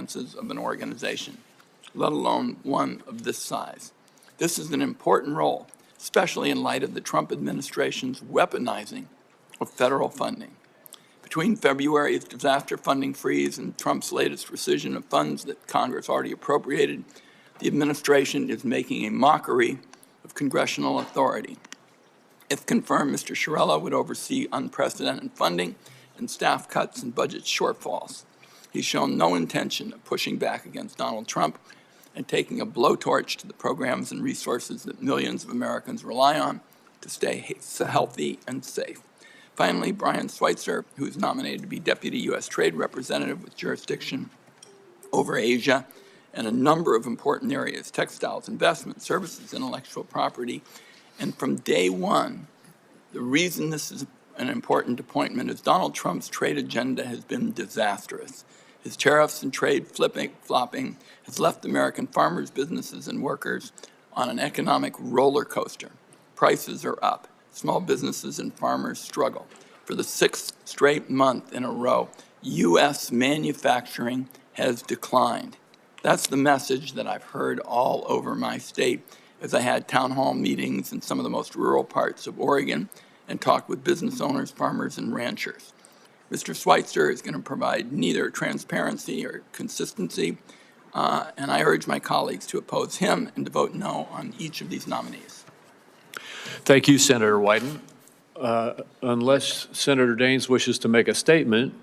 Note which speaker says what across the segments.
Speaker 1: finances of an organization, let alone one of this size. This is an important role, especially in light of the Trump administration's weaponizing of federal funding. Between February's disaster funding freeze and Trump's latest rescission of funds that Congress already appropriated, the administration is making a mockery of congressional authority. If confirmed, Mr. Chiarella would oversee unprecedented funding and staff cuts and budget shortfalls. He's shown no intention of pushing back against Donald Trump and taking a blowtorch to the programs and resources that millions of Americans rely on to stay healthy and safe. Finally, Brian Schweitzer, who is nominated to be Deputy U.S. Trade Representative with jurisdiction over Asia and a number of important areas, textiles, investment, services, intellectual property. And from day one, the reason this is an important appointment is Donald Trump's trade agenda has been disastrous. His tariffs and trade flopping has left American farmers, businesses, and workers on an economic roller coaster. Prices are up. Small businesses and farmers struggle. For the sixth straight month in a row, U.S. manufacturing has declined. That's the message that I've heard all over my state as I had town hall meetings in some of the most rural parts of Oregon and talked with business owners, farmers, and ranchers. Mr. Schweitzer is going to provide neither transparency or consistency, and I urge my colleagues to oppose him and to vote no on each of these nominees.
Speaker 2: Thank you, Senator Wyden. Unless Senator Daines wishes to make a statement,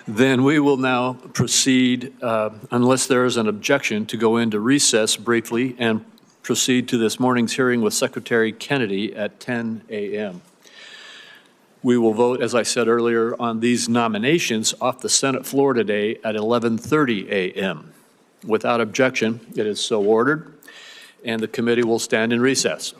Speaker 2: then we will now proceed, unless there is an objection, to go into recess briefly and proceed to this morning's hearing with Secretary Kennedy at 10 a.m. We will vote, as I said earlier, on these nominations off the Senate floor today at 11:30 a.m. Without objection, it is so ordered, and the committee will stand in recess.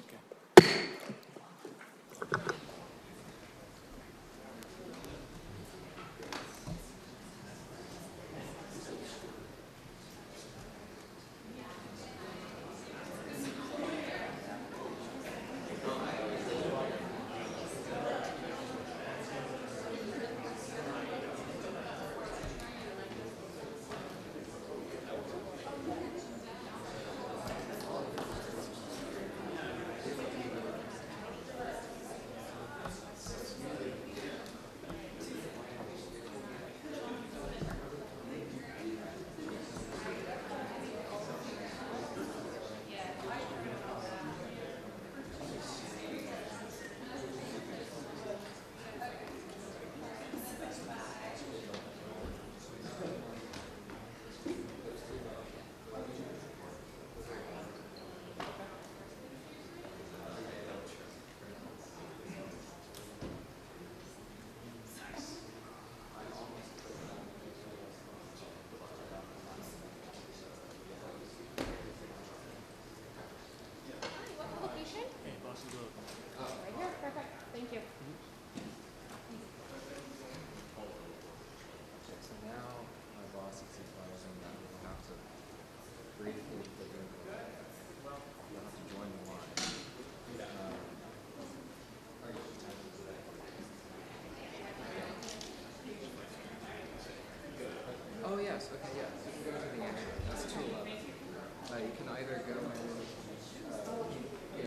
Speaker 3: Oh, yes, okay, yeah. You can go to the answer. That's 211. You can either go and,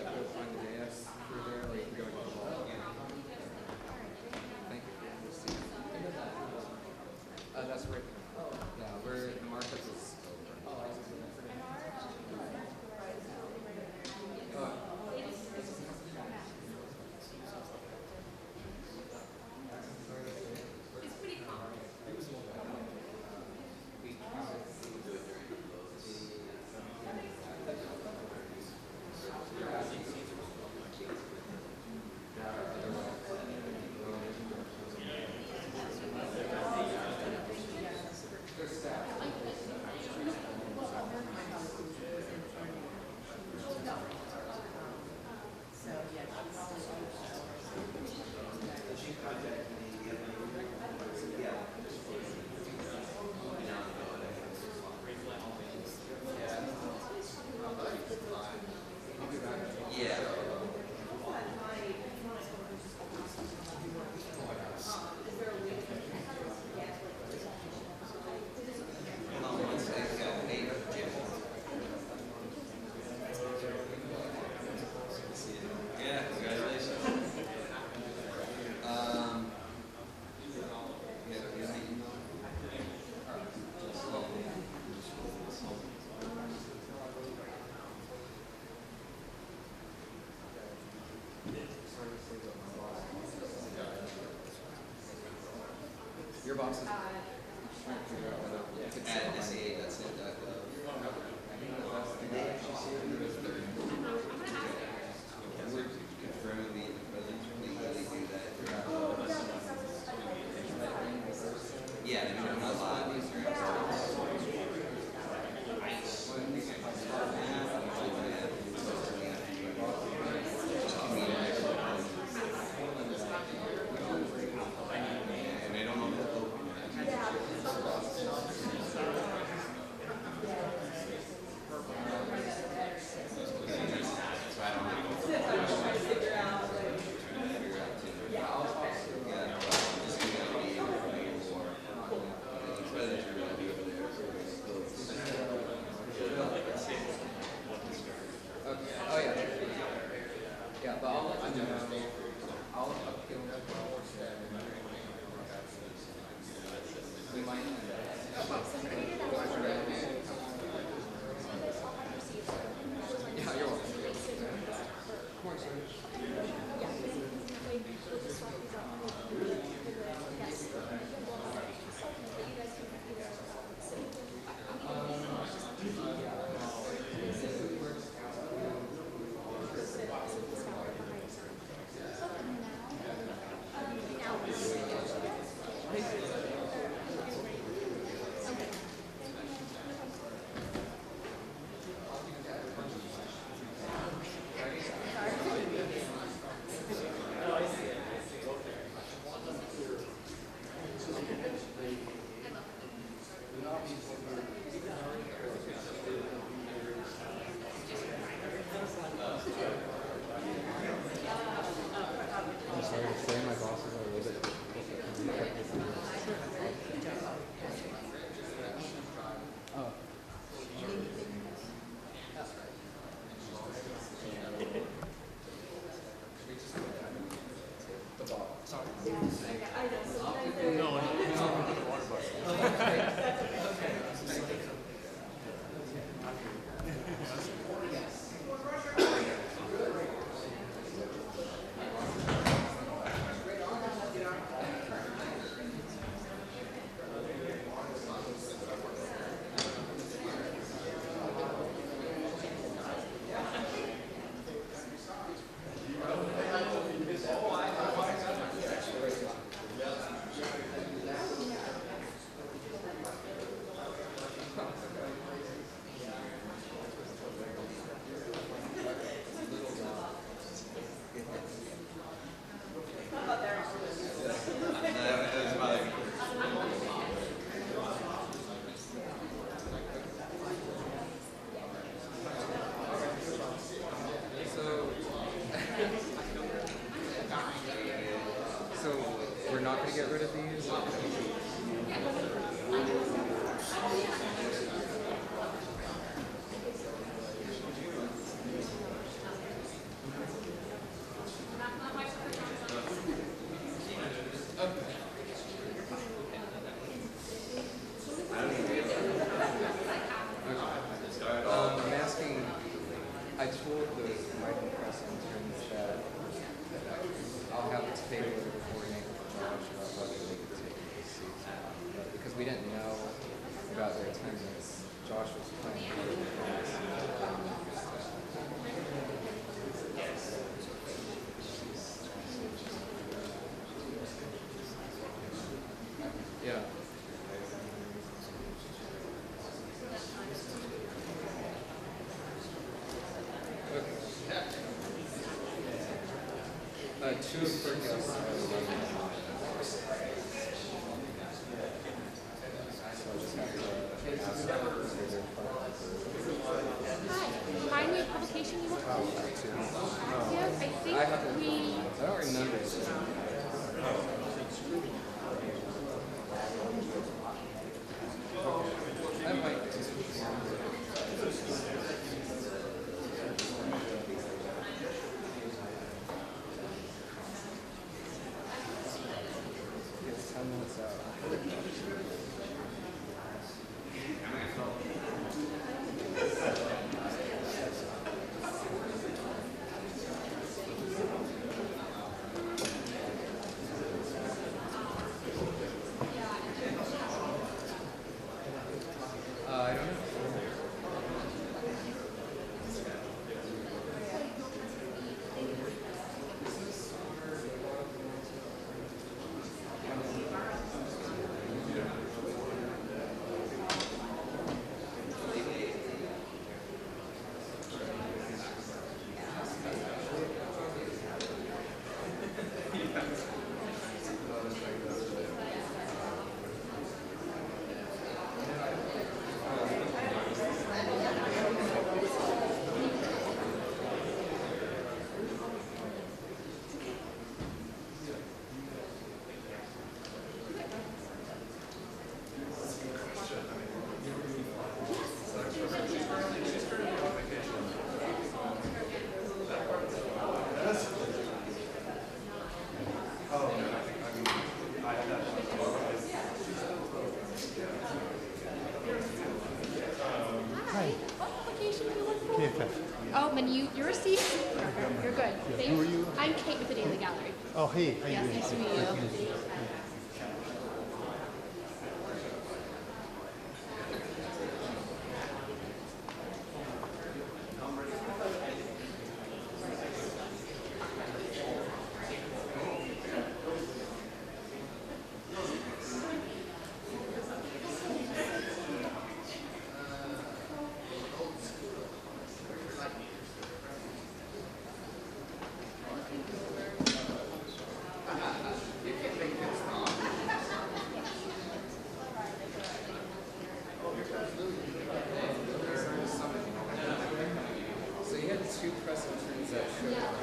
Speaker 3: go find the dais through there, or you can go to the wall. Thank you. That's right there. Yeah, where the markup is over. also trying to figure out whether if it's at SEA.gov. We're confirming the president legally do that. Yeah, they're not live. Get rid of these? I'm asking, I told the Michael Press intern in the chat that I'll have to table it before we make about whether they could take these seats or not. Because we didn't know about their attendance. Josh was planning for it. Yeah. Okay. Two for guests.
Speaker 4: Remind me of publication you want? Yeah, I think
Speaker 3: I don't remember. I might. It's 10 minutes out.
Speaker 5: Okay.
Speaker 4: Oh, and your seat? You're good. Thank
Speaker 5: Who are you?
Speaker 4: I'm Kate with the Daily Gallery.
Speaker 5: Oh, hey. How you
Speaker 4: Yes,
Speaker 5: doing?
Speaker 4: nice to meet you.
Speaker 3: So you had two press interns that showed up.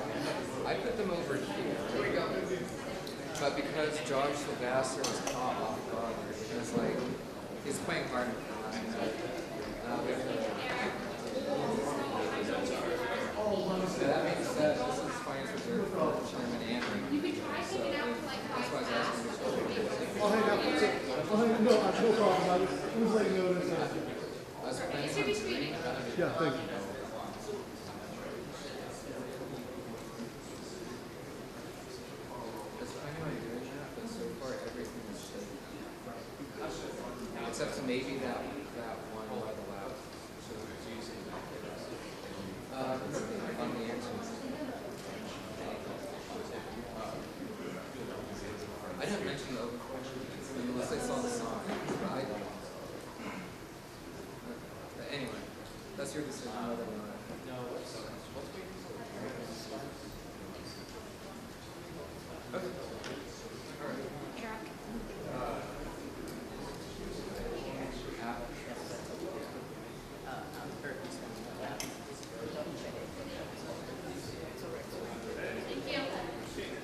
Speaker 3: I put them over here. But because George Sylvester was caught off guard, it was like, he's playing hard. So that makes sense. This is finance reserve for Chairman Andrew.
Speaker 4: You could try taking out for like
Speaker 3: That's why I was asking which one.
Speaker 5: I'll hang out. No problem. I was letting you know this.
Speaker 3: I was planning
Speaker 4: It's gonna be
Speaker 3: on
Speaker 4: screening.
Speaker 5: Yeah, thank you.
Speaker 3: doing that, but so far everything is safe. Except for maybe that one by the lab. On the entrance. I didn't mention the overcourt unless I saw the song. But I don't. But anyway, that's your decision whether or not. Okay. All right.
Speaker 4: Eric. Thank you.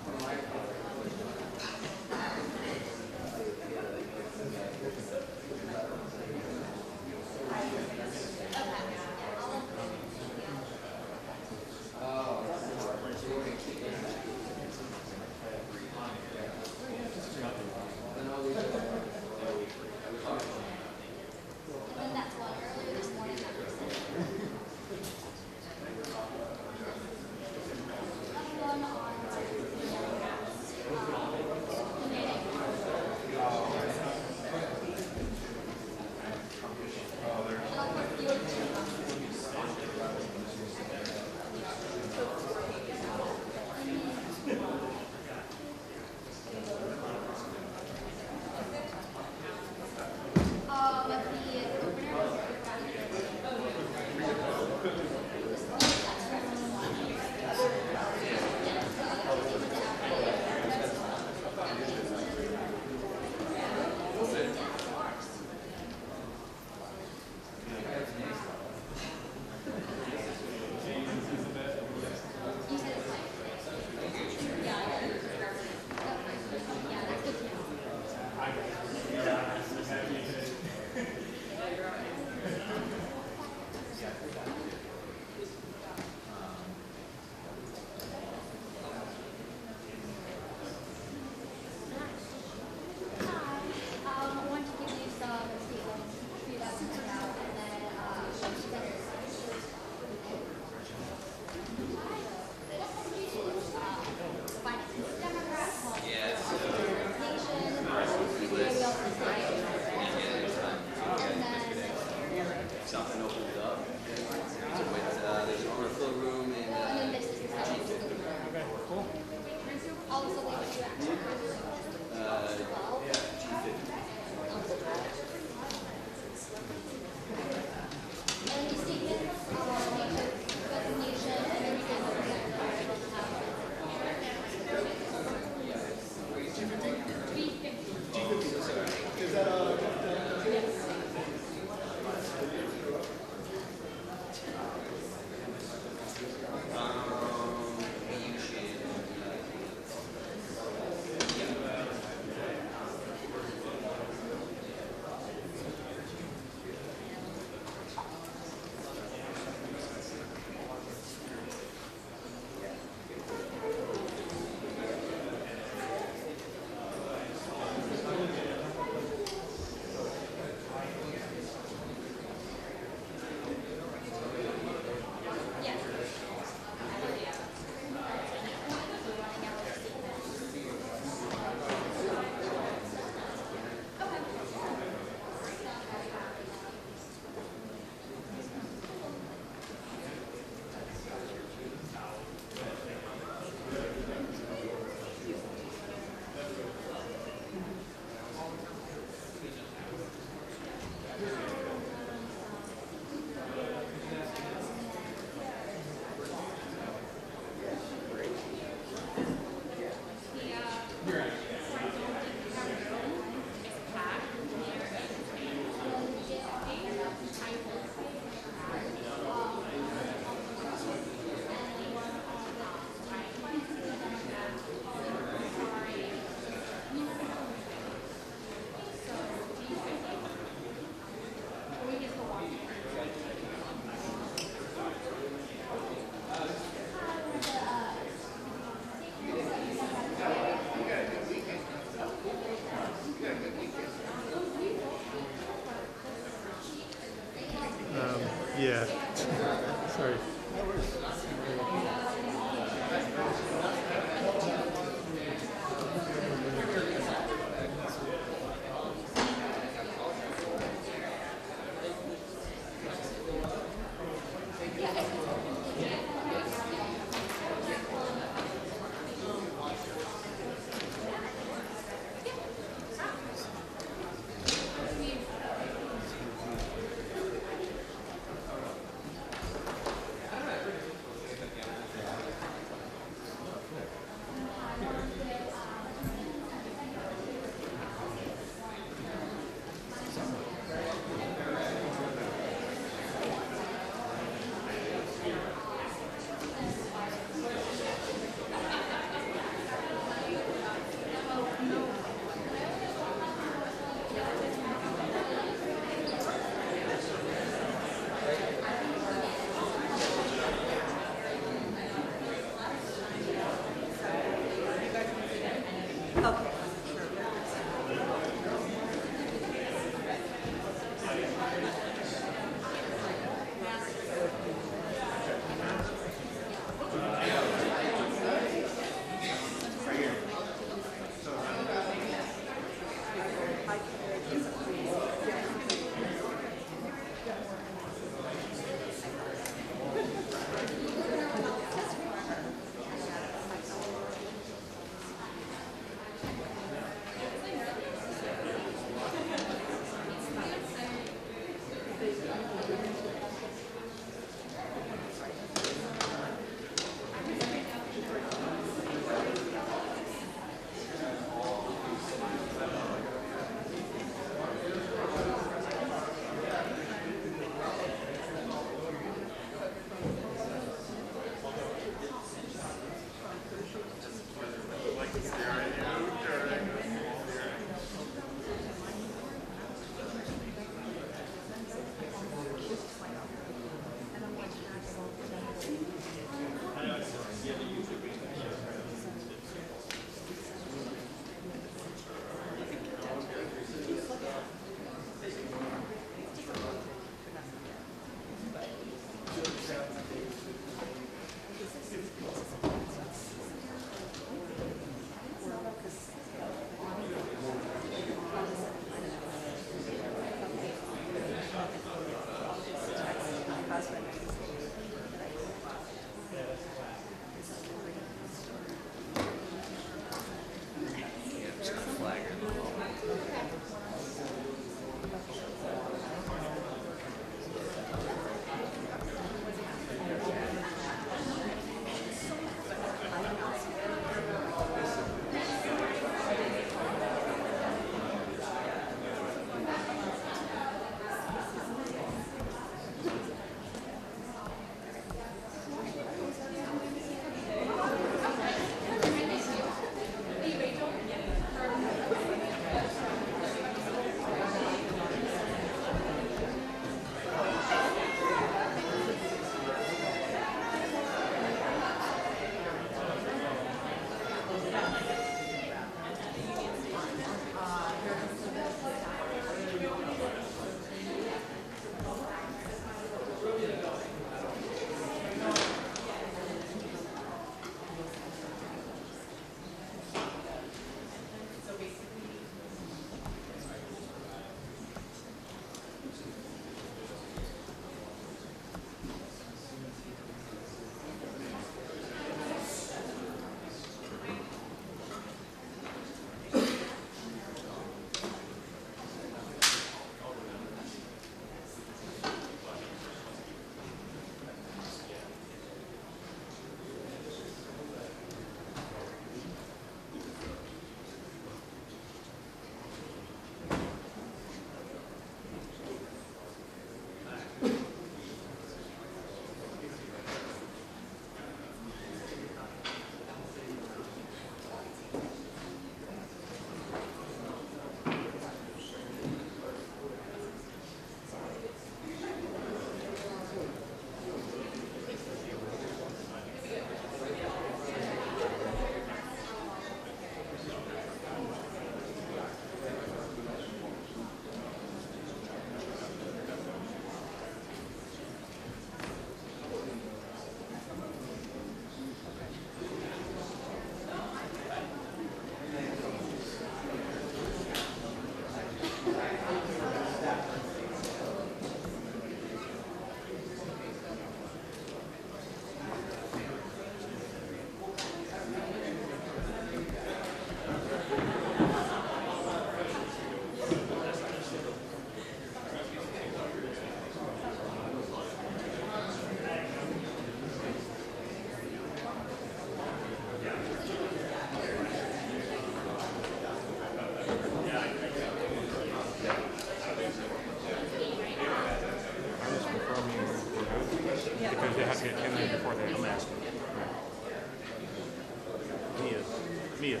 Speaker 6: Mia. You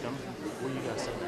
Speaker 6: coming? Where you guys sitting?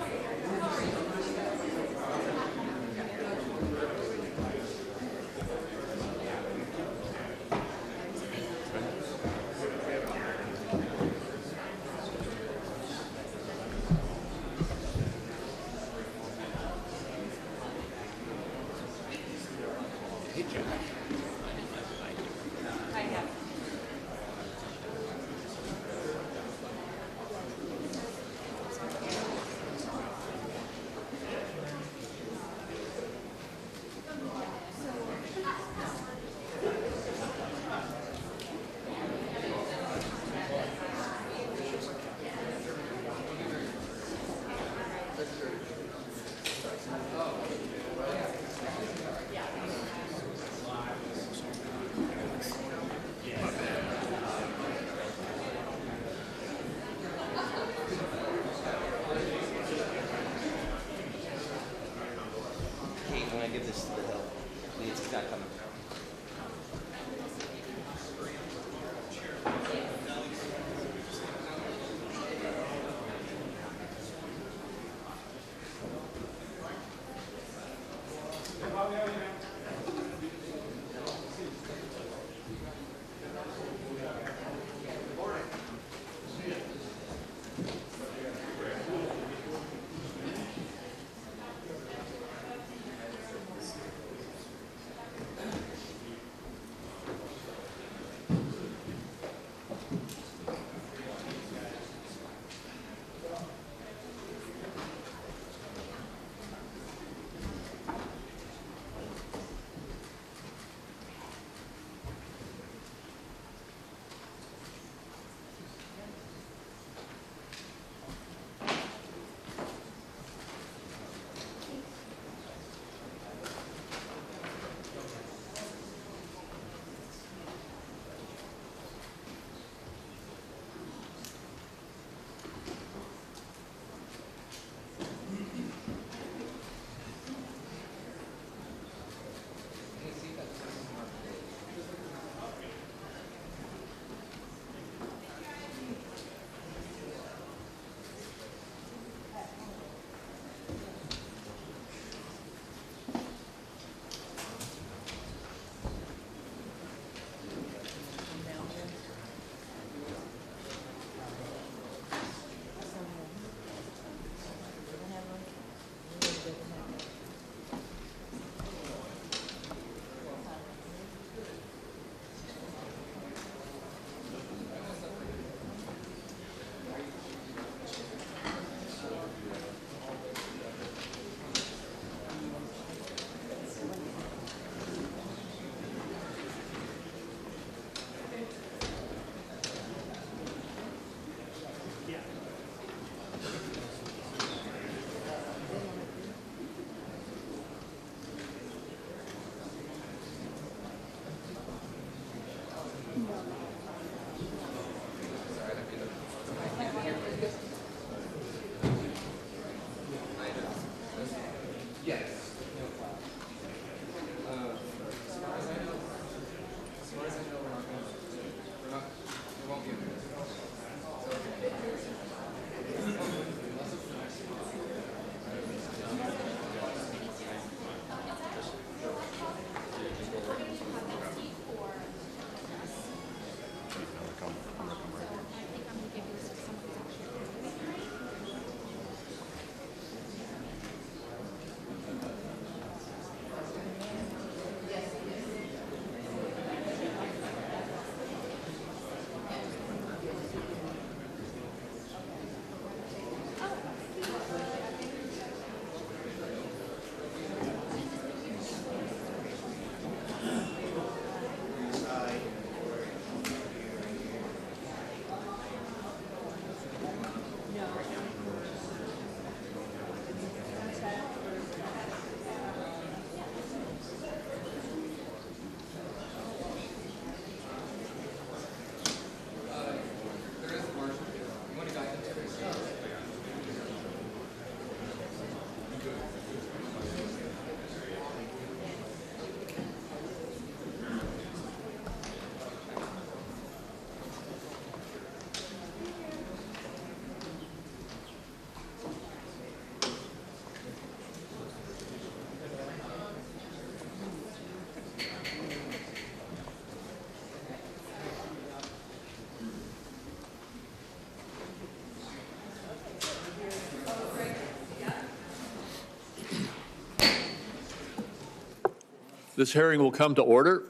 Speaker 2: This hearing will come to order.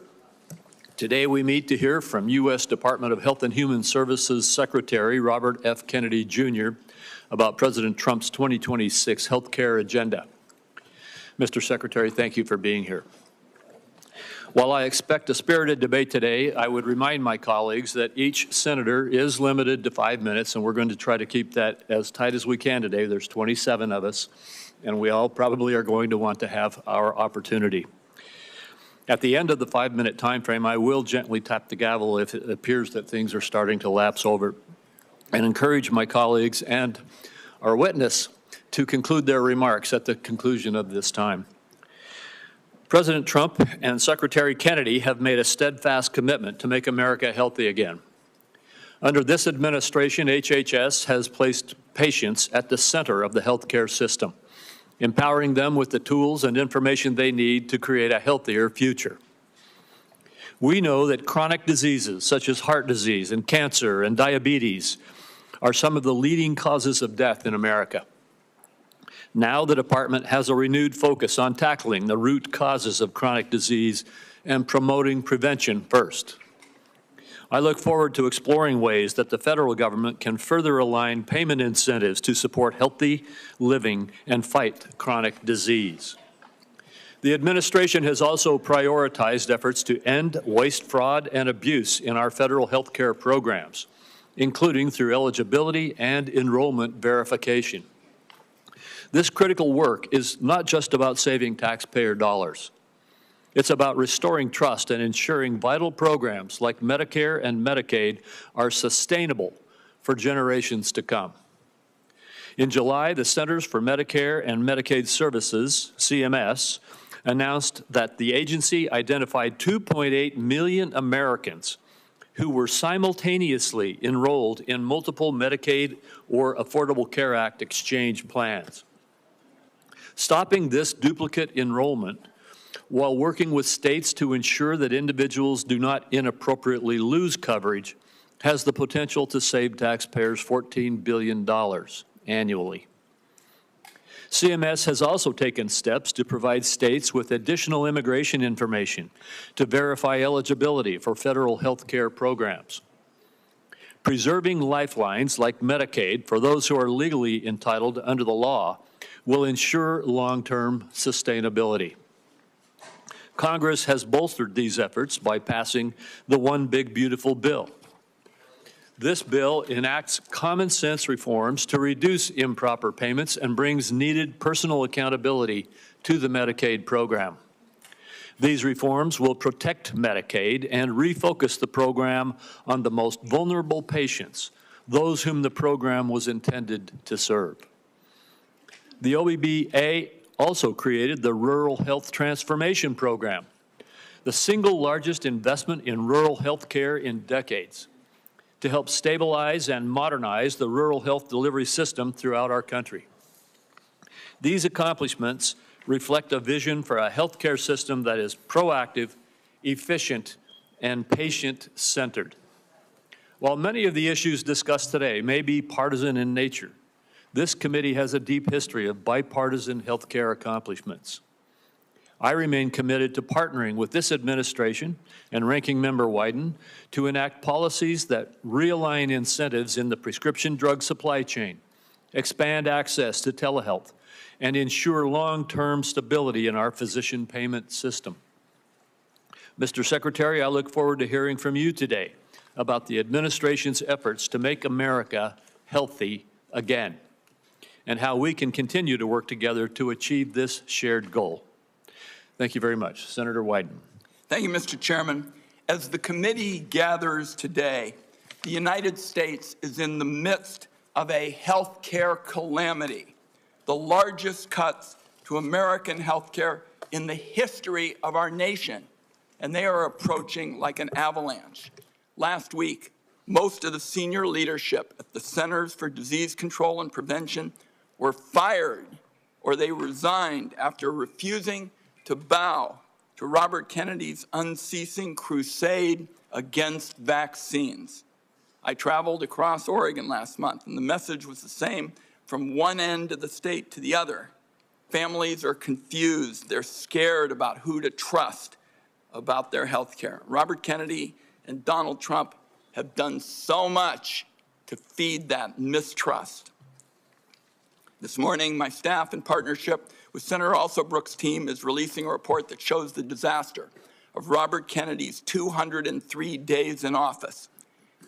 Speaker 2: Today we meet to hear from U.S. Department of Health and Human Services Secretary Robert F. Kennedy, Jr. about President Trump's 2026 health care agenda. Mr. Secretary, thank you for being here. While I expect a spirited debate today, I would remind my colleagues that each senator is limited to 5 minutes, and we're going to try to keep that as tight as we can today. There's 27 of us, and we all probably are going to want to have our opportunity. At the end of the 5-minute time frame, I will gently tap the gavel if it appears that things are starting to lapse over, and encourage my colleagues and our witness to conclude their remarks at the conclusion of this time. President Trump and Secretary Kennedy have made a steadfast commitment to make America healthy again. Under this administration, HHS has placed patients at the center of the healthcare system, empowering them with the tools and information they need to create a healthier future. We know that chronic diseases such as heart disease and cancer and diabetes are some of the leading causes of death in America. Now the department has a renewed focus on tackling the root causes of chronic disease and promoting prevention first. I look forward to exploring ways that the federal government can further align payment incentives to support healthy living and fight chronic disease. The administration has also prioritized efforts to end waste, fraud, and abuse in our federal health care programs, including through eligibility and enrollment verification. This critical work is not just about saving taxpayer dollars. It's about restoring trust and ensuring vital programs like Medicare and Medicaid are sustainable for generations to come. In July, the Centers for Medicare and Medicaid Services, CMS, announced that the agency identified 2.8 million Americans who were simultaneously enrolled in multiple Medicaid or Affordable Care Act exchange plans. Stopping this duplicate enrollment while working with states to ensure that individuals do not inappropriately lose coverage has the potential to save taxpayers $14 billion annually. CMS has also taken steps to provide states with additional immigration information to verify eligibility for federal health care programs. Preserving lifelines like Medicaid for those who are legally entitled under the law will ensure long-term sustainability. Congress has bolstered these efforts by passing the One Big Beautiful Bill. This bill enacts common sense reforms to reduce improper payments and brings needed personal accountability to the Medicaid program. These reforms will protect Medicaid and refocus the program on the most vulnerable patients, those whom the program was intended to serve. The OBBA also created the Rural Health Transformation Program, the single largest investment in rural health care in decades, to help stabilize and modernize the rural health delivery system throughout our country. These accomplishments reflect a vision for a healthcare system that is proactive, efficient, and patient-centered. While many of the issues discussed today may be partisan in nature, this committee has a deep history of bipartisan healthcare accomplishments. I remain committed to partnering with this administration and Ranking Member Wyden to enact policies that realign incentives in the prescription drug supply chain, expand access to telehealth, and ensure long-term stability in our physician payment system. Mr. Secretary, I look forward to hearing from you today about the administration's efforts to make America healthy again and how we can continue to work together to achieve this shared goal. Thank you very much. Senator Wyden.
Speaker 1: Thank you, Mr. Chairman. As the committee gathers today, the United States is in the midst of a health care calamity, the largest cuts to American health care in the history of our nation, and they are approaching like an avalanche. Last week, most of the senior leadership at the Centers for Disease Control and Prevention were fired or they resigned after refusing to bow to Robert Kennedy's unceasing crusade against vaccines. I traveled across Oregon last month, and the message was the same from one end of the state to the other. Families are confused. They're scared about who to trust about their health care. Robert Kennedy and Donald Trump have done so much to feed that mistrust. This morning, my staff, in partnership with Senator Alsobrooks' team, is releasing a report that shows the disaster of Robert Kennedy's 203 days in office.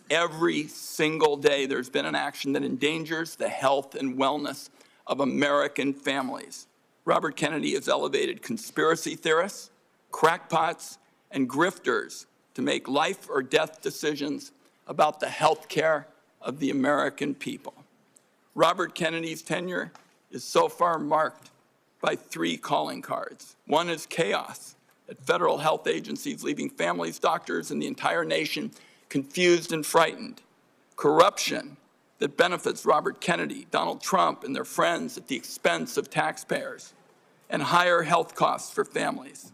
Speaker 1: Every single day, there's been an action that endangers the health and wellness of American families. Robert Kennedy has elevated conspiracy theorists, crackpots, and grifters to make life or death decisions about the health care of the American people. Robert Kennedy's tenure is so far marked by 3 calling cards. One is chaos at federal health agencies, leaving families, doctors, and the entire nation confused and frightened. Corruption that benefits Robert Kennedy, Donald Trump, and their friends at the expense of taxpayers. And higher health costs for families.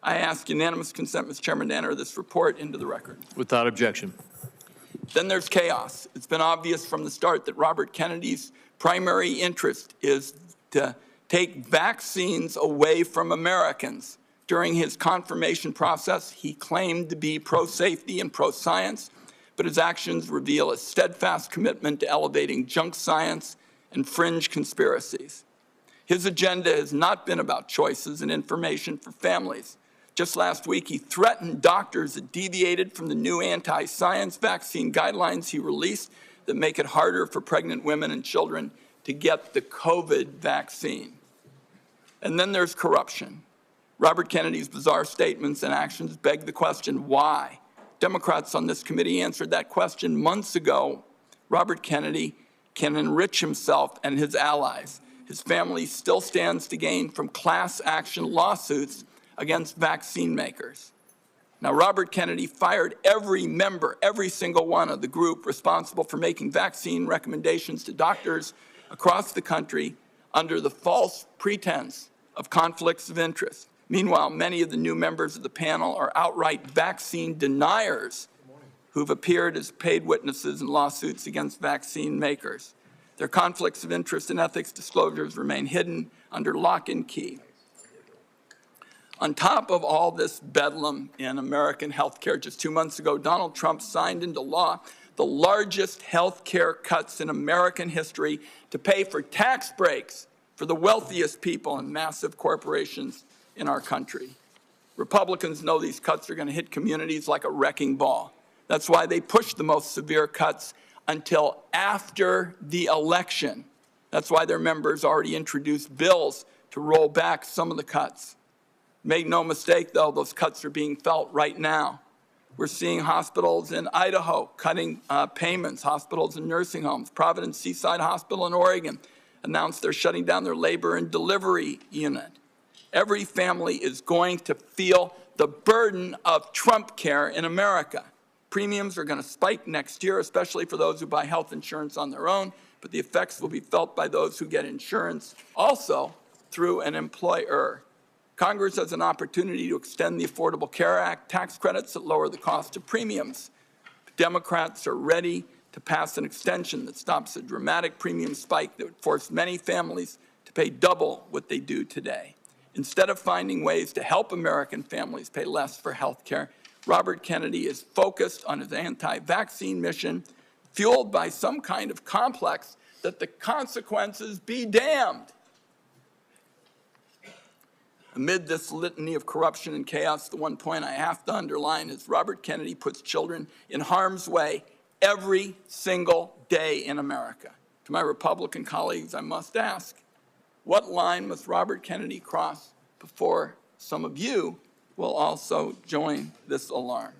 Speaker 1: I ask unanimous consent, Mr. Chairman, to enter this report into the record.
Speaker 2: Without objection.
Speaker 1: Then there's chaos. It's been obvious from the start that Robert Kennedy's primary interest is to take vaccines away from Americans. During his confirmation process, he claimed to be pro-safety and pro-science, but his actions reveal a steadfast commitment to elevating junk science and fringe conspiracies. His agenda has not been about choices and information for families. Just last week, he threatened doctors that deviated from the new anti-science vaccine guidelines he released that make it harder for pregnant women and children to get the COVID vaccine. And then there's corruption. Robert Kennedy's bizarre statements and actions beg the question, why? Democrats on this committee answered that question months ago. Robert Kennedy can enrich himself and his allies. His family still stands to gain from class action lawsuits against vaccine makers. Now, Robert Kennedy fired every member, every single one of the group responsible for making vaccine recommendations to doctors across the country under the false pretense of conflicts of interest. Meanwhile, many of the new members of the panel are outright vaccine deniers who've appeared as paid witnesses in lawsuits against vaccine makers. Their conflicts of interest and ethics disclosures remain hidden under lock and key. On top of all this bedlam in American health care, just 2 months ago, Donald Trump signed into law the largest health care cuts in American history to pay for tax breaks for the wealthiest people and massive corporations in our country. Republicans know these cuts are going to hit communities like a wrecking ball. That's why they pushed the most severe cuts until after the election. That's why their members already introduced bills to roll back some of the cuts. Make no mistake, though, those cuts are being felt right now. We're seeing hospitals in Idaho cutting payments, hospitals and nursing homes. Providence Seaside Hospital in Oregon announced they're shutting down their labor and delivery unit. Every family is going to feel the burden of Trump care in America. Premiums are going to spike next year, especially for those who buy health insurance on their own, but the effects will be felt by those who get insurance also through an employer. Congress has an opportunity to extend the Affordable Care Act tax credits that lower the cost of premiums. Democrats are ready to pass an extension that stops a dramatic premium spike that would force many families to pay double what they do today. Instead of finding ways to help American families pay less for health care, Robert Kennedy is focused on his anti-vaccine mission, fueled by some kind of complex that the consequences be damned. Amid this litany of corruption and chaos, the one point I have to underline is Robert Kennedy puts children in harm's way every single day in America. To my Republican colleagues, I must ask, what line must Robert Kennedy cross before some of you will also join this alarm?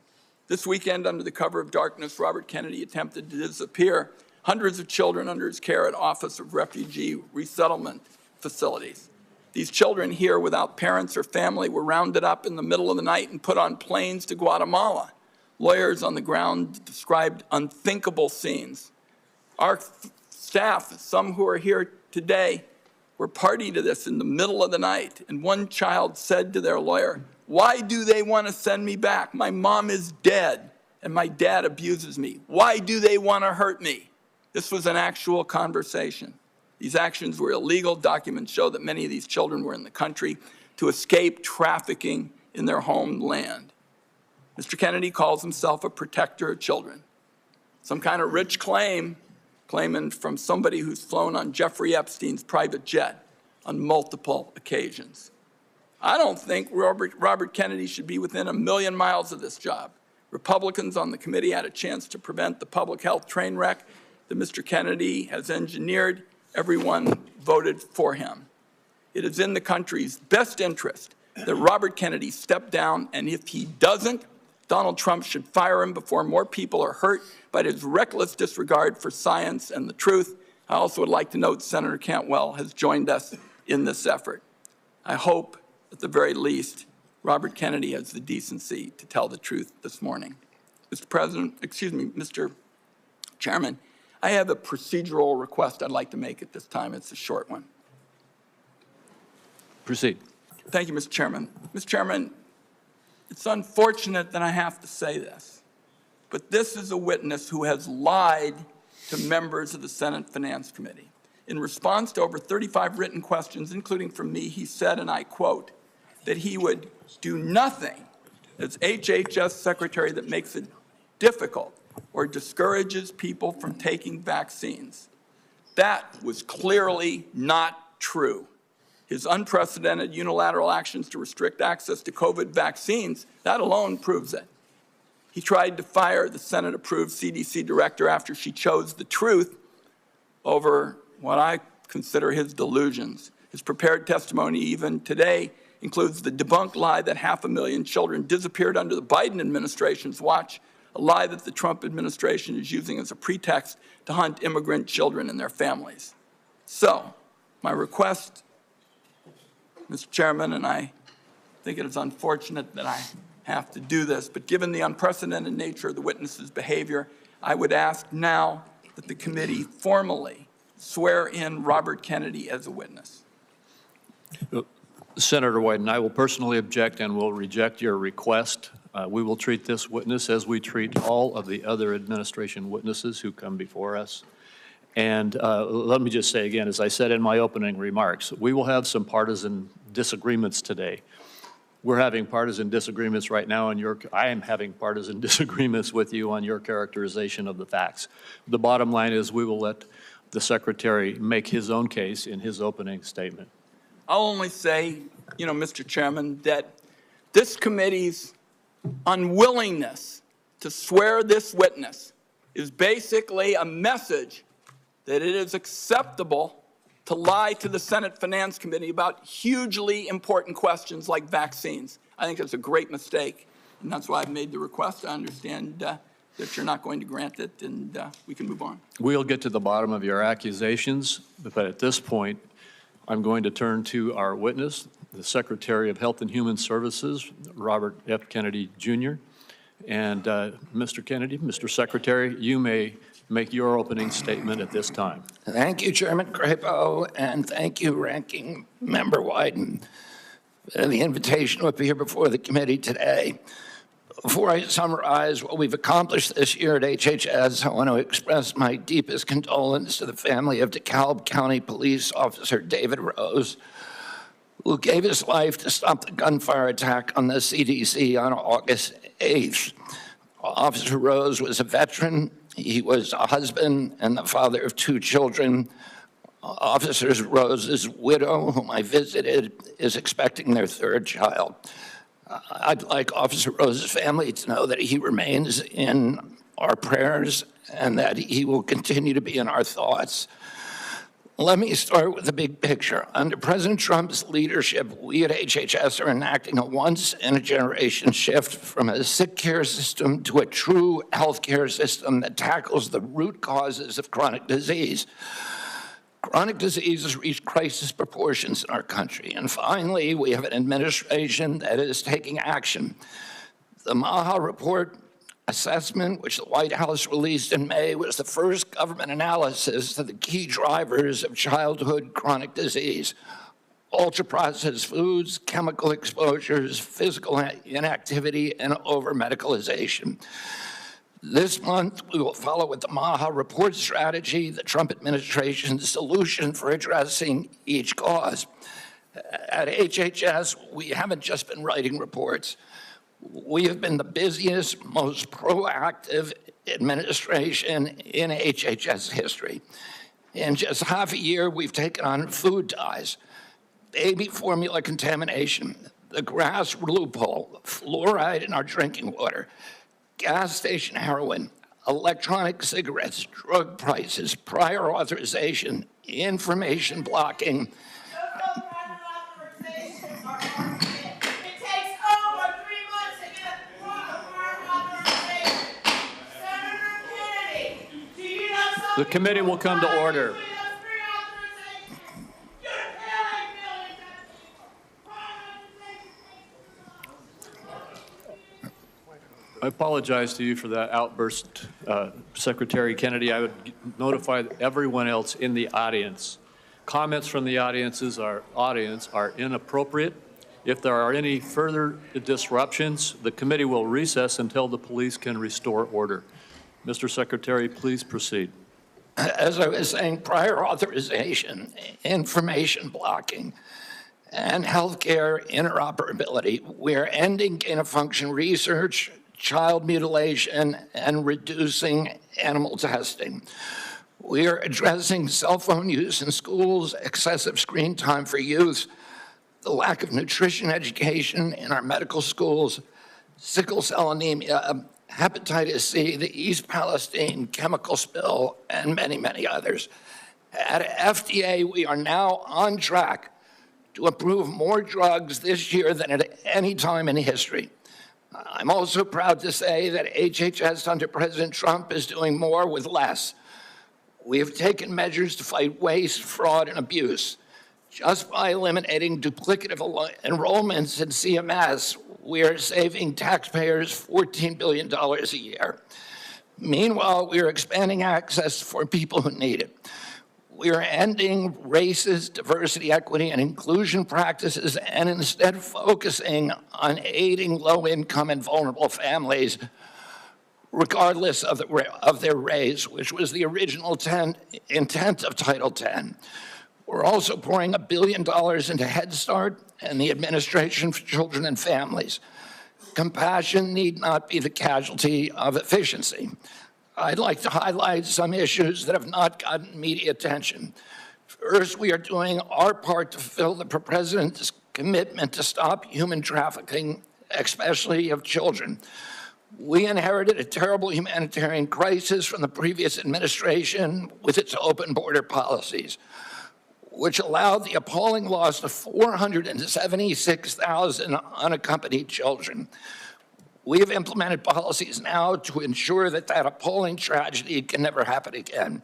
Speaker 1: This weekend, under the cover of darkness, Robert Kennedy attempted to disappear hundreds of children under his care at Office of Refugee Resettlement facilities. These children here without parents or family were rounded up in the middle of the night and put on planes to Guatemala. Lawyers on the ground described unthinkable scenes. Our staff, some who are here today, were party to this in the middle of the night. And one child said to their lawyer, "Why do they want to send me back? My mom is dead and my dad abuses me. Why do they want to hurt me?" This was an actual conversation. These actions were illegal. Documents show that many of these children were in the country to escape trafficking in their homeland. Mr. Kennedy calls himself a protector of children. Some kind of rich claiming from somebody who's flown on Jeffrey Epstein's private jet on multiple occasions. I don't think Robert Kennedy should be within a million miles of this job. Republicans on the committee had a chance to prevent the public health train wreck that Mr. Kennedy has engineered. Everyone voted for him. It is in the country's best interest that Robert Kennedy step down, and if he doesn't, Donald Trump should fire him before more people are hurt by his reckless disregard for science and the truth. I also would like to note Senator Cantwell has joined us in this effort. I hope, at the very least, Robert Kennedy has the decency to tell the truth this morning. Mr. Chairman, I have a procedural request I'd like to make at this time. It's a short one.
Speaker 2: Proceed.
Speaker 1: Thank you, Mr. Chairman. Mr. Chairman, it's unfortunate that I have to say this, but this is a witness who has lied to members of the Senate Finance Committee. In response to over 35 written questions, including from me, he said, and I quote, that he would do nothing as HHS Secretary that makes it difficult or discourages people from taking vaccines. That was clearly not true. His unprecedented unilateral actions to restrict access to COVID vaccines, that alone proves it. He tried to fire the Senate-approved CDC director after she chose the truth over what I consider his delusions. His prepared testimony even today includes the debunked lie that 500,000 children disappeared under the Biden administration's watch, a lie that the Trump administration is using as a pretext to hunt immigrant children and their families. So, my request, Mr. Chairman, and I think it is unfortunate that I have to do this, but given the unprecedented nature of the witness's behavior, I would ask now that the committee formally swear in Robert Kennedy as a witness.
Speaker 2: Senator Wyden, I will personally object and will reject your request. We will treat this witness as we treat all of the other administration witnesses who come before us. And let me just say again, as I said in my opening remarks, we will have some partisan disagreements today. We're having partisan disagreements right now, and I am having partisan disagreements with you on your characterization of the facts. The bottom line is we will let the Secretary make his own case in his opening statement.
Speaker 1: I'll only say, Mr. Chairman, that this committee's unwillingness to swear this witness is basically a message that it is acceptable to lie to the Senate Finance Committee about hugely important questions like vaccines. I think it's a great mistake, and that's why I've made the request. I understand that you're not going to grant it, and we can move on.
Speaker 2: We'll get to the bottom of your accusations, but at this point, I'm going to turn to our witness, the Secretary of Health and Human Services, Robert F. Kennedy, Jr. And Mr. Kennedy, Mr. Secretary, you may make your opening statement at this time.
Speaker 7: Thank you, Chairman Crapo, and thank you, Ranking Member Wyden, for the invitation to appear before the committee today. Before I summarize what we've accomplished this year at HHS, I want to express my deepest condolence to the family of DeKalb County Police Officer David Rose, who gave his life to stop the gunfire attack on the CDC on August 8th. Officer Rose was a veteran. He was a husband and the father of 2 children. Officer Rose's widow, whom I visited, is expecting their 3rd child. I'd like Officer Rose's family to know that he remains in our prayers and that he will continue to be in our thoughts. Let me start with the big picture. Under President Trump's leadership, we at HHS are enacting a once-in-a-generation shift from a sick care system to a true healthcare system that tackles the root causes of chronic disease. Chronic disease has reached crisis proportions in our country. And finally, we have an administration that is taking action. The MAHA report assessment, which the White House released in May, was the first government analysis of the key drivers of childhood chronic disease: ultra-processed foods, chemical exposures, physical inactivity, and over-medicalization. This month, we will follow with the MAHA report strategy, the Trump administration's solution for addressing each cause. At HHS, we haven't just been writing reports. We have been the busiest, most proactive administration in HHS history. In just half a year, we've taken on food dyes, baby formula contamination, the grass loophole, fluoride in our drinking water, gas station heroin, electronic cigarettes, drug prices, prior authorization, information blocking.
Speaker 2: The committee will come to order. I apologize to you for that outburst, Secretary Kennedy. I would notify everyone else in the audience. Comments from the audience are inappropriate. If there are any further disruptions, the committee will recess until the police can restore order. Mr. Secretary, please proceed.
Speaker 7: As I was saying, prior authorization, information blocking, and healthcare interoperability. We're ending gain-of-function research, child mutilation, and reducing animal testing. We are addressing cell phone use in schools, excessive screen time for youth, the lack of nutrition education in our medical schools, sickle cell anemia, hepatitis C, the East Palestine chemical spill, and many, many others. At FDA, we are now on track to approve more drugs this year than at any time in history. I'm also proud to say that HHS under President Trump is doing more with less. We have taken measures to fight waste, fraud, and abuse. Just by eliminating duplicative enrollments in CMS, we are saving taxpayers $14 billion a year. Meanwhile, we are expanding access for people who need it. We are ending racist diversity, equity, and inclusion practices and instead focusing on aiding low-income and vulnerable families, regardless of their race, which was the original intent of Title X. We're also pouring $1 billion into Head Start and the Administration for Children and Families. Compassion need not be the casualty of efficiency. I'd like to highlight some issues that have not gotten media attention. First, we are doing our part to fulfill the President's commitment to stop human trafficking, especially of children. We inherited a terrible humanitarian crisis from the previous administration with its open border policies, which allowed the appalling loss of 476,000 unaccompanied children. We have implemented policies now to ensure that that appalling tragedy can never happen again.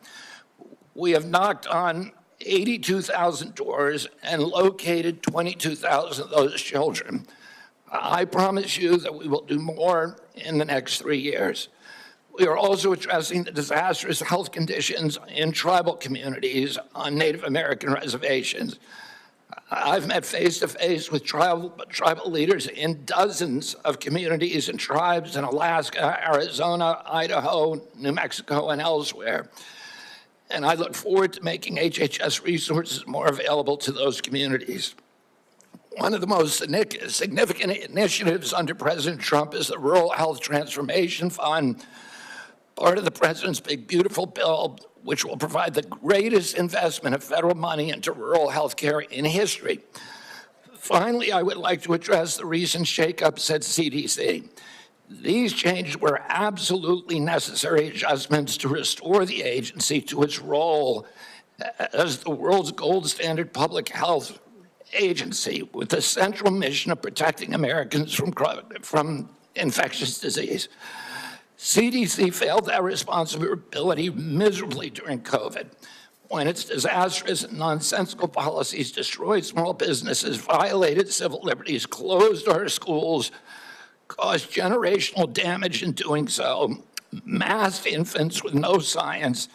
Speaker 7: We have knocked on 82,000 doors and located 22,000 of those children. I promise you that we will do more in the next 3 years. We are also addressing the disastrous health conditions in tribal communities on Native American reservations. I've met face-to-face with tribal leaders in dozens of communities and tribes in Alaska, Arizona, Idaho, New Mexico, and elsewhere. And I look forward to making HHS resources more available to those communities. One of the most significant initiatives under President Trump is the Rural Health Transformation Fund, part of the President's Big Beautiful Bill, which will provide the greatest investment of federal money into rural health care in history. Finally, I would like to address the recent shakeups at CDC. These changes were absolutely necessary adjustments to restore the agency to its role as the world's gold standard public health agency with the central mission of protecting Americans from infectious disease. CDC failed that responsibility miserably during COVID, when its disastrous and nonsensical policies destroyed small businesses, violated civil liberties, closed our schools, caused generational damage in doing so, masked infants with no science,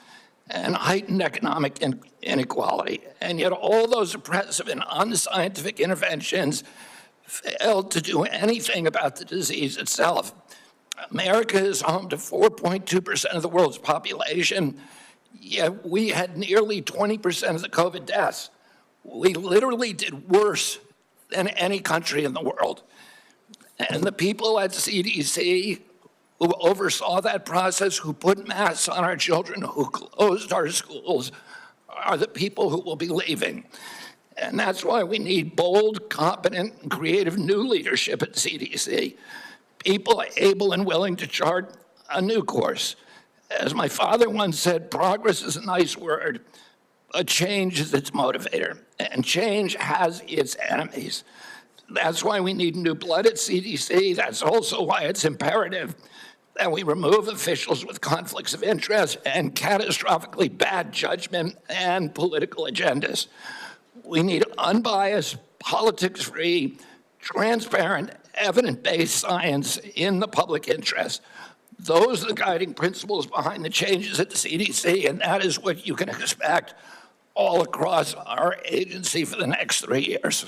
Speaker 7: and heightened economic inequality. And yet all those oppressive and unscientific interventions failed to do anything about the disease itself. America is home to 4.2% of the world's population, yet we had nearly 20% of the COVID deaths. We literally did worse than any country in the world. And the people at CDC who oversaw that process, who put masks on our children, who closed our schools, are the people who will be leaving. And that's why we need bold, competent, and creative new leadership at CDC. People able and willing to chart a new course. As my father once said, progress is a nice word, but change is its motivator, and change has its enemies. That's why we need new blood at CDC. That's also why it's imperative that we remove officials with conflicts of interest and catastrophically bad judgment and political agendas. We need unbiased, politics-free, transparent, evidence-based science in the public interest. Those are the guiding principles behind the changes at the CDC, and that is what you can expect all across our agency for the next 3 years.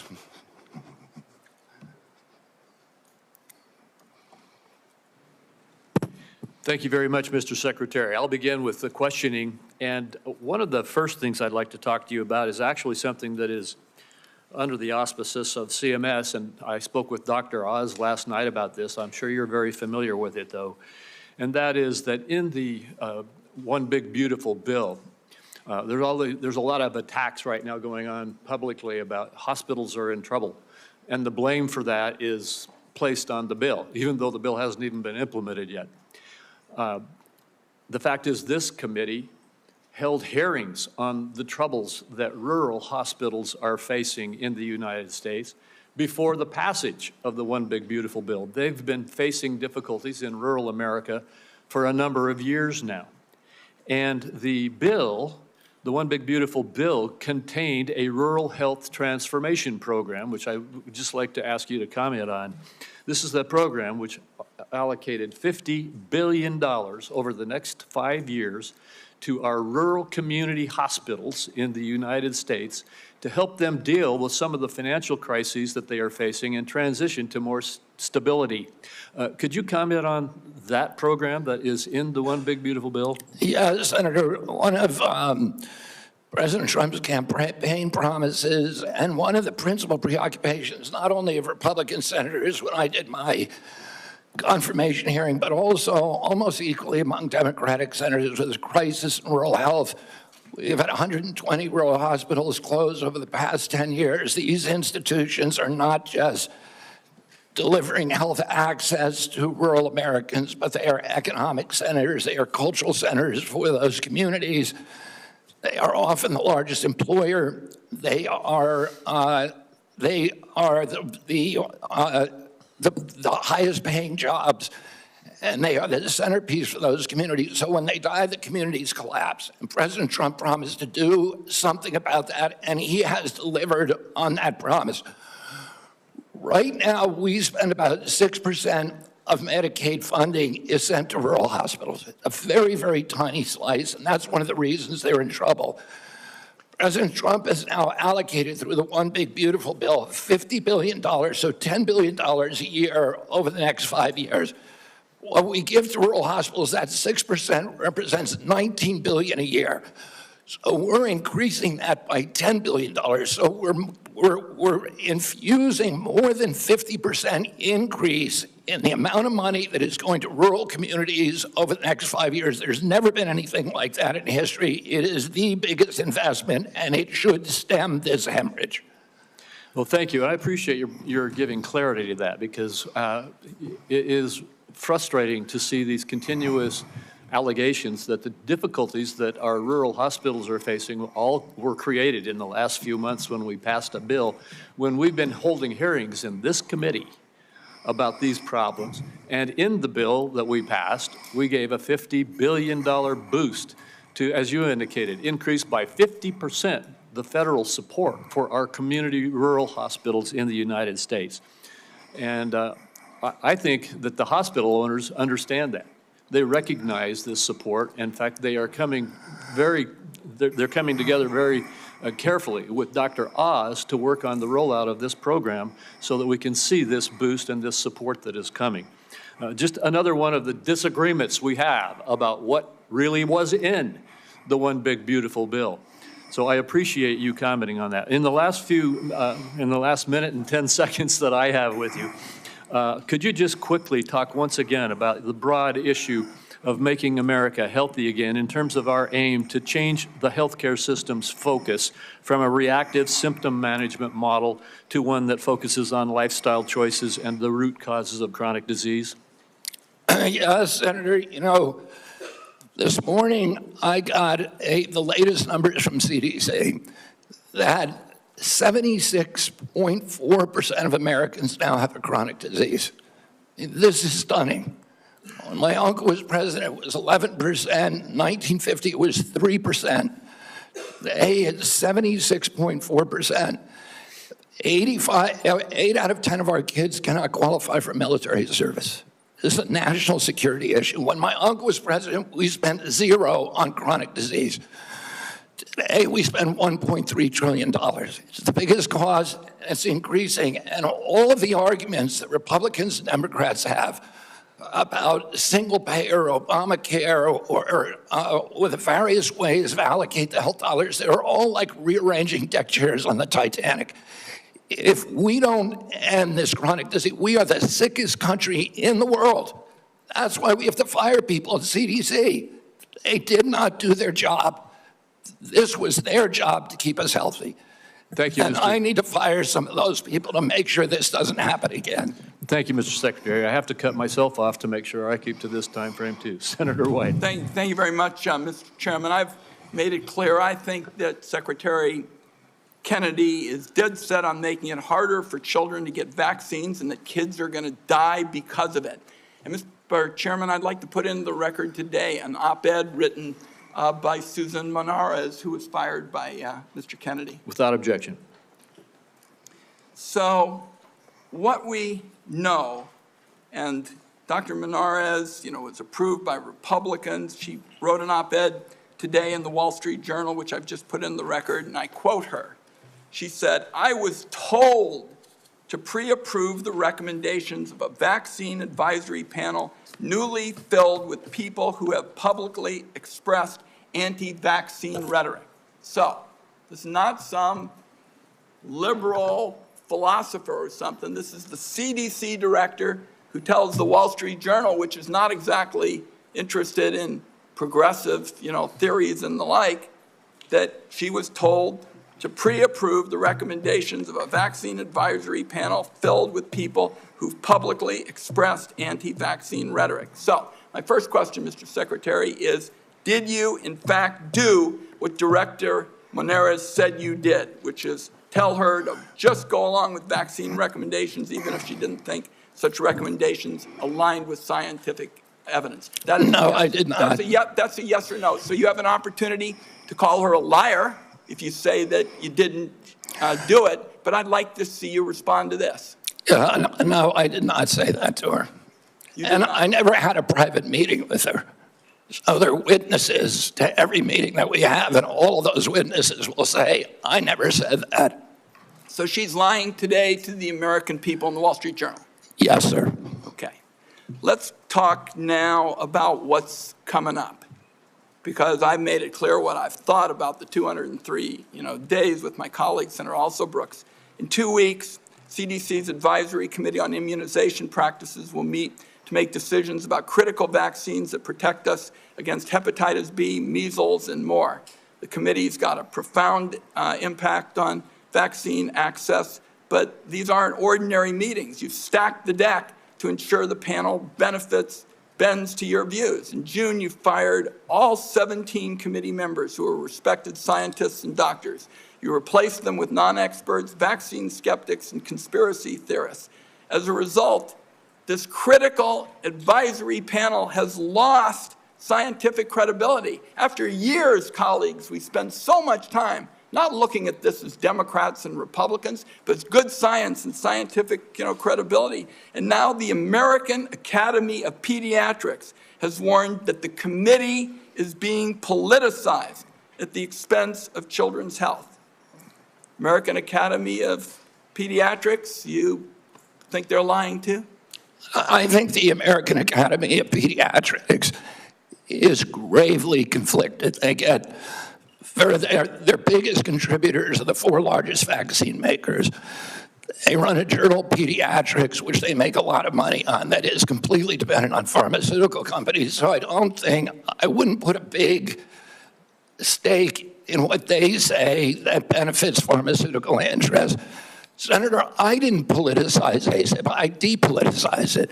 Speaker 2: Thank you very much, Mr. Secretary. I'll begin with the questioning. And one of the first things I'd like to talk to you about is actually something that is under the auspices of CMS, and I spoke with Dr. Oz last night about this. I'm sure you're very familiar with it, though. And that is that in the One Big Beautiful Bill, there's a lot of attacks right now going on publicly about hospitals are in trouble. And the blame for that is placed on the bill, even though the bill hasn't even been implemented yet. The fact is, this committee held hearings on the troubles that rural hospitals are facing in the United States before the passage of the One Big Beautiful Bill. They've been facing difficulties in rural America for a number of years now. And the bill, the One Big Beautiful Bill, contained a rural health transformation program, which I would just like to ask you to comment on. This is the program which allocated $50 billion over the next 5 years to our rural community hospitals in the United States to help them deal with some of the financial crises that they are facing and transition to more stability. Could you comment on that program that is in the One Big Beautiful Bill?
Speaker 7: Yeah, Senator, one of President Trump's campaign promises and one of the principal preoccupations, not only of Republican senators when I did my confirmation hearing, but also almost equally among Democratic senators, with the crisis in rural health. We've had 120 rural hospitals close over the past 10 years. These institutions are not just delivering health access to rural Americans, but they are economic centers, they are cultural centers for those communities. They are often the largest employer. They are the highest paying jobs, and they are the centerpiece for those communities. So when they die, the communities collapse. And President Trump promised to do something about that, and he has delivered on that promise. Right now, we spend about 6% of Medicaid funding is sent to rural hospitals, a very, very tiny slice, and that's one of the reasons they're in trouble. President Trump has now allocated through the One Big Beautiful Bill $50 billion, so $10 billion a year over the next 5 years. What we give to rural hospitals, that 6% represents $19 billion a year. So we're increasing that by $10 billion. So we're infusing more than 50% increase in the amount of money that is going to rural communities over the next 5 years. There's never been anything like that in history. It is the biggest investment, and it should stem this hemorrhage.
Speaker 2: Well, thank you. I appreciate your giving clarity to that, because it is frustrating to see these continuous allegations that the difficulties that our rural hospitals are facing all were created in the last few months when we passed a bill, when we've been holding hearings in this committee about these problems. And in the bill that we passed, we gave a $50 billion boost to, as you indicated, increase by 50% the federal support for our community rural hospitals in the United States. And I think that the hospital owners understand that. They recognize this support. In fact, they are coming they're coming together very carefully with Dr. Oz to work on the rollout of this program so that we can see this boost and this support that is coming. Just another one of the disagreements we have about what really was in the One Big Beautiful Bill. So I appreciate you commenting on that. In the last minute and 10 seconds that I have with you, could you just quickly talk once again about the broad issue of making America healthy again in terms of our aim to change the healthcare system's focus from a reactive symptom management model to one that focuses on lifestyle choices and the root causes of chronic disease?
Speaker 7: Yes, Senator. You know, this morning I got the latest numbers from CDC that 76.4% of Americans now have a chronic disease. This is stunning. When my uncle was president, it was 11%. 1950, it was 3%. Today, it's 76.4%. 8 out of 10 of our kids cannot qualify for military service. This is a national security issue. When my uncle was president, we spent 0 on chronic disease. Today, we spend $1.3 trillion. It's the biggest cause, and it's increasing. And all of the arguments that Republicans and Democrats have about single-payer, Obamacare, or with the various ways to allocate the health dollars, they're all like rearranging deck chairs on the Titanic. If we don't end this chronic disease, we are the sickest country in the world. That's why we have to fire people at CDC. They did not do their job. This was their job to keep us healthy.
Speaker 2: Thank you,
Speaker 7: and I need to fire some of those people to make sure this doesn't happen again.
Speaker 2: Thank you, Mr. Secretary. I have to cut myself off to make sure I keep to this time frame too. Senator White.
Speaker 1: Thank you very much, Mr. Chairman. I've made it clear I think that Secretary Kennedy is dead set on making it harder for children to get vaccines and that kids are going to die because of it. And Mr. Chairman, I'd like to put in the record today an op-ed written by Susan Monarez, who was fired by Mr. Kennedy.
Speaker 2: Without objection.
Speaker 1: So what we know, and Dr. Monarez, was approved by Republicans. She wrote an op-ed today in the Wall Street Journal, which I've just put in the record, and I quote her. She said, "I was told to pre-approve the recommendations of a vaccine advisory panel newly filled with people who have publicly expressed anti-vaccine rhetoric." So this is not some liberal philosopher or something. This is the CDC director who tells the Wall Street Journal, which is not exactly interested in progressive, theories and the like, that she was told to pre-approve the recommendations of a vaccine advisory panel filled with people who've publicly expressed anti-vaccine rhetoric. So my first question, Mr. Secretary, is did you, in fact, do what Director Monarez said you did, which is tell her to just go along with vaccine recommendations, even if she didn't think such recommendations aligned with scientific evidence? That is
Speaker 7: no, I did not.
Speaker 1: That's a yes or no. So you have an opportunity to call her a liar if you say that you didn't do it, but I'd like to see you respond to this.
Speaker 7: No, I did not say that to her.
Speaker 1: You did
Speaker 7: And
Speaker 1: not.
Speaker 7: I never had a private meeting with her. So there are witnesses to every meeting that we have, and all of those witnesses will say, I never said that.
Speaker 1: So she's lying today to the American people in the Wall Street Journal.
Speaker 7: Yes, sir.
Speaker 1: Okay. Let's talk now about what's coming up, because I've made it clear what I've thought about the 203 days with my colleague, Senator Also Brooks. In 2 weeks, CDC's Advisory Committee on Immunization Practices will meet to make decisions about critical vaccines that protect us against hepatitis B, measles, and more. The committee's got a profound impact on vaccine access, but these aren't ordinary meetings. You've stacked the deck to ensure the panel bends to your views. In June, you fired all 17 committee members who are respected scientists and doctors. You replaced them with non-experts, vaccine skeptics, and conspiracy theorists. As a result, this critical advisory panel has lost scientific credibility. After years, colleagues, we spend so much time not looking at this as Democrats and Republicans, but as good science and scientific credibility. And now the American Academy of Pediatrics has warned that the committee is being politicized at the expense of children's health. American Academy of Pediatrics, you think they're lying too?
Speaker 7: I think the American Academy of Pediatrics is gravely conflicted. They get their biggest contributors are the 4 largest vaccine makers. They run a journal, Pediatrics, which they make a lot of money on, that is completely dependent on pharmaceutical companies. So I wouldn't put a big stake in what they say that benefits pharmaceutical interests. Senator, I didn't politicize ACIP, I depoliticized it.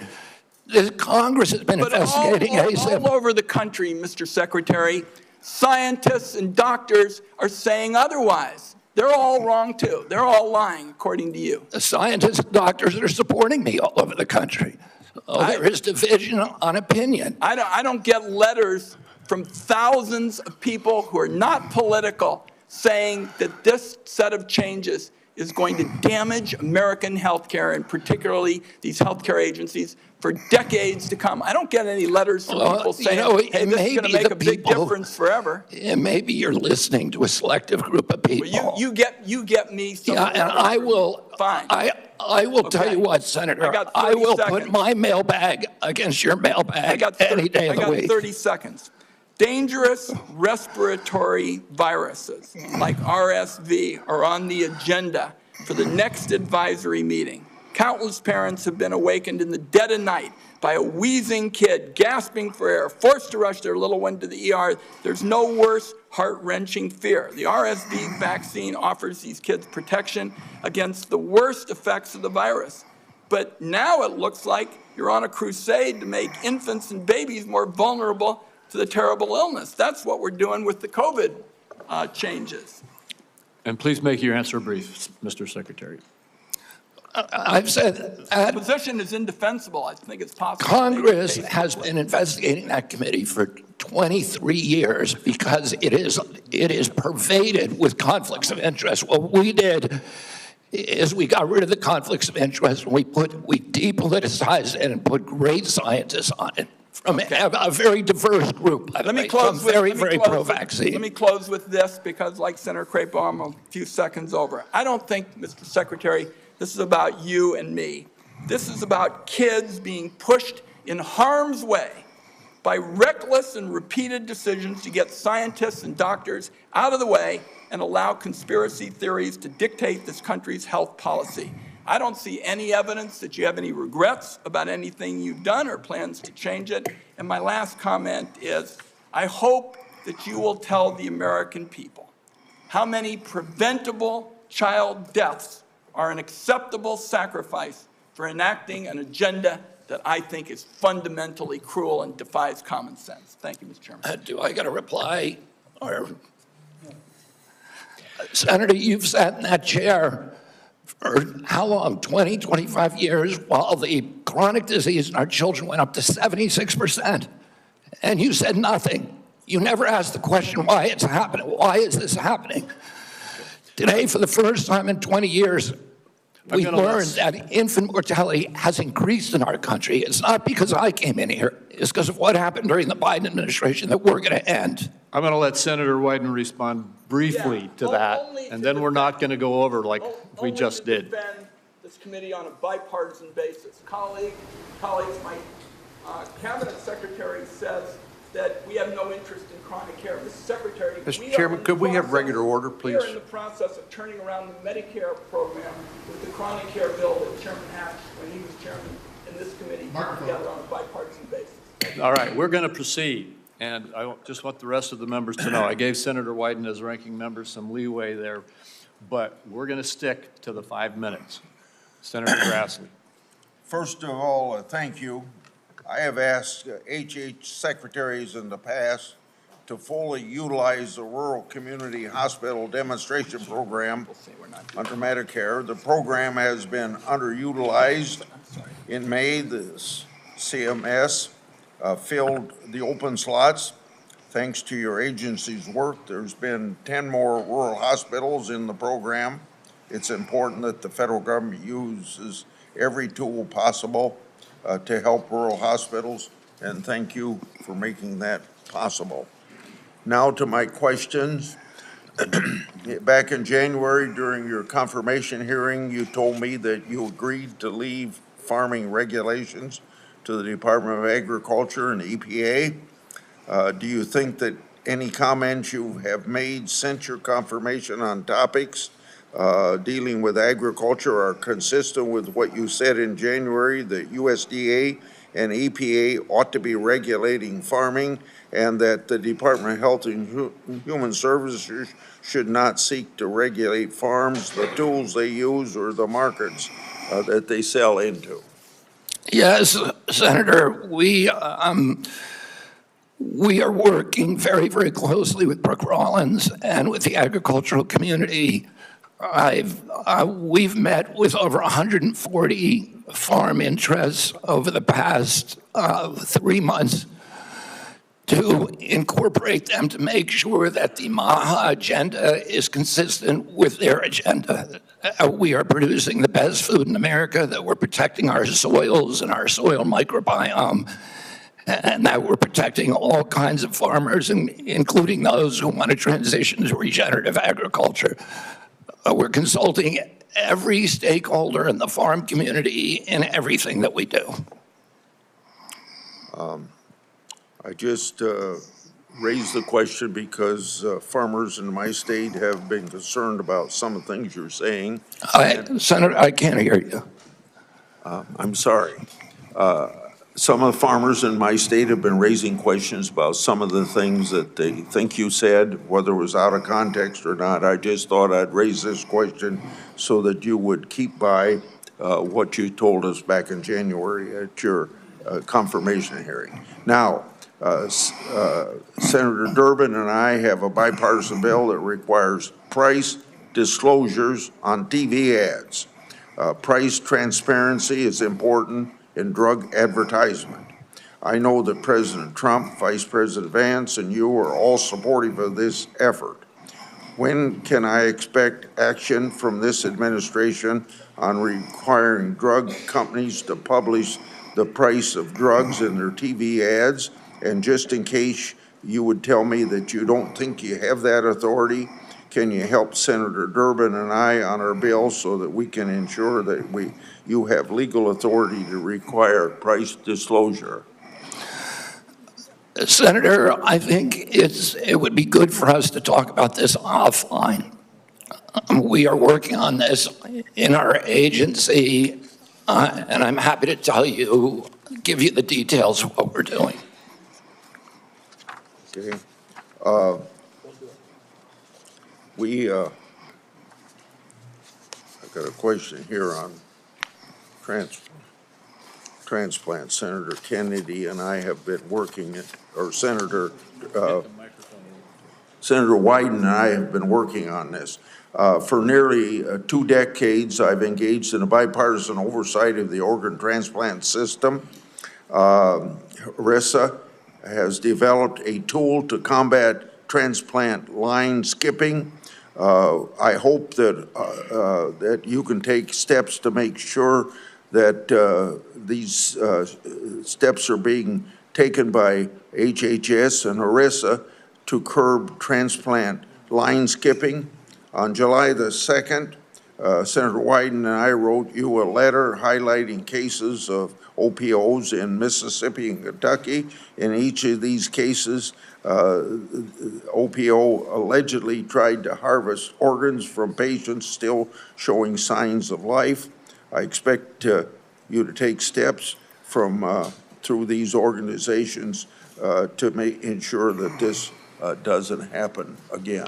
Speaker 7: The Congress has been investigating ACIP.
Speaker 1: All over the country, Mr. Secretary, scientists and doctors are saying otherwise. They're all wrong too. They're all lying, according to you.
Speaker 7: The scientists and doctors are supporting me all over the country. There is division on opinion.
Speaker 1: I don't get letters from thousands of people who are not political saying that this set of changes is going to damage American healthcare, and particularly these healthcare agencies, for decades to come. I don't get any letters from people saying, hey, this is going to make a big difference forever.
Speaker 7: Maybe you're listening to a selective group of people.
Speaker 1: Well, you get me.
Speaker 7: Yeah, and I will.
Speaker 1: Fine.
Speaker 7: I will tell you what, Senator. I will put my mailbag against your mailbag any day of the week.
Speaker 1: I got 30 seconds. Dangerous respiratory viruses like RSV are on the agenda for the next advisory meeting. Countless parents have been awakened in the dead of night by a wheezing kid gasping for air, forced to rush their little one to the ER. There's no worse heart-wrenching fear. The RSV vaccine offers these kids protection against the worst effects of the virus. But now it looks like you're on a crusade to make infants and babies more vulnerable to the terrible illness. That's what we're doing with the COVID changes.
Speaker 2: And please make your answer brief, Mr. Secretary.
Speaker 7: I've said that
Speaker 1: the position is indefensible. I think it's possible.
Speaker 7: Congress has been investigating that committee for 23 years because it is pervaded with conflicts of interest. What we did is we got rid of the conflicts of interest. We depoliticized it and put great scientists on it from a very diverse group. Let me close with very pro-vaccine.
Speaker 1: Let me close with this, because like Senator Crapo, I'm a few seconds over. I don't think, Mr. Secretary, this is about you and me. This is about kids being pushed in harm's way by reckless and repeated decisions to get scientists and doctors out of the way and allow conspiracy theories to dictate this country's health policy. I don't see any evidence that you have any regrets about anything you've done or plans to change it. And my last comment is, I hope that you will tell the American people how many preventable child deaths are an acceptable sacrifice for enacting an agenda that I think is fundamentally cruel and defies common sense. Thank you, Mr. Chairman.
Speaker 7: Do I get a reply? Or, Senator, you've sat in that chair for how long? 20, 25 years, while the chronic disease in our children went up to 76%. And you said nothing. You never asked the question why it's happening. Why is this happening? Today, for the first time in 20 years, We
Speaker 2: gonna let-
Speaker 7: learned that infant mortality has increased in our country. It's not because I came in here. It's because of what happened during the Biden administration that we're going to end.
Speaker 2: I'm going to let Senator Wyden respond briefly to that, and then we're not going to go over like we just did.
Speaker 1: Only to defend this committee on a bipartisan basis. Colleagues, my cabinet secretary says that we have no interest in chronic care. Mr. Secretary,
Speaker 8: Mr. Chairman, could we have regular order, please?
Speaker 1: We are in the process of turning around the Medicare program with the chronic care bill that Chairman Hatch, when he was chairman in this committee, put together on a bipartisan basis.
Speaker 2: All right, we're going to proceed, and I just want the rest of the members to know, I gave Senator Wyden as ranking member some leeway there, but we're going to stick to the 5 minutes. Senator Grassley.
Speaker 8: First of all, thank you. I have asked HH secretaries in the past to fully utilize the Rural Community Hospital Demonstration Program under Medicare. The program has been underutilized. In May, the CMS filled the open slots. Thanks to your agency's work, there's been 10 more rural hospitals in the program. It's important that the federal government uses every tool possible to help rural hospitals, and thank you for making that possible. Now to my questions. Back in January, during your confirmation hearing, you told me that you agreed to leave farming regulations to the Department of Agriculture and EPA. Do you think that any comments you have made since your confirmation on topics dealing with agriculture are consistent with what you said in January, that USDA and EPA ought to be regulating farming, and that the Department of Health and Human Services should not seek to regulate farms, the tools they use, or the markets that they sell into?
Speaker 7: Yes, Senator, we are working very, very closely with Brooke Rollins and with the agricultural community. We've met with over 140 farm interests over the past 3 months to incorporate them to make sure that the MAHA agenda is consistent with their agenda. We are producing the best food in America, that we're protecting our soils and our soil microbiome, and that we're protecting all kinds of farmers, including those who want to transition to regenerative agriculture. We're consulting every stakeholder in the farm community in everything that we do.
Speaker 8: I just raised the question because farmers in my state have been concerned about some of the things you're saying.
Speaker 7: Senator, I can't hear you.
Speaker 8: I'm sorry. Some of the farmers in my state have been raising questions about some of the things that they think you said, whether it was out of context or not. I just thought I'd raise this question so that you would keep by what you told us back in January at your confirmation hearing. Now, Senator Durbin and I have a bipartisan bill that requires price disclosures on TV ads. Price transparency is important in drug advertisement. I know that President Trump, Vice President Vance, and you are all supportive of this effort. When can I expect action from this administration on requiring drug companies to publish the price of drugs in their TV ads? And just in case you would tell me that you don't think you have that authority, can you help Senator Durbin and I on our bill so that we can ensure that you have legal authority to require price disclosure?
Speaker 7: Senator, I think it would be good for us to talk about this offline. We are working on this in our agency, and I'm happy to give you the details of what we're doing.
Speaker 8: Okay. I've got a question here on transplant. Senator Kennedy and I have been working, or Senator Wyden and I have been working on this. For nearly 2 decades, I've engaged in a bipartisan oversight of the organ transplant system. RISA has developed a tool to combat transplant line skipping. I hope that you can take steps to make sure that these steps are being taken by HHS and ERISA to curb transplant line skipping. On July the 2nd, Senator Wyden and I wrote you a letter highlighting cases of OPOs in Mississippi and Kentucky. In each of these cases, OPO allegedly tried to harvest organs from patients still showing signs of life. I expect you to take steps from through these organizations to ensure that this doesn't happen again.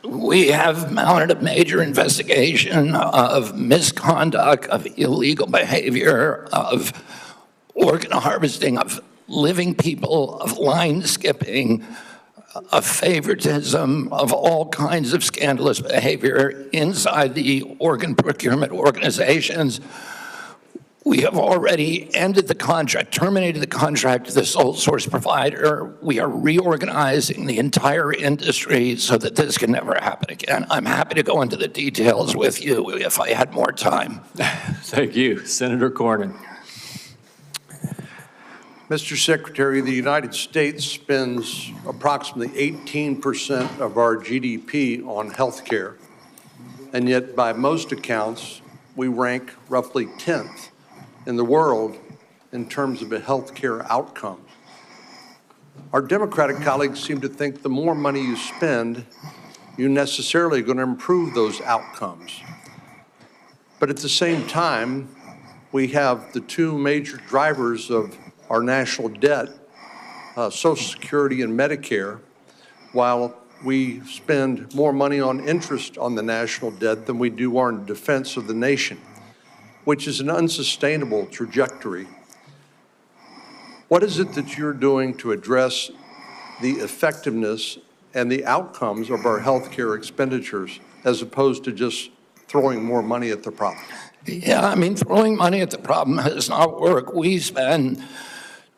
Speaker 7: We have mounted a major investigation of misconduct, of illegal behavior, of organ harvesting, of living people, of line skipping, of favoritism, of all kinds of scandalous behavior inside the organ procurement organizations. We have already ended the contract, terminated the contract with the sole source provider. We are reorganizing the entire industry so that this can never happen again. I'm happy to go into the details with you if I had more time.
Speaker 2: Thank you. Senator Cornyn.
Speaker 9: Mr. Secretary, the United States spends approximately 18% of our GDP on health care, and yet by most accounts, we rank roughly 10th in the world in terms of the health care outcomes. Our Democratic colleagues seem to think the more money you spend, you're necessarily going to improve those outcomes. But at the same time, we have the two major drivers of our national debt, Social Security and Medicare, while we spend more money on interest on the national debt than we do on defense of the nation, which is an unsustainable trajectory. What is it that you're doing to address the effectiveness and the outcomes of our healthcare expenditures as opposed to just throwing more money at the problem?
Speaker 7: Yeah, I mean, throwing money at the problem does not work. We spend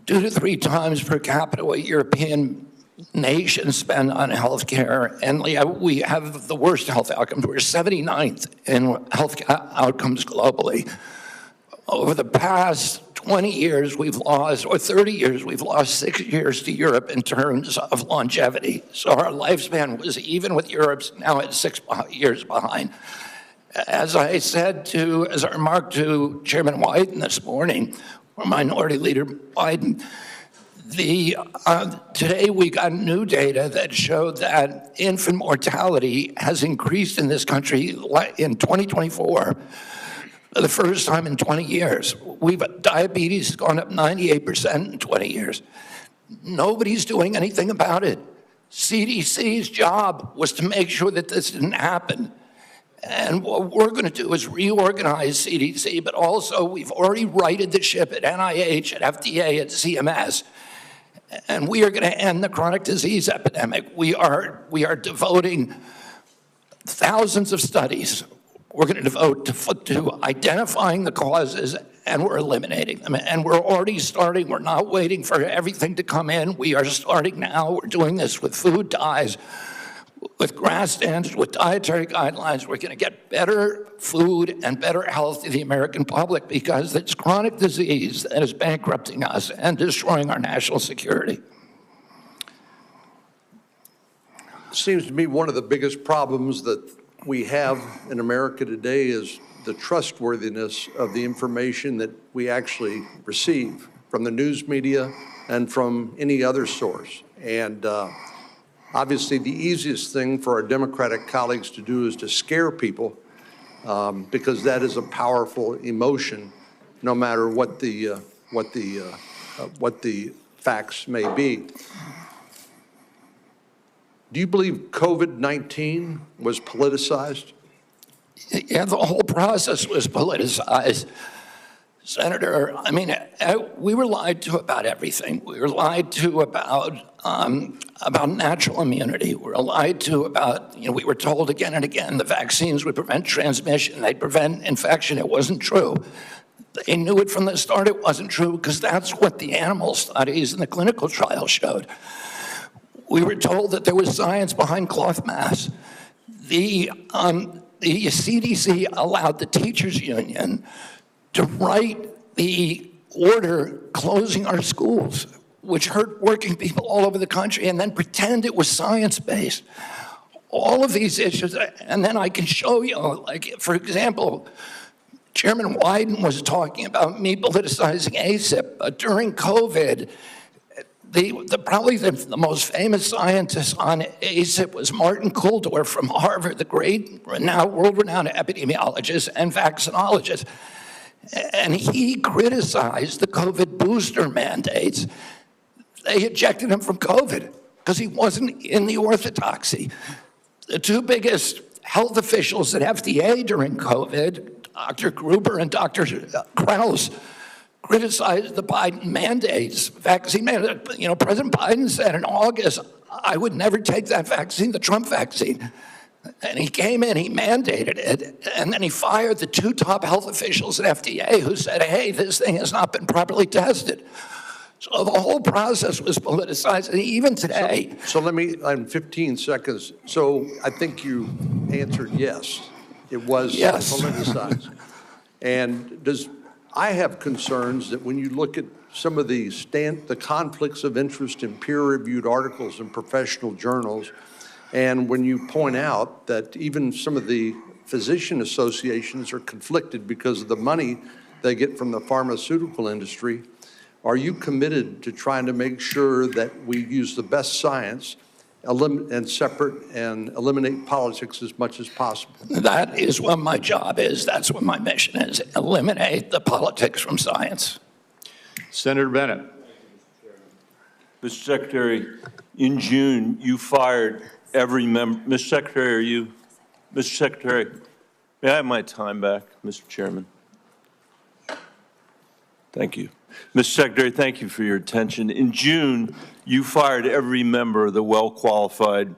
Speaker 7: 2 to 3 times per capita what European nations spend on health care, and we have the worst health outcomes. We're 79th in health outcomes globally. Over the past 20 years, we've lost, or 30 years, we've lost 6 years to Europe in terms of longevity. So our lifespan was even with Europe's, now at 6 years behind. As I said as I remarked to Chairman Wyden this morning, or Minority Leader Biden, today we got new data that showed that infant mortality has increased in this country in 2024 for the first time in 20 years. Diabetes has gone up 98% in 20 years. Nobody's doing anything about it. CDC's job was to make sure that this didn't happen. And what we're going to do is reorganize CDC, but also we've already righted the ship at NIH, at FDA, at CMS. And we are going to end the chronic disease epidemic. We are devoting thousands of studies. We're going to devote to identifying the causes, and we're eliminating them. And we're already starting. We're not waiting for everything to come in. We are starting now. We're doing this with food dyes, with GRAS standards, with dietary guidelines. We're going to get better food and better health to the American public because it's chronic disease that is bankrupting us and destroying our national security.
Speaker 9: It seems to me one of the biggest problems that we have in America today is the trustworthiness of the information that we actually receive from the news media and from any other source. And obviously, the easiest thing for our Democratic colleagues to do is to scare people because that is a powerful emotion, no matter what the facts may be. Do you believe COVID-19 was politicized?
Speaker 7: Yeah, the whole process was politicized. Senator, I mean, we were lied to about everything. We were lied to about natural immunity. We were lied to about, we were told again and again the vaccines would prevent transmission, they'd prevent infection. It wasn't true. They knew it from the start it wasn't true because that's what the animal studies and the clinical trials showed. We were told that there was science behind cloth masks. the CDC allowed the teachers union to write the order closing our schools, which hurt working people all over the country, and then pretend it was science-based. All of these issues, and then I can show you, like, for example, Chairman Wyden was talking about me politicizing ACIP, but during COVID, probably the most famous scientist on ACIP was Martin Kulldorff from Harvard, the great world-renowned epidemiologist and vaccinologist. And he criticized the COVID booster mandates. They ejected him from COVID because he wasn't in the orthodoxy. The two biggest health officials at FDA during COVID, Dr. Gruber and Dr. Krause, criticized the Biden mandates, vaccine mandate. You know, President Biden said in August, I would never take that vaccine, the Trump vaccine. And he came in, he mandated it, and then he fired the two top health officials at FDA who said, hey, this thing has not been properly tested. So the whole process was politicized, and even today.
Speaker 9: So let me, in 15 seconds, so I think you answered yes. It was politicized. And I have concerns that when you look at some of the conflicts of interest in peer-reviewed articles in professional journals, and when you point out that even some of the physician associations are conflicted because of the money they get from the pharmaceutical industry, are you committed to trying to make sure that we use the best science and separate and eliminate politics as much as possible?
Speaker 7: That is what my job is. That's what my mission is, eliminate the politics from science.
Speaker 2: Senator Bennett.
Speaker 10: Mr. Secretary, in June, you fired every member. Mr. Secretary, Mr. Secretary, may I have my time back, Mr. Chairman? Thank you. Mr. Secretary, thank you for your attention. In June, you fired every member of the well-qualified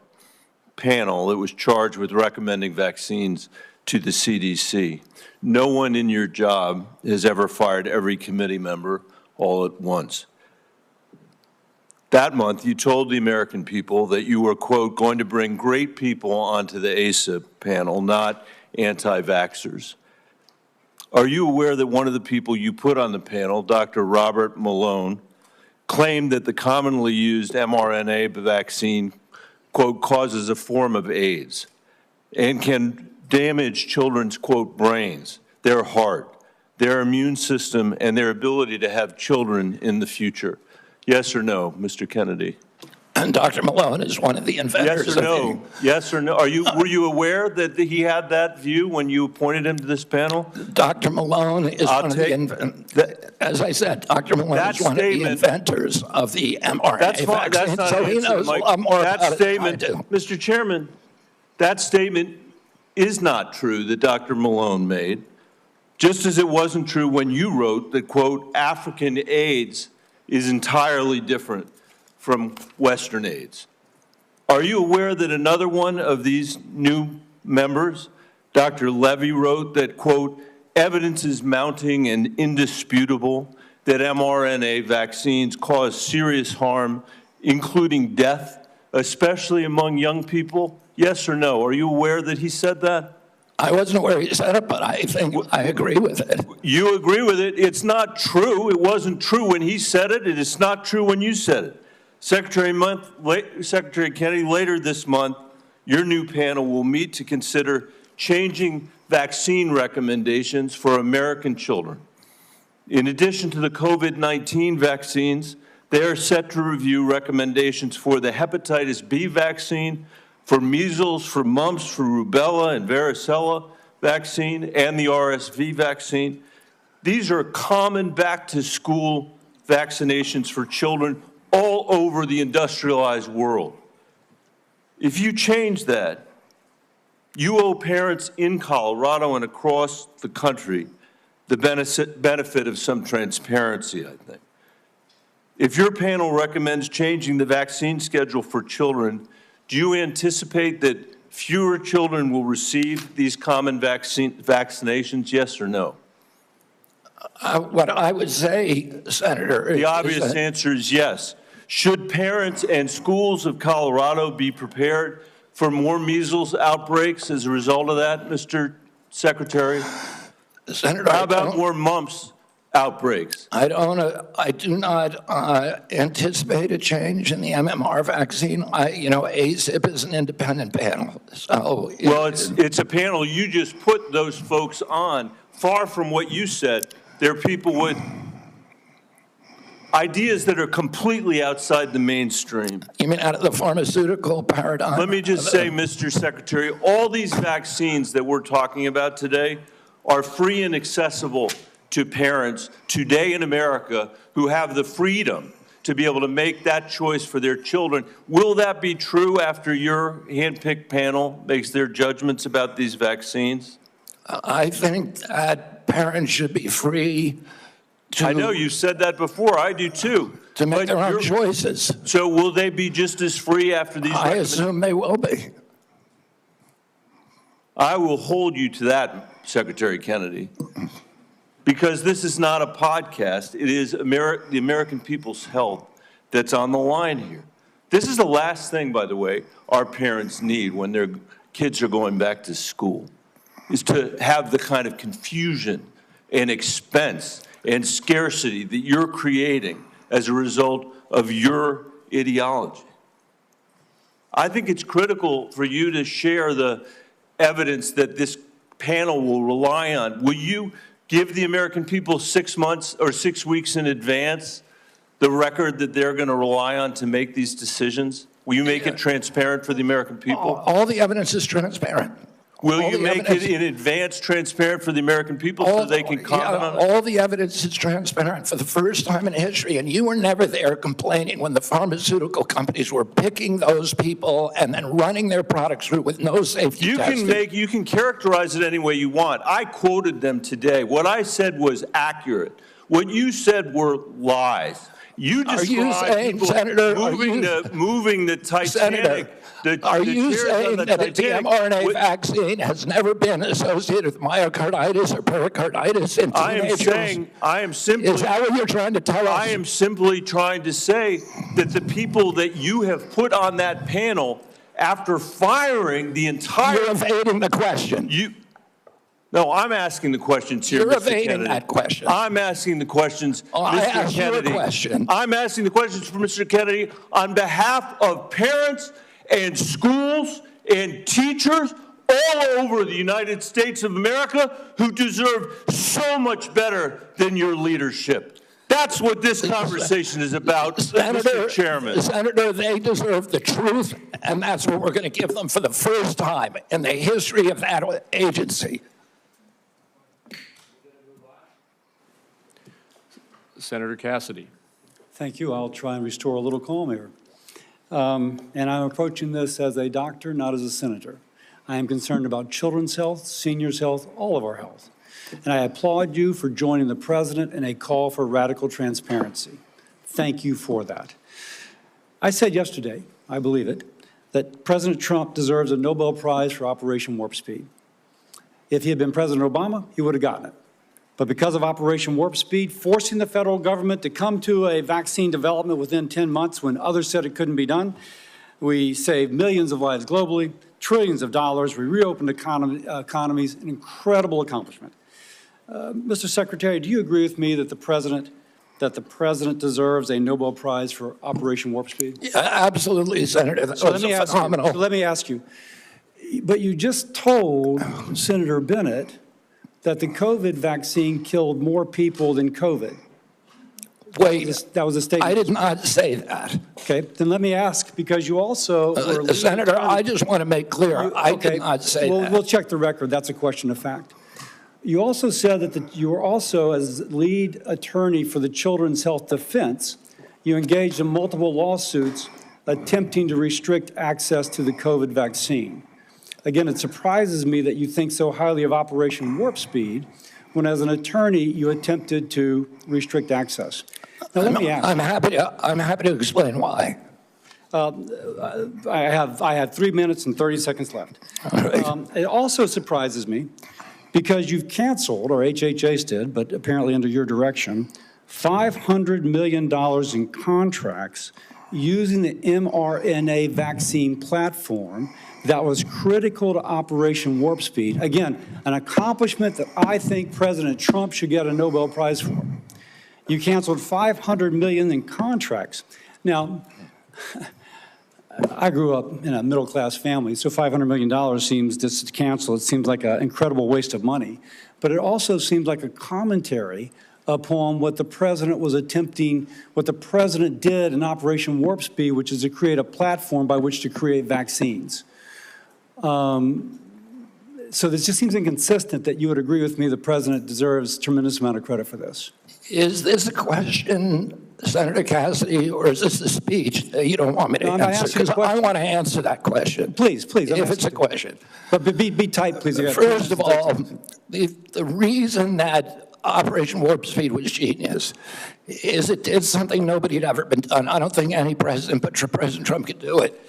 Speaker 10: panel that was charged with recommending vaccines to the CDC. No one in your job has ever fired every committee member all at once. That month, you told the American people that you were, quote, going to bring great people onto the ACIP panel, not anti-vaxxers. Are you aware that one of the people you put on the panel, Dr. Robert Malone, claimed that the commonly used mRNA vaccine, quote, causes a form of AIDS and can damage children's, quote, brains, their heart, their immune system, and their ability to have children in the future? Yes or no, Mr. Kennedy?
Speaker 7: And Dr. Malone is one of the inventors.
Speaker 10: Yes or no? Yes or no? Were you aware that he had that view when you appointed him to this panel?
Speaker 7: Dr. Malone is one of the inventors. As I said, Dr. Malone is one of the inventors of the mRNA vaccine, so he knows a lot more about it than I do.
Speaker 10: Mr. Chairman, that statement is not true that Dr. Malone made, just as it wasn't true when you wrote that, quote, African AIDS is entirely different from Western AIDS. Are you aware that another one of these new members, Dr. Levy, wrote that, quote, evidence is mounting and indisputable that mRNA vaccines cause serious harm, including death, especially among young people? Yes or no? Are you aware that he said that?
Speaker 7: I wasn't aware he said it, but I think I agree with it.
Speaker 10: You agree with it? It's not true. It wasn't true when he said it. It is not true when you said it. Secretary Kennedy, later this month, your new panel will meet to consider changing vaccine recommendations for American children. In addition to the COVID-19 vaccines, they are set to review recommendations for the hepatitis B vaccine, for measles, for mumps, for rubella and varicella vaccine, and the RSV vaccine. These are common back-to-school vaccinations for children all over the industrialized world. If you change that, you owe parents in Colorado and across the country the benefit of some transparency, I think. If your panel recommends changing the vaccine schedule for children, do you anticipate that fewer children will receive these common vaccinations, yes or no?
Speaker 7: What I would say, Senator,
Speaker 10: the obvious answer is yes. Should parents and schools of Colorado be prepared for more measles outbreaks as a result of that, Mr. Secretary?
Speaker 7: Senator,
Speaker 10: How about more mumps outbreaks?
Speaker 7: I do not anticipate a change in the MMR vaccine. ACIP is an independent panel. So
Speaker 10: Well, it's a panel you just put those folks on. Far from what you said, they're people with ideas that are completely outside the mainstream.
Speaker 7: You mean out of the pharmaceutical paradigm?
Speaker 10: Let me just say, Mr. Secretary, all these vaccines that we're talking about today are free and accessible to parents today in America who have the freedom to be able to make that choice for their children. Will that be true after your handpicked panel makes their judgments about these vaccines?
Speaker 7: I think that parents should be free to...
Speaker 10: I know you said that before. I do too.
Speaker 7: To make their own choices.
Speaker 10: So will they be just as free after these?
Speaker 7: I assume they will be.
Speaker 10: I will hold you to that, Secretary Kennedy, because this is not a podcast. It is the American people's health that's on the line here. This is the last thing, by the way, our parents need when their kids are going back to school, is to have the kind of confusion and expense and scarcity that you're creating as a result of your ideology. I think it's critical for you to share the evidence that this panel will rely on. Will you give the American people 6 months or 6 weeks in advance the record that they're going to rely on to make these decisions? Will you make it transparent for the American people?
Speaker 7: All the evidence is transparent.
Speaker 10: Will you make it in advance transparent for the American people so they can comment on it?
Speaker 7: All the evidence is transparent for the first time in history, and you were never there complaining when the pharmaceutical companies were picking those people and then running their products through with no safety testing.
Speaker 10: You can characterize it any way you want. I quoted them today. What I said was accurate. What you said were lies. You described people
Speaker 7: Senator,
Speaker 10: moving the Titanic.
Speaker 7: Senator, are you saying that a mRNA vaccine has never been associated with myocarditis or pericarditis in teenagers?
Speaker 10: I am simply.
Speaker 7: Is that what you're trying to tell us?
Speaker 10: I am simply trying to say that the people that you have put on that panel, after firing the entire.
Speaker 7: You're evading the question.
Speaker 10: No, I'm asking the questions here,
Speaker 7: You're
Speaker 10: Mr.
Speaker 7: evading
Speaker 10: Kennedy.
Speaker 7: that question.
Speaker 10: I'm asking the questions,
Speaker 7: Mr.
Speaker 10: Kennedy.
Speaker 7: I asked you a question.
Speaker 10: I'm asking the questions for Mr. Kennedy on behalf of parents and schools and teachers all over the United States of America who deserve so much better than your leadership. That's what this conversation is about, Mr. Chairman.
Speaker 7: Senator, they deserve the truth, and that's what we're going to give them for the first time in the history of that agency.
Speaker 2: Senator Cassidy.
Speaker 11: Thank you. I'll try and restore a little calm here. And I'm approaching this as a doctor, not as a senator. I am concerned about children's health, seniors' health, all of our health. And I applaud you for joining the president in a call for radical transparency. Thank you for that. I said yesterday, I believe it, that President Trump deserves a Nobel Prize for Operation Warp Speed. If he had been President Obama, he would have gotten it. But because of Operation Warp Speed, forcing the federal government to come to a vaccine development within 10 months when others said it couldn't be done, we saved millions of lives globally, trillions of dollars, we reopened economies, an incredible accomplishment. Mr. Secretary, do you agree with me that the president deserves a Nobel Prize for Operation Warp Speed?
Speaker 7: Yeah, absolutely, Senator. That was phenomenal.
Speaker 11: So let me ask you, but you just told Senator Bennett that the COVID vaccine killed more people than COVID.
Speaker 7: Wait,
Speaker 11: that was a statement.
Speaker 7: I did not say that.
Speaker 11: Okay, then let me ask, because you also were
Speaker 7: Senator, I just want to make clear, I did not say that.
Speaker 11: We'll check the record. That's a question of fact. You also said that you were also, as lead attorney for the Children's Health Defense, you engaged in multiple lawsuits attempting to restrict access to the COVID vaccine. Again, it surprises me that you think so highly of Operation Warp Speed when, as an attorney, you attempted to restrict access. Now, let me ask.
Speaker 7: I'm happy to explain why.
Speaker 11: I have 3 minutes and 30 seconds left.
Speaker 7: Right.
Speaker 11: It also surprises me because you've canceled, or HHS did, but apparently under your direction, $500 million in contracts using the mRNA vaccine platform that was critical to Operation Warp Speed. Again, an accomplishment that I think President Trump should get a Nobel Prize for. You canceled $500 million in contracts. Now, I grew up in a middle-class family, so $500 million seems, just to cancel, it seems like an incredible waste of money. But it also seems like a commentary upon what the president was attempting, what the president did in Operation Warp Speed, which is to create a platform by which to create vaccines. So this just seems inconsistent that you would agree with me the president deserves a tremendous amount of credit for this.
Speaker 7: Is this a question, Senator Cassidy, or is this a speech that you don't want me to answer? Because I want to answer that question.
Speaker 11: Please,
Speaker 7: if it's a question.
Speaker 11: But be tight, please.
Speaker 7: First of all, the reason that Operation Warp Speed was genius is it did something nobody had ever been done. I don't think any president but President Trump could do it.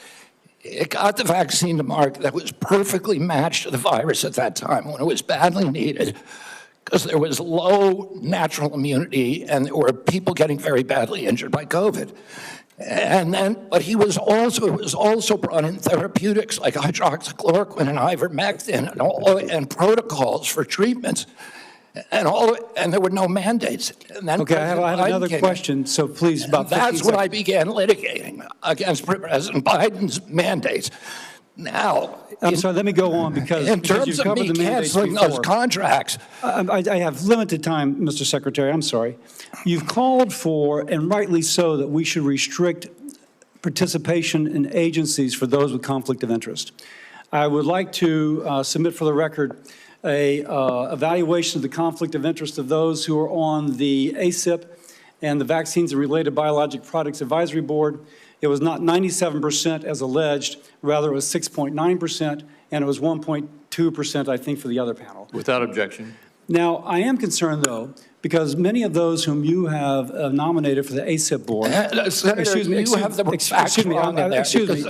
Speaker 7: It got the vaccine to market that was perfectly matched to the virus at that time when it was badly needed, because there was low natural immunity and there were people getting very badly injured by COVID. And then, but it was also brought in therapeutics like hydroxychloroquine and ivermectin and protocols for treatments. And there were no mandates. And then
Speaker 11: okay, I have another question, so please, about 15
Speaker 7: that's when I began litigating against President Biden's mandates. Now,
Speaker 11: I'm sorry, let me go on because
Speaker 7: in terms of me canceling those contracts.
Speaker 11: I have limited time, Mr. Secretary, I'm sorry. You've called for, and rightly so, that we should restrict participation in agencies for those with conflict of interest. I would like to submit for the record a evaluation of the conflict of interest of those who are on the ACIP and the Vaccines and Related Biologic Products Advisory Board. It was not 97% as alleged, rather it was 6.9%, and it was 1.2%, I think, for the other panel.
Speaker 2: Without objection.
Speaker 11: Now, I am concerned, though, because many of those whom you have nominated for the ACIP board,
Speaker 7: Senator, excuse me,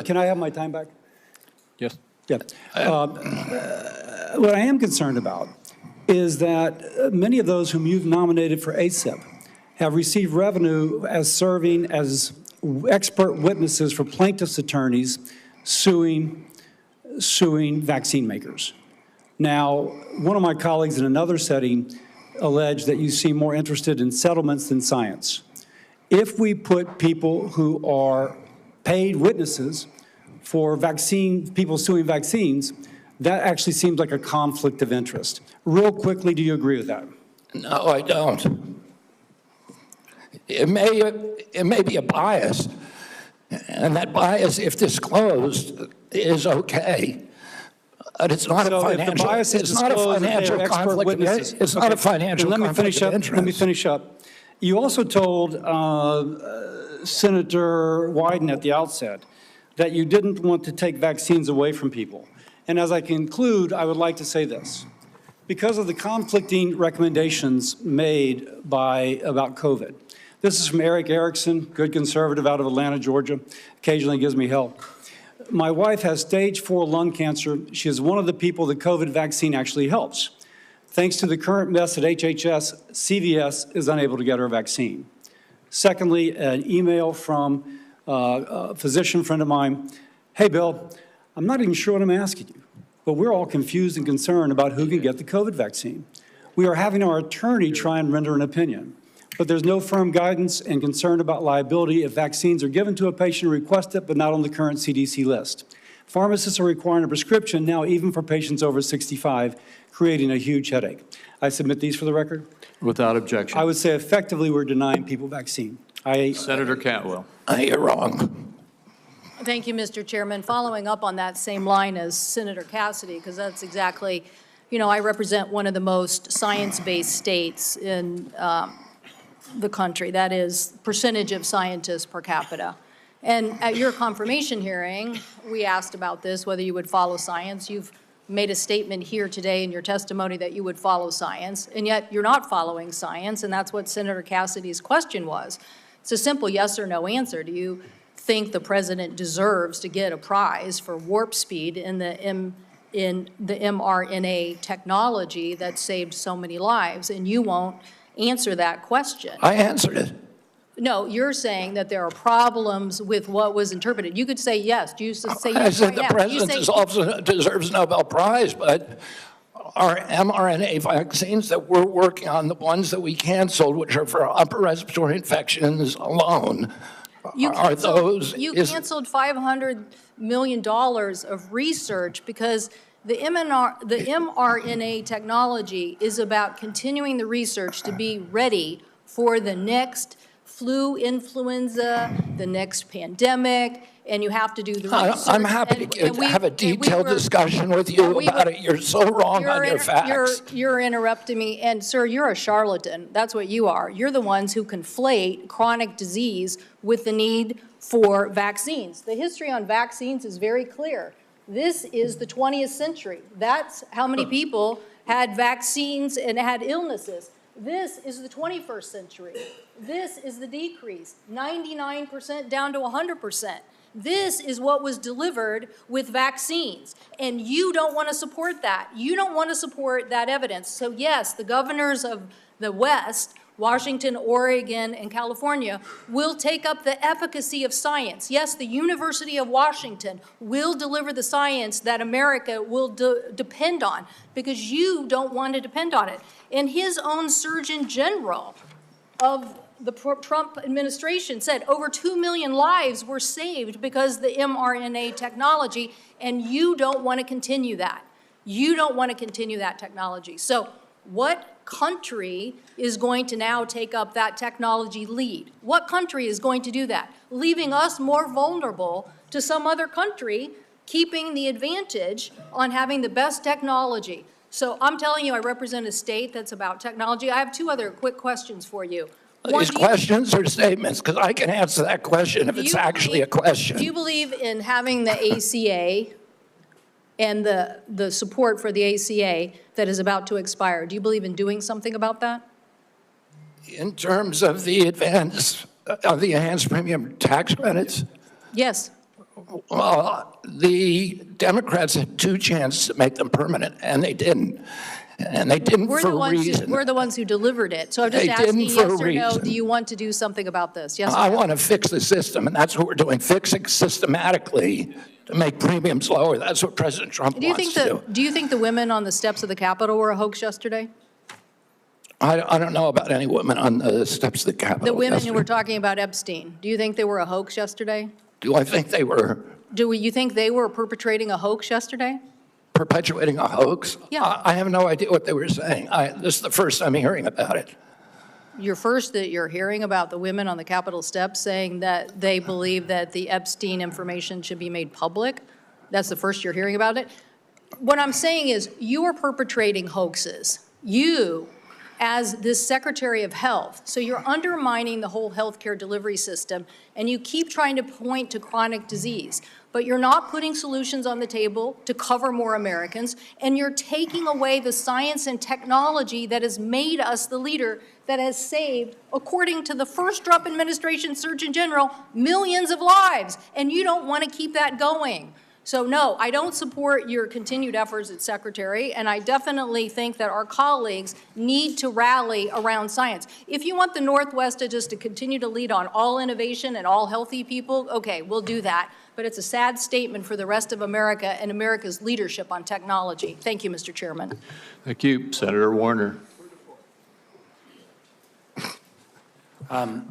Speaker 11: can I have my time back?
Speaker 2: Yes.
Speaker 11: Yeah. What I am concerned about is that many of those whom you've nominated for ACIP have received revenue as serving as expert witnesses for plaintiffs' attorneys suing vaccine makers. Now, one of my colleagues in another setting alleged that you seem more interested in settlements than science. If we put people who are paid witnesses for people suing vaccines, that actually seems like a conflict of interest. Real quickly, do you agree with that?
Speaker 7: No, I don't. It may be a bias, and that bias, if disclosed, is okay. But it's not a financial. It's not a financial conflict. It's not a financial conflict of interest.
Speaker 11: Let me finish up. You also told Senator Wyden at the outset that you didn't want to take vaccines away from people. And as I conclude, I would like to say this. Because of the conflicting recommendations made about COVID, this is from Eric Erickson, good conservative out of Atlanta, Georgia, occasionally gives me hell. My wife has stage 4 lung cancer. She is one of the people the COVID vaccine actually helps. Thanks to the current mess at HHS, CVS is unable to get her vaccine. Secondly, an email from a physician friend of mine. Hey, Bill, I'm not even sure what I'm asking you, but we're all confused and concerned about who can get the COVID vaccine. We are having our attorney try and render an opinion, but there's no firm guidance and concern about liability if vaccines are given to a patient who requests it, but not on the current CDC list. Pharmacists are requiring a prescription now even for patients over 65, creating a huge headache. I submit these for the record.
Speaker 2: Without objection.
Speaker 11: I would say effectively we're denying people vaccine.
Speaker 2: Senator Cantwell.
Speaker 7: You're wrong.
Speaker 12: Thank you, Mr. Chairman. Following up on that same line as Senator Cassidy, because that's exactly, I represent one of the most science-based states in the country. That is percentage of scientists per capita. And at your confirmation hearing, we asked about this, whether you would follow science. You've made a statement here today in your testimony that you would follow science, and yet you're not following science, and that's what Senator Cassidy's question was. It's a simple yes or no answer. Do you think the president deserves to get a prize for warp speed in the mRNA technology that saved so many lives? And you won't answer that question.
Speaker 7: I answered it.
Speaker 12: No, you're saying that there are problems with what was interpreted. You could say yes. Do you say yes?
Speaker 7: I said the
Speaker 12: right now?
Speaker 7: president also deserves a Nobel Prize, but our mRNA vaccines that we're working on, the ones that we canceled, which are for upper respiratory infections alone,
Speaker 12: You
Speaker 7: are those?
Speaker 12: canceled $500 million of research because the mRNA technology is about continuing the research to be ready for the next flu, influenza, the next pandemic, and you have to do the research.
Speaker 7: I'm happy to have a detailed discussion with you about it. You're so wrong on your facts.
Speaker 12: You're interrupting me, and sir, you're a charlatan. That's what you are. You're the ones who conflate chronic disease with the need for vaccines. The history on vaccines is very clear. This is the 20th century. That's how many people had vaccines and had illnesses. This is the 21st century. This is the decrease, 99% down to 100%. This is what was delivered with vaccines, and you don't want to support that. You don't want to support that evidence. So yes, the governors of the West, Washington, Oregon, and California, will take up the efficacy of science. Yes, the University of Washington will deliver the science that America will depend on, because you don't want to depend on it. And his own Surgeon General of the Trump administration said over 2 million lives were saved because of the mRNA technology, and you don't want to continue that. You don't want to continue that technology. So what country is going to now take up that technology lead? What country is going to do that? Leaving us more vulnerable to some other country, keeping the advantage on having the best technology. So I'm telling you, I represent a state that's about technology. I have two other quick questions for you.
Speaker 7: These questions or statements? Because I can answer that question if it's actually a question.
Speaker 12: Do you believe in having the ACA and the support for the ACA that is about to expire? Do you believe in doing something about that?
Speaker 7: In terms of the enhanced premium tax credits?
Speaker 12: Yes.
Speaker 7: Well, the Democrats had two chances to make them permanent, and they didn't. And they didn't for a reason.
Speaker 12: We're the ones who delivered it. So I'm just asking, yes or no, do you want to do something about this? Yes or no?
Speaker 7: I want to fix the system, and that's what we're doing, fixing systematically to make premiums lower. That's what President Trump wants to do.
Speaker 12: Do you think the women on the steps of the Capitol were a hoax yesterday?
Speaker 7: I don't know about any women on the steps of the Capitol.
Speaker 12: The women who were talking about Epstein, do you think they were a hoax yesterday?
Speaker 7: Do I think they were?
Speaker 12: Do you think they were perpetrating a hoax yesterday?
Speaker 7: Perpetuating a hoax?
Speaker 12: Yeah.
Speaker 7: I have no idea what they were saying. This is the first I'm hearing about it.
Speaker 12: You're hearing about the women on the Capitol steps saying that they believe that the Epstein information should be made public? That's the first you're hearing about it? What I'm saying is you are perpetrating hoaxes. You, as this Secretary of Health, so you're undermining the whole healthcare delivery system, and you keep trying to point to chronic disease, but you're not putting solutions on the table to cover more Americans, and you're taking away the science and technology that has made us the leader that has saved, according to the first Trump administration Surgeon General, millions of lives, and you don't want to keep that going. So no, I don't support your continued efforts as Secretary, and I definitely think that our colleagues need to rally around science. If you want the Northwest to continue to lead on all innovation and all healthy people, okay, we'll do that. But it's a sad statement for the rest of America and America's leadership on technology. Thank you, Mr. Chairman.
Speaker 2: Thank you. Senator Warner.
Speaker 13: Mr.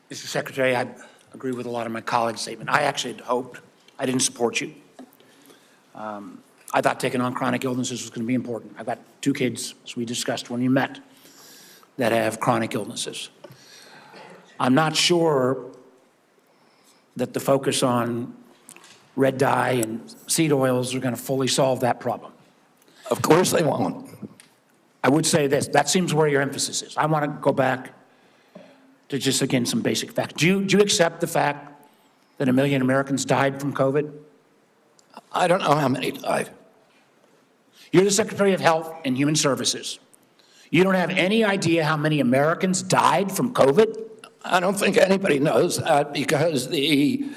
Speaker 13: Secretary, I agree with a lot of my colleagues' statement. I actually had hoped, I didn't support you. I thought taking on chronic illnesses was going to be important. I've got 2 kids, as we discussed when you met, that have chronic illnesses. I'm not sure that the focus on red dye and seed oils are going to fully solve that problem.
Speaker 7: Of course they won't.
Speaker 13: I would say this, that seems where your emphasis is. I want to go back to just, again, some basic facts. Do you accept the fact that 1 million Americans died from COVID?
Speaker 7: I don't know how many died.
Speaker 13: You're the Secretary of Health and Human Services. You don't have any idea how many Americans died from COVID?
Speaker 7: I don't think anybody knows that because the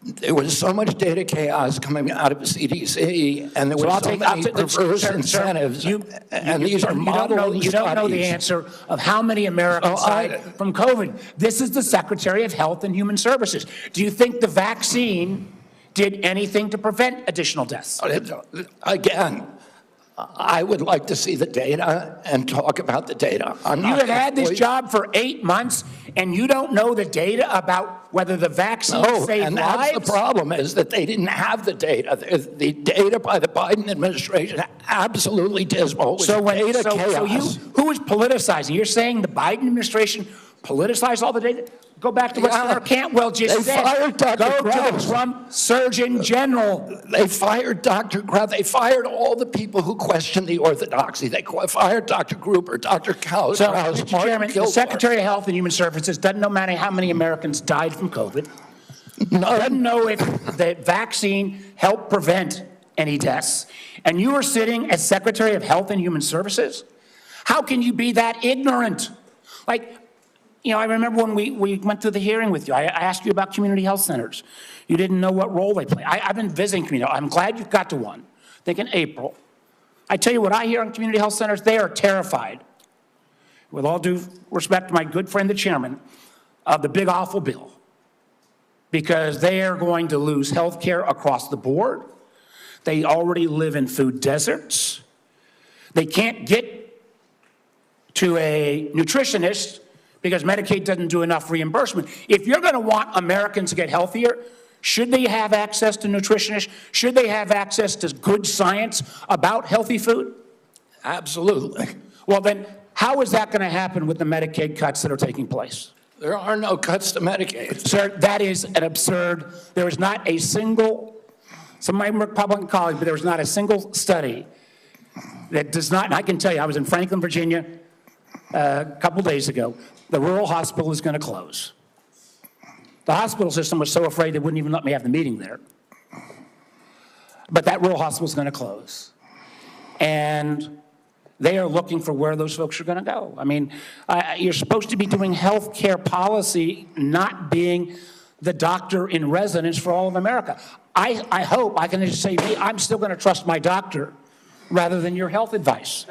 Speaker 7: There was so much data chaos coming out of CDC, and there were so many perverse incentives, and these are model
Speaker 13: You don't know the answer of how many Americans died from COVID. This is the Secretary of Health and Human Services. Do you think the vaccine did anything to prevent additional deaths?
Speaker 7: Again, I would like to see the data and talk about the data.
Speaker 13: You have had this job for 8 months, and you don't know the data about whether the vaccine saved
Speaker 7: and
Speaker 13: lives?
Speaker 7: that's the problem, is that they didn't have the data. The data by the Biden administration, absolutely dismal. It was data chaos.
Speaker 13: Who is politicizing? You're saying the Biden administration politicized all the data? Go back to what Senator Cantwell just said.
Speaker 7: They fired Dr.
Speaker 13: Go
Speaker 7: Krause.
Speaker 13: to the Trump Surgeon General.
Speaker 7: They fired Dr. Krause. They fired all the people who questioned the orthodoxy. They fired Dr. Gruber, Dr. Krause.
Speaker 13: So, Mr. Chairman, the Secretary of Health and Human Services doesn't know how many Americans died from COVID. Doesn't know if the vaccine helped prevent any deaths. And you are sitting as Secretary of Health and Human Services? How can you be that ignorant? I remember when we went through the hearing with you, I asked you about community health centers. You didn't know what role they play. I've been visiting community. I'm glad you've got to one. I think in April. I tell you what I hear on community health centers, they are terrified, with all due respect to my good friend, the chairman, of the big awful bill, because they are going to lose health care across the board. They already live in food deserts. They can't get to a nutritionist because Medicaid doesn't do enough reimbursement. If you're going to want Americans to get healthier, should they have access to nutritionists? Should they have access to good science about healthy food?
Speaker 7: Absolutely.
Speaker 13: Well, then, how is that going to happen with the Medicaid cuts that are taking place?
Speaker 7: There are no cuts to Medicaid.
Speaker 13: Sir, that is an absurd. There is not a single, some of my Republican colleagues, but there is not a single study that does not, and I can tell you, I was in Franklin, Virginia a couple days ago. The rural hospital is going to close. The hospital system was so afraid they wouldn't even let me have the meeting there. But that rural hospital is going to close. And they are looking for where those folks are going to go. I mean, you're supposed to be doing health care policy, not being the doctor in residence for all of America. I hope I can just say, I'm still going to trust my doctor rather than your health advice.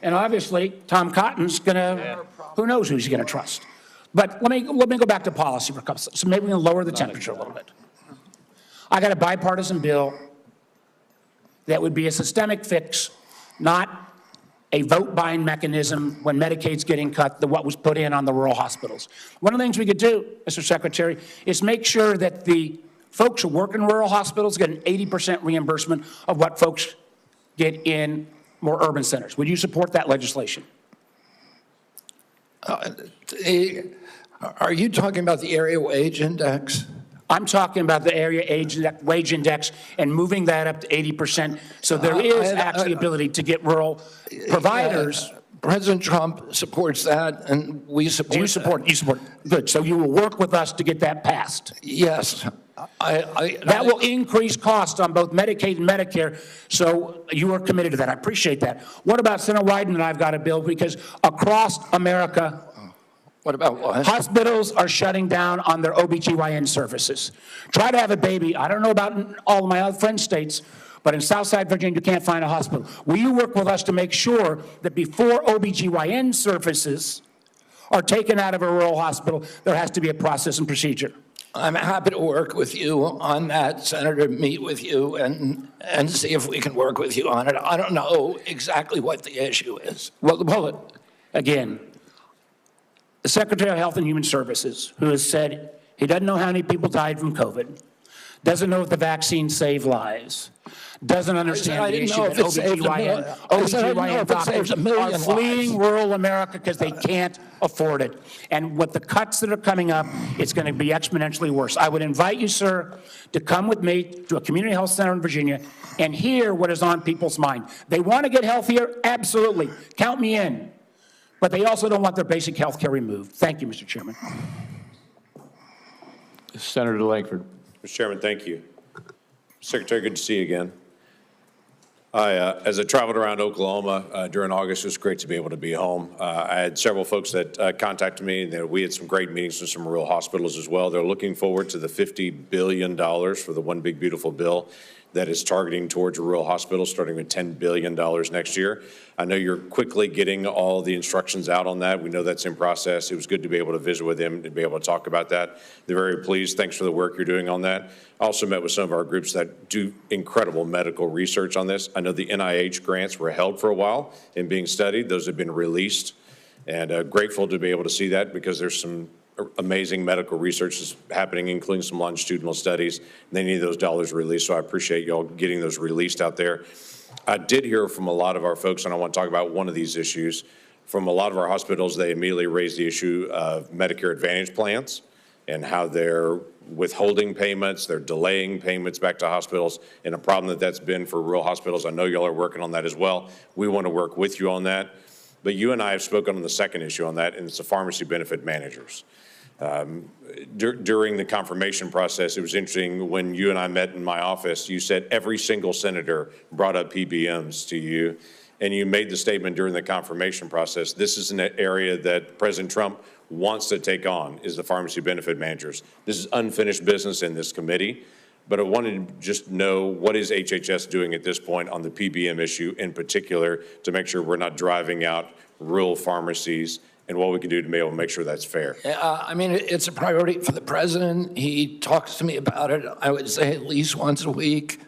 Speaker 13: And obviously, Tom Cotton's going to, who knows who he's going to trust. But let me go back to policy for a couple, so maybe we can lower the temperature a little bit. I got a bipartisan bill that would be a systemic fix, not a vote buying mechanism when Medicaid's getting cut, what was put in on the rural hospitals. One of the things we could do, Mr. Secretary, is make sure that the folks who work in rural hospitals get an 80% reimbursement of what folks get in more urban centers. Would you support that legislation?
Speaker 7: Are you talking about the area wage index?
Speaker 13: I'm talking about the area wage index and moving that up to 80%. So there is actually ability to get rural providers.
Speaker 7: President Trump supports that, and we support
Speaker 13: Do you support it? You support it. Good. So you will work with us to get that passed?
Speaker 7: Yes.
Speaker 13: That will increase costs on both Medicaid and Medicare, so you are committed to that. I appreciate that. What about Senator Wyden and I've got a bill, because across America,
Speaker 7: what about what?
Speaker 13: Hospitals are shutting down on their OBGYN services. Try to have a baby. I don't know about in all of my other friend states, but in Southside Virginia, you can't find a hospital. Will you work with us to make sure that before OBGYN services are taken out of a rural hospital, there has to be a process and procedure?
Speaker 7: I'm happy to work with you on that, Senator, meet with you and see if we can work with you on it. I don't know exactly what the issue is.
Speaker 13: Well, again, the Secretary of Health and Human Services, who has said he doesn't know how many people died from COVID, doesn't know if the vaccine saved lives, doesn't understand the issue that OBGYN doctors are fleeing rural America because they can't afford it. And with the cuts that are coming up, it's going to be exponentially worse. I would invite you, sir, to come with me to a community health center in Virginia and hear what is on people's mind. They want to get healthier? Absolutely. Count me in. But they also don't want their basic health care removed. Thank you, Mr. Chairman.
Speaker 2: Senator Langford.
Speaker 14: Mr. Chairman, thank you. Secretary, good to see you again. As I traveled around Oklahoma during August, it was great to be able to be home. I had several folks that contacted me, and we had some great meetings with some rural hospitals as well. They're looking forward to the $50 billion for the One Big Beautiful Bill that is targeting towards rural hospitals, starting with $10 billion next year. I know you're quickly getting all the instructions out on that. We know that's in process. It was good to be able to visit with them and be able to talk about that. They're very pleased. Thanks for the work you're doing on that. I also met with some of our groups that do incredible medical research on this. I know the NIH grants were held for a while and being studied. Those have been released, and grateful to be able to see that because there's some amazing medical research is happening, including some longitudinal studies. They need those dollars released, so I appreciate y'all getting those released out there. I did hear from a lot of our folks, and I want to talk about one of these issues. From a lot of our hospitals, they immediately raised the issue of Medicare Advantage plans and how they're withholding payments, they're delaying payments back to hospitals, and a problem that's been for rural hospitals. I know y'all are working on that as well. We want to work with you on that. But you and I have spoken on the second issue on that, and it's the pharmacy benefit managers. During the confirmation process, it was interesting when you and I met in my office, you said every single senator brought up PBMs to you, and you made the statement during the confirmation process, this is an area that President Trump wants to take on, is the pharmacy benefit managers. This is unfinished business in this committee, but I wanted to just know what is HHS doing at this point on the PBM issue in particular to make sure we're not driving out rural pharmacies and what we can do to be able to make sure that's fair.
Speaker 7: I mean, it's a priority for the president. He talks to me about it, I would say, at least once a week,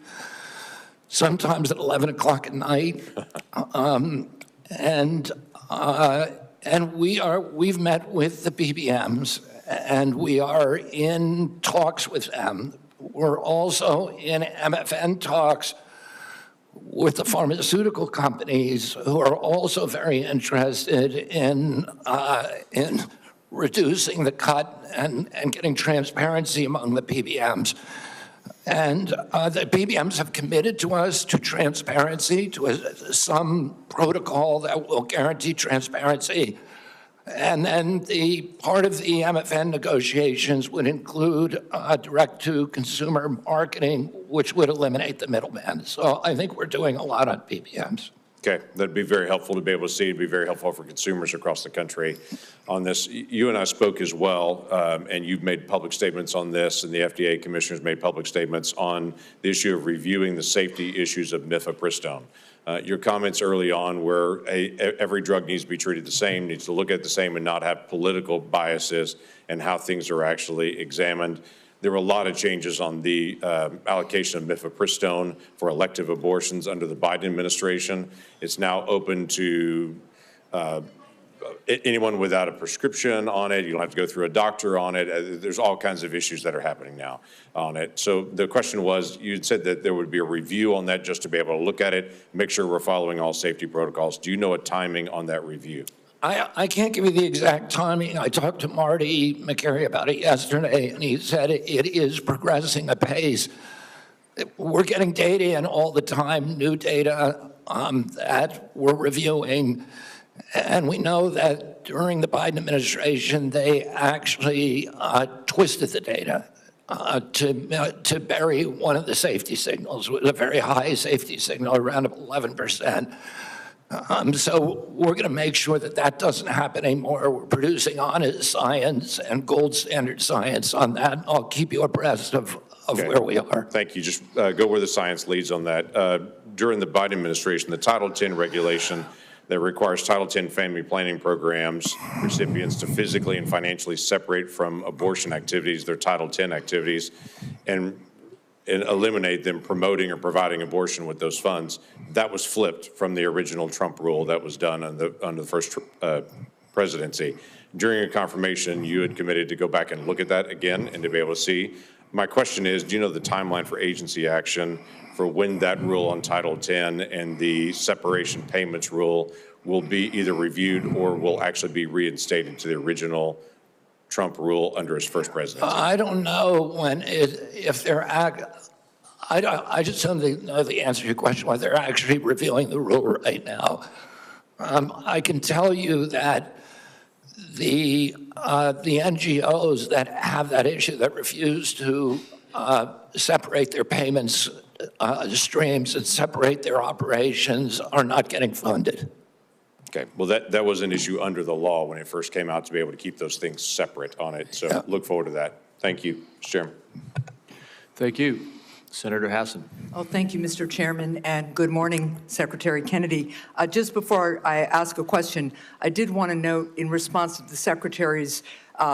Speaker 7: sometimes at 11 o'clock at night. And we've met with the PBMs, and we are in talks with them. We're also in MFN talks with the pharmaceutical companies who are also very interested in reducing the cut and getting transparency among the PBMs. And the PBMs have committed to us to transparency, to some protocol that will guarantee transparency. And then the part of the MFN negotiations would include direct-to-consumer marketing, which would eliminate the middleman. So I think we're doing a lot on PBMs.
Speaker 14: Okay, that'd be very helpful to be able to see. It'd be very helpful for consumers across the country on this. You and I spoke as well, and you've made public statements on this, and the FDA commissioners made public statements on the issue of reviewing the safety issues of mifepristone. Your comments early on were every drug needs to be treated the same, needs to look at the same and not have political biases and how things are actually examined. There were a lot of changes on the allocation of mifepristone for elective abortions under the Biden administration. It's now open to anyone without a prescription on it. You don't have to go through a doctor on it. There's all kinds of issues that are happening now on it. So the question was, you said that there would be a review on that just to be able to look at it, make sure we're following all safety protocols. Do you know a timing on that review?
Speaker 7: I can't give you the exact timing. I talked to Marty McCary about it yesterday, and he said it is progressing apace. We're getting data in all the time, new data that we're reviewing. And we know that during the Biden administration, they actually twisted the data to bury one of the safety signals, with a very high safety signal, around 11%. So we're going to make sure that that doesn't happen anymore. We're producing honest science and gold standard science on that. I'll keep you abreast of where we are.
Speaker 14: Thank you. Just go where the science leads on that. During the Biden administration, the Title X regulation that requires Title X family planning programs recipients to physically and financially separate from abortion activities, their Title X activities, and eliminate them promoting or providing abortion with those funds. That was flipped from the original Trump rule that was done under the first presidency. During a confirmation, you had committed to go back and look at that again and to be able to see. My question is, do you know the timeline for agency action for when that rule on Title X and the separation payments rule will be either reviewed or will actually be reinstated to the original Trump rule under his first presidency?
Speaker 7: I don't know if they're I just don't know the answer to your question, whether they're actually reviewing the rule right now. I can tell you that the NGOs that have that issue, that refuse to separate their payments streams that separate their operations are not getting funded.
Speaker 14: Okay, well, that was an issue under the law when it first came out, to be able to keep those things separate on it. So look forward to that. Thank you, Mr. Chairman.
Speaker 2: Thank you. Senator Hassan.
Speaker 15: Oh, thank you, Mr. Chairman, and good morning, Secretary Kennedy. Just before I ask a question, I did want to note, in response to the Secretary's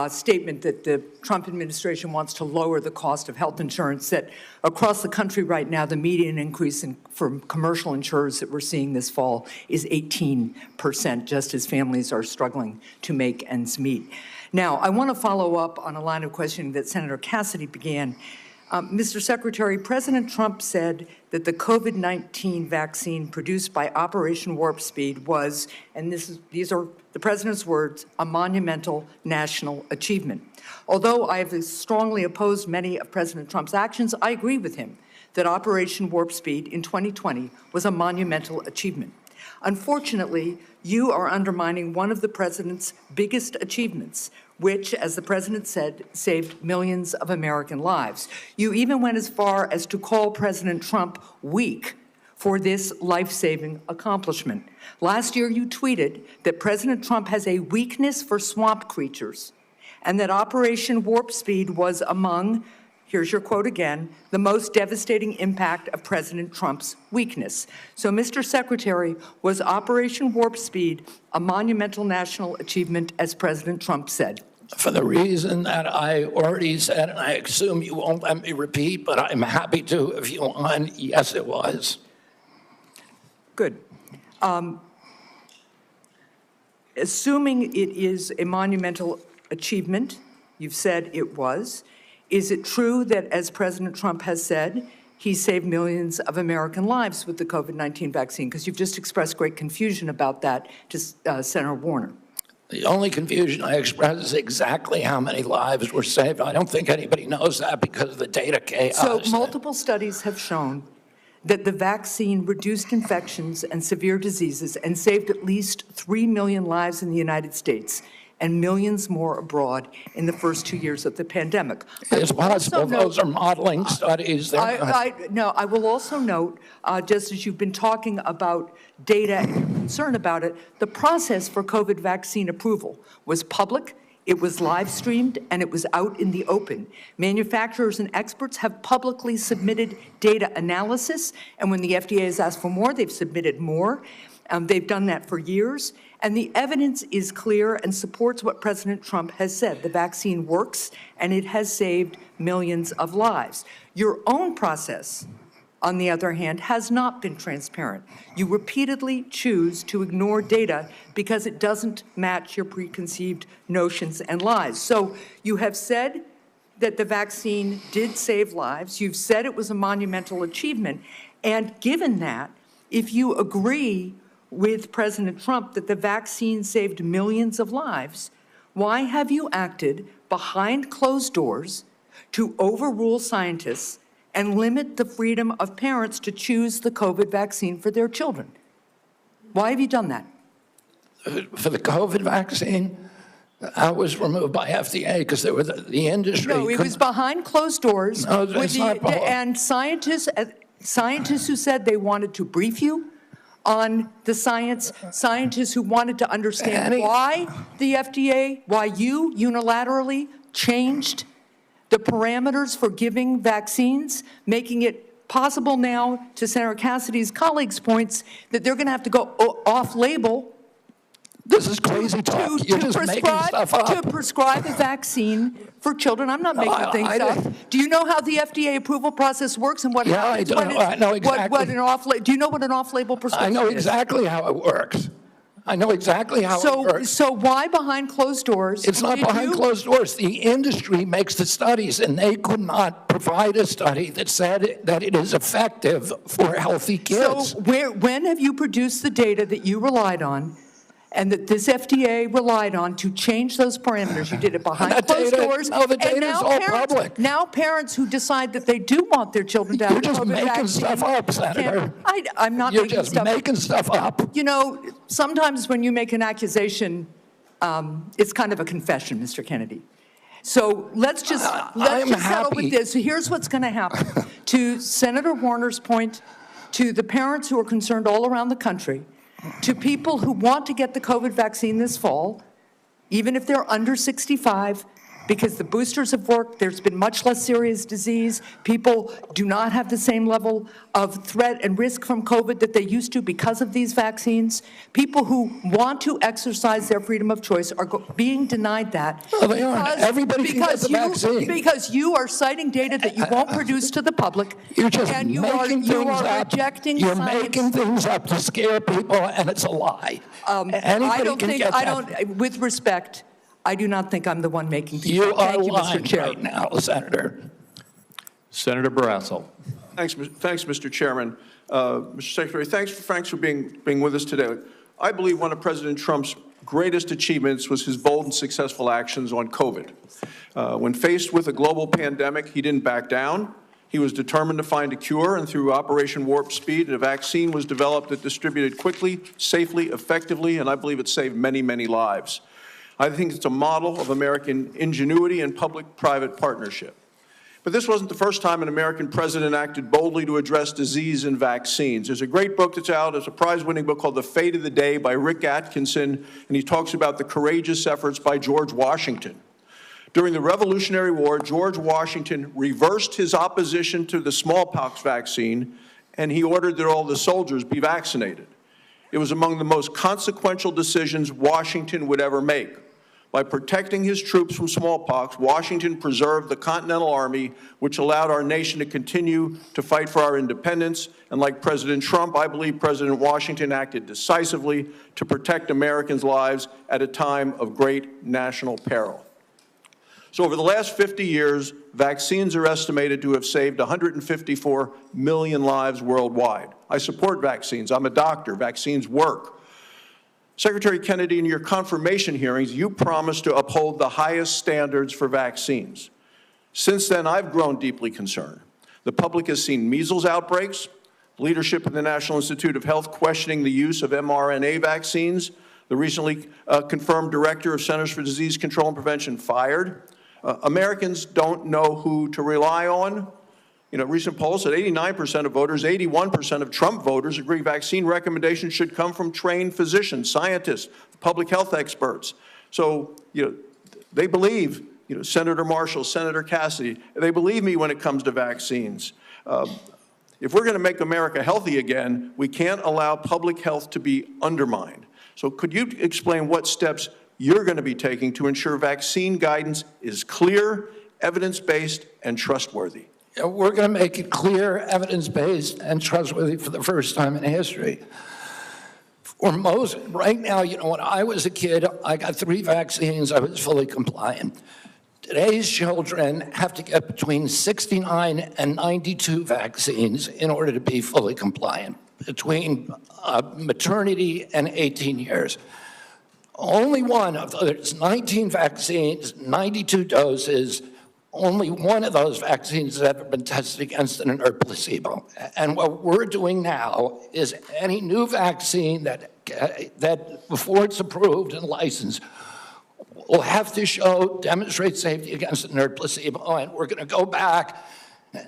Speaker 15: statement that the Trump administration wants to lower the cost of health insurance, that across the country right now, the median increase from commercial insurers that we're seeing this fall is 18%, just as families are struggling to make ends meet. Now, I want to follow up on a line of questioning that Senator Cassidy began. Mr. Secretary, President Trump said that the COVID-19 vaccine produced by Operation Warp Speed was, and these are the president's words, a monumental national achievement. Although I have strongly opposed many of President Trump's actions, I agree with him that Operation Warp Speed in 2020 was a monumental achievement. Unfortunately, you are undermining one of the president's biggest achievements, which, as the president said, saved millions of American lives. You even went as far as to call President Trump weak for this life-saving accomplishment. Last year, you tweeted that President Trump has a weakness for swamp creatures, and that Operation Warp Speed was among, here's your quote again, the most devastating impact of President Trump's weakness. So, Mr. Secretary, was Operation Warp Speed a monumental national achievement, as President Trump said?
Speaker 7: For the reason that I already said, and I assume you won't let me repeat, but I'm happy to if you want, yes, it was.
Speaker 15: Good. Assuming it is a monumental achievement, you've said it was, is it true that, as President Trump has said, he saved millions of American lives with the COVID-19 vaccine? Because you've just expressed great confusion about that to Senator Warner.
Speaker 7: The only confusion I expressed is exactly how many lives were saved. I don't think anybody knows that because of the data chaos.
Speaker 15: So multiple studies have shown that the vaccine reduced infections and severe diseases and saved at least 3 million lives in the United States and millions more abroad in the first 2 years of the pandemic.
Speaker 7: It's possible those are modeling studies.
Speaker 15: No, I will also note, just as you've been talking about data and your concern about it, the process for COVID vaccine approval was public, it was live streamed, and it was out in the open. Manufacturers and experts have publicly submitted data analysis, and when the FDA has asked for more, they've submitted more. They've done that for years. And the evidence is clear and supports what President Trump has said. The vaccine works, and it has saved millions of lives. Your own process, on the other hand, has not been transparent. You repeatedly choose to ignore data because it doesn't match your preconceived notions and lies. So you have said that the vaccine did save lives. You've said it was a monumental achievement. And given that, if you agree with President Trump that the vaccine saved millions of lives, why have you acted behind closed doors to overrule scientists and limit the freedom of parents to choose the COVID vaccine for their children? Why have you done that?
Speaker 7: For the COVID vaccine, I was removed by FDA because they were the industry.
Speaker 15: No, it was behind closed doors.
Speaker 7: No, it's not.
Speaker 15: And scientists who said they wanted to brief you on the science, scientists who wanted to understand why the FDA, why you unilaterally changed the parameters for giving vaccines, making it possible now, to Senator Cassidy's colleagues' points, that they're going to have to go off-label.
Speaker 7: This is crazy talk. You're just making stuff up.
Speaker 15: To prescribe a vaccine for children. I'm not making things up. Do you know how the FDA approval process works and what happens?
Speaker 7: Yeah, I know exactly.
Speaker 15: Do you know what an off-label prescription is?
Speaker 7: I know exactly how it works. I know exactly how it works.
Speaker 15: So why behind closed doors?
Speaker 7: It's not behind closed doors. The industry makes the studies, and they could not provide a study that said that it is effective for healthy kids.
Speaker 15: So when have you produced the data that you relied on and that this FDA relied on to change those parameters? You did it behind closed doors.
Speaker 7: No, the data is all public.
Speaker 15: Now parents who decide that they do want their children to have
Speaker 7: You're just
Speaker 15: COVID
Speaker 7: making
Speaker 15: vaccine
Speaker 7: stuff up, Senator.
Speaker 15: I'm not
Speaker 7: You're
Speaker 15: making
Speaker 7: just
Speaker 15: stuff
Speaker 7: making stuff up.
Speaker 15: You know, sometimes when you make an accusation, it's kind of a confession, Mr. Kennedy. So let's just settle with this. So here's what's going to happen. To Senator Warner's point, to the parents who are concerned all around the country, to people who want to get the COVID vaccine this fall, even if they're under 65, because the boosters have worked, there's been much less serious disease. People do not have the same level of threat and risk from COVID that they used to because of these vaccines. People who want to exercise their freedom of choice are being denied that.
Speaker 7: No, they aren't. Everybody can get the vaccine.
Speaker 15: Because you are citing data that you won't produce to the public.
Speaker 7: You're just
Speaker 15: and you
Speaker 7: making
Speaker 15: are
Speaker 7: things up.
Speaker 15: rejecting
Speaker 7: You're
Speaker 15: science.
Speaker 7: making things up to scare people, and it's a lie. Anybody can get that.
Speaker 15: With respect, I do not think I'm the one making things
Speaker 7: You
Speaker 15: up.
Speaker 7: are
Speaker 15: Thank you,
Speaker 7: lying
Speaker 15: Mr. Chair.
Speaker 7: right now, Senator.
Speaker 2: Senator Barrasso.
Speaker 16: Thanks, Mr. Chairman. Mr. Secretary, thanks for being with us today. I believe one of President Trump's greatest achievements was his bold and successful actions on COVID. When faced with a global pandemic, he didn't back down. He was determined to find a cure, and through Operation Warp Speed, a vaccine was developed that distributed quickly, safely, effectively, and I believe it saved many, many lives. I think it's a model of American ingenuity and public-private partnership. But this wasn't the first time an American president acted boldly to address disease and vaccines. There's a great book that's out, it's a prize-winning book called The Fate of the Day by Rick Atkinson, and he talks about the courageous efforts by George Washington. During the Revolutionary War, George Washington reversed his opposition to the smallpox vaccine, and he ordered that all the soldiers be vaccinated. It was among the most consequential decisions Washington would ever make. By protecting his troops from smallpox, Washington preserved the Continental Army, which allowed our nation to continue to fight for our independence. And like President Trump, I believe President Washington acted decisively to protect Americans' lives at a time of great national peril. So over the last 50 years, vaccines are estimated to have saved 154 million lives worldwide. I support vaccines. I'm a doctor. Vaccines work. Secretary Kennedy, in your confirmation hearings, you promised to uphold the highest standards for vaccines. Since then, I've grown deeply concerned. The public has seen measles outbreaks, leadership in the National Institute of Health questioning the use of mRNA vaccines, the recently confirmed director of Centers for Disease Control and Prevention fired. Americans don't know who to rely on. You know, recent polls said 89% of voters, 81% of Trump voters agree vaccine recommendations should come from trained physicians, scientists, public health experts. So, you know, they believe, you know, Senator Marshall, Senator Cassidy, they believe me when it comes to vaccines. If we're going to make America healthy again, we can't allow public health to be undermined. So could you explain what steps you're going to be taking to ensure vaccine guidance is clear, evidence-based, and trustworthy?
Speaker 7: We're going to make it clear, evidence-based, and trustworthy for the first time in history. For most, right now, you know, when I was a kid, I got 3 vaccines, I was fully compliant. Today's children have to get between 69 and 92 vaccines in order to be fully compliant, between maternity and 18 years. Only one of those 19 vaccines, 92 doses, only one of those vaccines has ever been tested against an inert placebo. And what we're doing now is any new vaccine that before it's approved and licensed will have to demonstrate safety against an inert placebo. And we're going to go back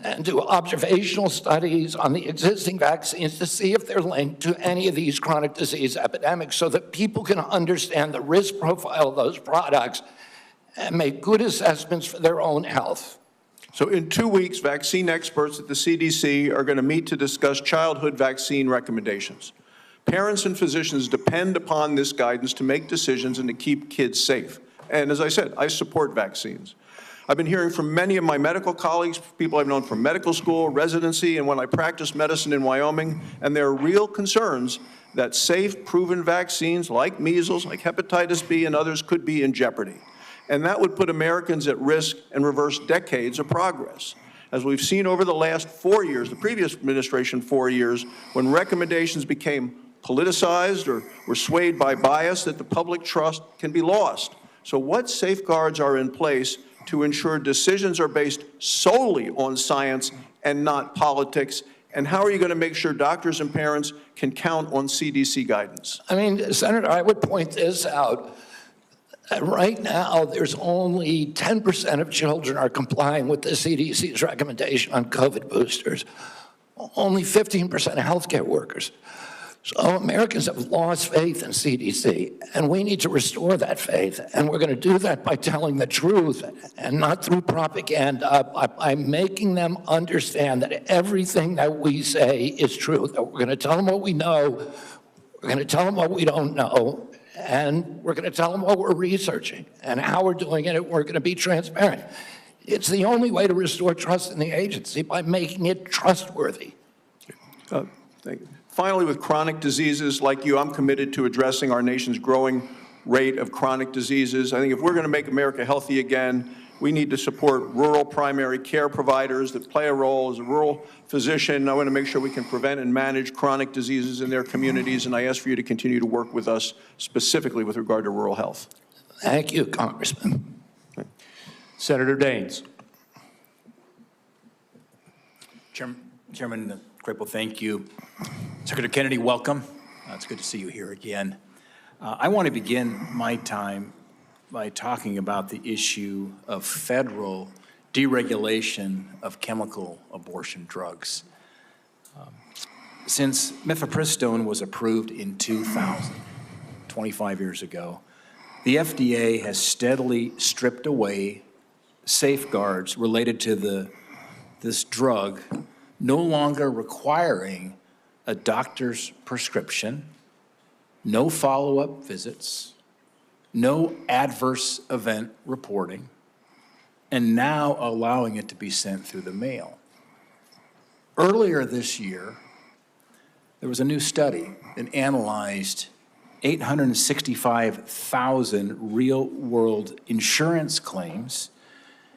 Speaker 7: and do observational studies on the existing vaccines to see if they're linked to any of these chronic disease epidemics so that people can understand the risk profile of those products and make good assessments for their own health.
Speaker 16: So in 2 weeks, vaccine experts at the CDC are going to meet to discuss childhood vaccine recommendations. Parents and physicians depend upon this guidance to make decisions and to keep kids safe. And as I said, I support vaccines. I've been hearing from many of my medical colleagues, people I've known from medical school, residency, and when I practiced medicine in Wyoming, and there are real concerns that safe, proven vaccines like measles, like hepatitis B, and others could be in jeopardy. And that would put Americans at risk and reverse decades of progress. As we've seen over the last 4 years, the previous administration 4 years, when recommendations became politicized or were swayed by bias, that the public trust can be lost. So what safeguards are in place to ensure decisions are based solely on science and not politics? And how are you going to make sure doctors and parents can count on CDC guidance?
Speaker 7: I mean, Senator, I would point this out. Right now, there's only 10% of children are complying with the CDC's recommendation on COVID boosters. Only 15% of healthcare workers. So Americans have lost faith in CDC, and we need to restore that faith. And we're going to do that by telling the truth and not through propaganda, by making them understand that everything that we say is true, that we're going to tell them what we know, we're going to tell them what we don't know, and we're going to tell them what we're researching and how we're doing it, and we're going to be transparent. It's the only way to restore trust in the agency, by making it trustworthy.
Speaker 16: Thank you. Finally, with chronic diseases like you, I'm committed to addressing our nation's growing rate of chronic diseases. I think if we're going to make America healthy again, we need to support rural primary care providers that play a role. As a rural physician, I want to make sure we can prevent and manage chronic diseases in their communities, and I ask for you to continue to work with us specifically with regard to rural health.
Speaker 7: Thank you, Congressman.
Speaker 2: Senator Daines.
Speaker 17: Chairman Crapo, thank you. Secretary Kennedy, welcome. It's good to see you here again. I want to begin my time by talking about the issue of federal deregulation of chemical abortion drugs. Since mifepristone was approved in 2000, 25 years ago, the FDA has steadily stripped away safeguards related to this drug, no longer requiring a doctor's prescription, no follow-up visits, no adverse event reporting, and now allowing it to be sent through the mail. Earlier this year, there was a new study that analyzed 865,000 real-world insurance claims,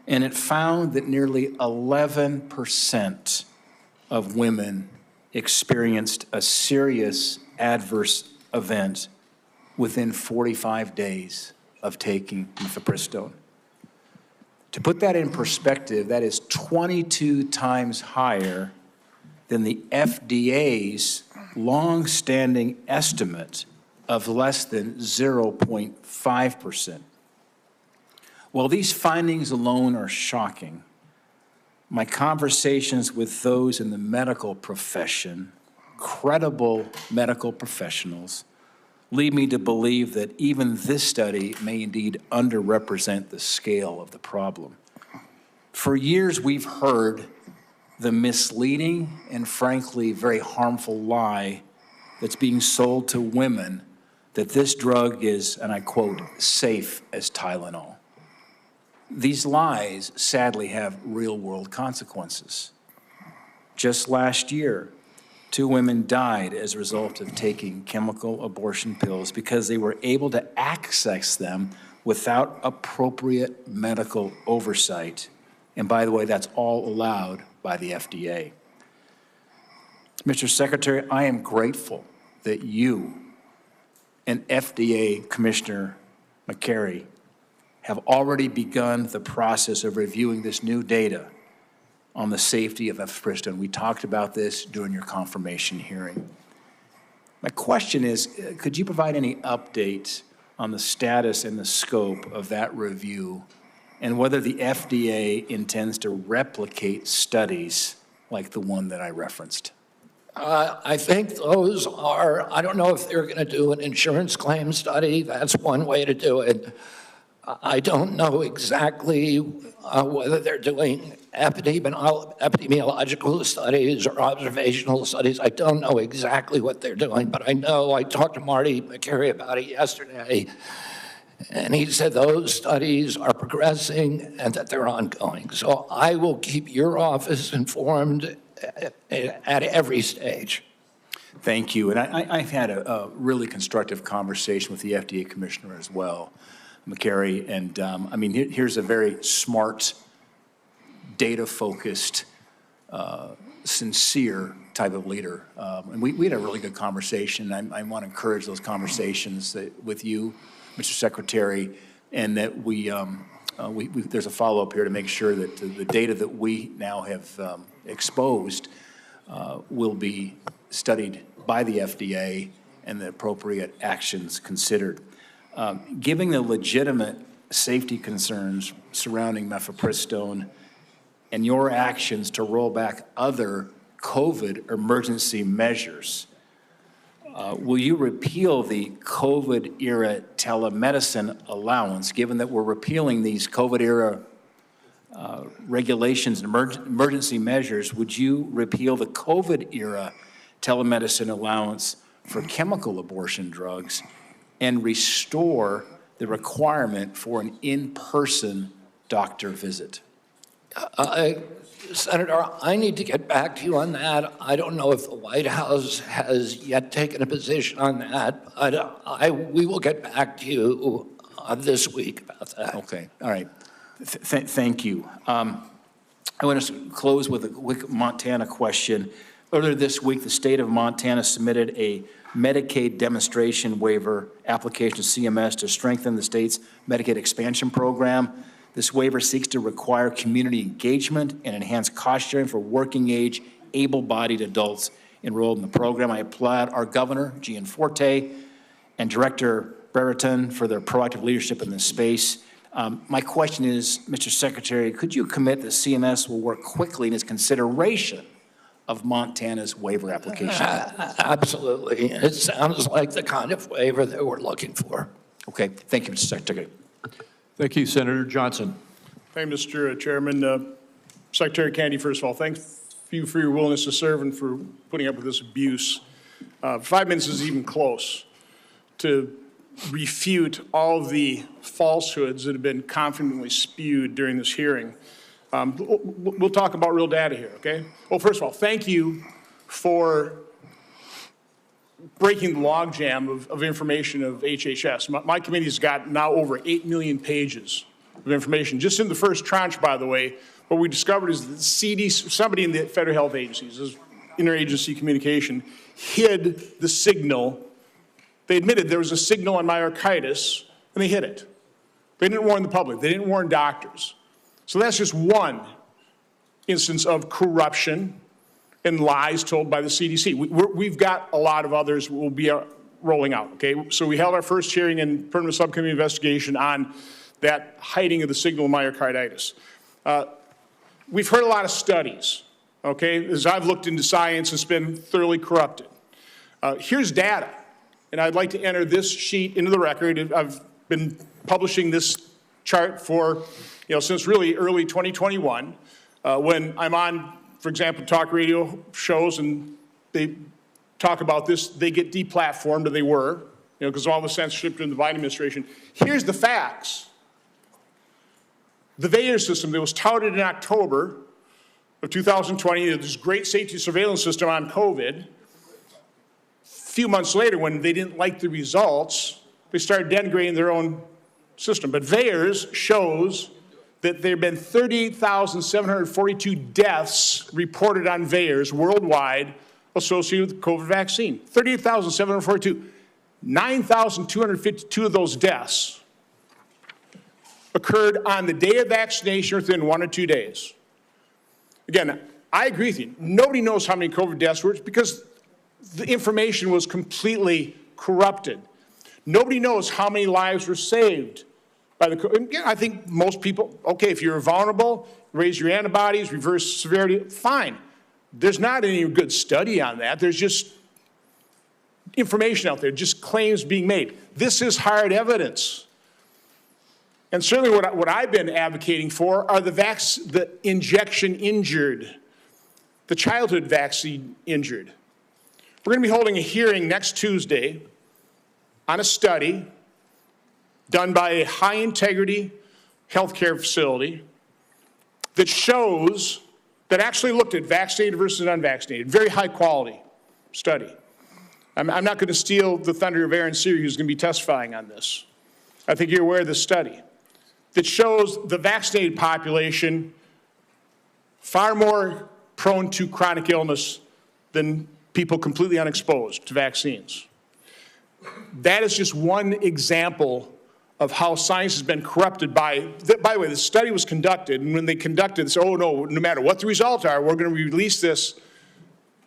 Speaker 17: and it found that nearly 11% of women experienced a serious adverse event within 45 days of taking mifepristone. To put that in perspective, that is 22 times higher than the FDA's long-standing estimate of less than 0.5%. While these findings alone are shocking, my conversations with those in the medical profession, credible medical professionals, lead me to believe that even this study may indeed underrepresent the scale of the problem. For years, we've heard the misleading and frankly very harmful lie that's being sold to women that this drug is, and I quote, safe as Tylenol. These lies sadly have real-world consequences. Just last year, 2 women died as a result of taking chemical abortion pills because they were able to access them without appropriate medical oversight. And by the way, that's all allowed by the FDA. Mr. Secretary, I am grateful that you and FDA Commissioner McCary have already begun the process of reviewing this new data on the safety of mifepristone. We talked about this during your confirmation hearing. My question is, could you provide any update on the status and the scope of that review and whether the FDA intends to replicate studies like the one that I referenced?
Speaker 7: I think those are, I don't know if they're going to do an insurance claim study. That's one way to do it. I don't know exactly whether they're doing epidemiological studies or observational studies. I don't know exactly what they're doing, but I know I talked to Marty McCary about it yesterday, and he said those studies are progressing and that they're ongoing. So I will keep your office informed at every stage.
Speaker 17: Thank you. And I've had a really constructive conversation with the FDA Commissioner as well, McCary, and I mean, here's a very smart, data-focused, sincere type of leader. And we had a really good conversation. I want to encourage those conversations with you, Mr. Secretary, and that there's a follow-up here to make sure that the data that we now have exposed will be studied by the FDA and the appropriate actions considered. Given the legitimate safety concerns surrounding mifepristone and your actions to roll back other COVID emergency measures, will you repeal the COVID-era telemedicine allowance, given that we're repealing these COVID-era regulations and emergency measures? Would you repeal the COVID-era telemedicine allowance for chemical abortion drugs and restore the requirement for an in-person doctor visit?
Speaker 7: Senator, I need to get back to you on that. I don't know if the White House has yet taken a position on that. We will get back to you this week about that.
Speaker 17: Okay, all right. Thank you. I want to close with a quick Montana question. Earlier this week, the state of Montana submitted a Medicaid demonstration waiver application to CMS to strengthen the state's Medicaid expansion program. This waiver seeks to require community engagement and enhance cost sharing for working-age, able-bodied adults enrolled in the program. I applaud our governor, Gianforte, and Director Brereton for their proactive leadership in this space. My question is, Mr. Secretary, could you commit that CMS will work quickly in its consideration of Montana's waiver application?
Speaker 7: Absolutely. It sounds like the kind of waiver that we're looking for.
Speaker 17: Okay, thank you, Mr. Secretary.
Speaker 2: Thank you, Senator Johnson.
Speaker 5: Thank you, Mr. Chairman. Secretary Kennedy, first of all, thank you for your willingness to serve and for putting up with this abuse. 5 minutes is even close to refute all the falsehoods that have been confidently spewed during this hearing. We'll talk about real data here, okay? Well, first of all, thank you for breaking the logjam of information of HHS. My committee's got now over 8 million pages of information. Just in the first tranche, by the way, what we discovered is that the CDC, somebody in the federal health agencies, this interagency communication, hid the signal. They admitted there was a signal on myocarditis, and they hid it. They didn't warn the public. They didn't warn doctors. So that's just one instance of corruption and lies told by the CDC. We've got a lot of others we'll be rolling out, okay? So we held our first hearing and permanent subcommittee investigation on that hiding of the signal of myocarditis. We've heard a lot of studies, okay? As I've looked into science, it's been thoroughly corrupted. Here's data, and I'd like to enter this sheet into the record. I've been publishing this chart for, since really early 2021, when I'm on, for example, talk radio shows and they talk about this, they get deplatformed, or they were, because of all the censorship during the Biden administration. Here's the facts. The VAERS system that was touted in October of 2020, this great safety surveillance system on COVID, a few months later, when they didn't like the results, they started denigrating their own system. But VAERS shows that there have been 38,742 deaths reported on VAERS worldwide associated with the COVID vaccine. 38,742. 9,252 of those deaths occurred on the day of vaccination or within 1 or 2 days. Again, I agree with you. Nobody knows how many COVID deaths were because the information was completely corrupted. Nobody knows how many lives were saved by the, again, I think most people, okay, if you're vulnerable, raise your antibodies, reverse severity, fine. There's not any good study on that. There's just information out there, just claims being made. This is hard evidence. And certainly what I've been advocating for are the injection injured, the childhood vaccine injured. We're going to be holding a hearing next Tuesday on a study done by a high-integrity healthcare facility that shows, that actually looked at vaccinated versus unvaccinated, very high-quality study. I'm not going to steal the thunder of Aaron Seary, who's going to be testifying on this. I think you're aware of this study that shows the vaccinated population far more prone to chronic illness than people completely unexposed to vaccines. That is just one example of how science has been corrupted by the way, the study was conducted, and when they conducted this, oh no, no matter what the results are, we're going to release this.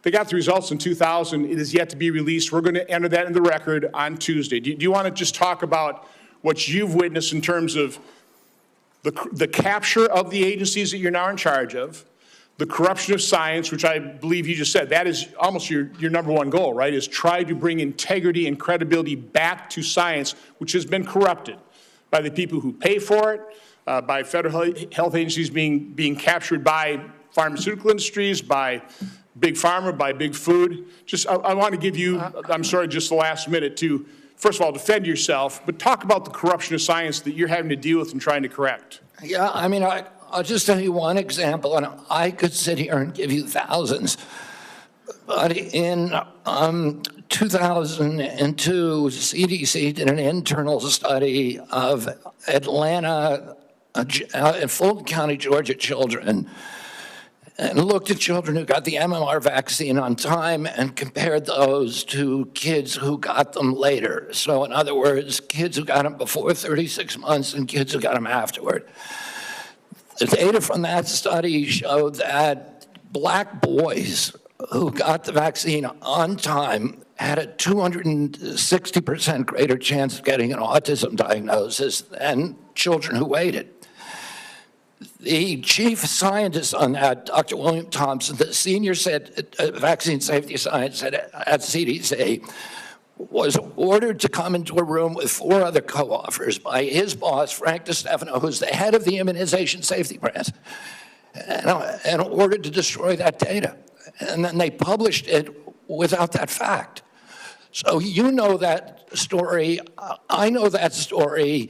Speaker 5: They got the results in 2000. It is yet to be released. We're going to enter that in the record on Tuesday. Do you want to just talk about what you've witnessed in terms of the capture of the agencies that you're now in charge of, the corruption of science, which I believe you just said, that is almost your number one goal, right, is try to bring integrity and credibility back to science, which has been corrupted by the people who pay for it, by federal health agencies being captured by pharmaceutical industries, by big pharma, by big food. Just, I want to give you, I'm sorry, just the last minute to, first of all, defend yourself, but talk about the corruption of science that you're having to deal with and trying to correct.
Speaker 7: Yeah, I mean, I'll just tell you one example, and I could sit here and give you thousands. But in 2002, CDC did an internal study of Atlanta and Fulton County, Georgia children, and looked at children who got the MMR vaccine on time and compared those to kids who got them later. So in other words, kids who got them before 36 months and kids who got them afterward. The data from that study showed that black boys who got the vaccine on time had a 260% greater chance of getting an autism diagnosis than children who waited. The chief scientist on that, Dr. William Thompson, the senior vaccine safety scientist at CDC, was ordered to come into a room with 4 other co-authors by his boss, Frank DiStefano, who's the head of the immunization safety branch, and ordered to destroy that data. And then they published it without that fact. So you know that story, I know that story,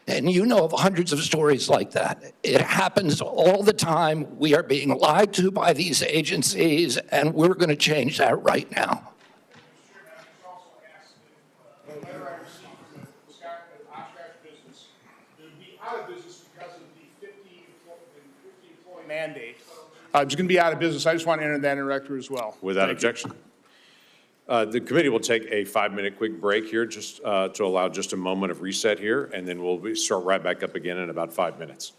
Speaker 7: and you know of hundreds of stories like that. It happens all the time. We are being lied to by these agencies, and we're going to change that right now.
Speaker 5: Mandate. It's going to be out of business. I just want to enter that in the record as well.
Speaker 14: Without objection. The committee will take a 5-minute quick break here just to allow just a moment of reset here, and then we'll start right back up again in about 5 minutes.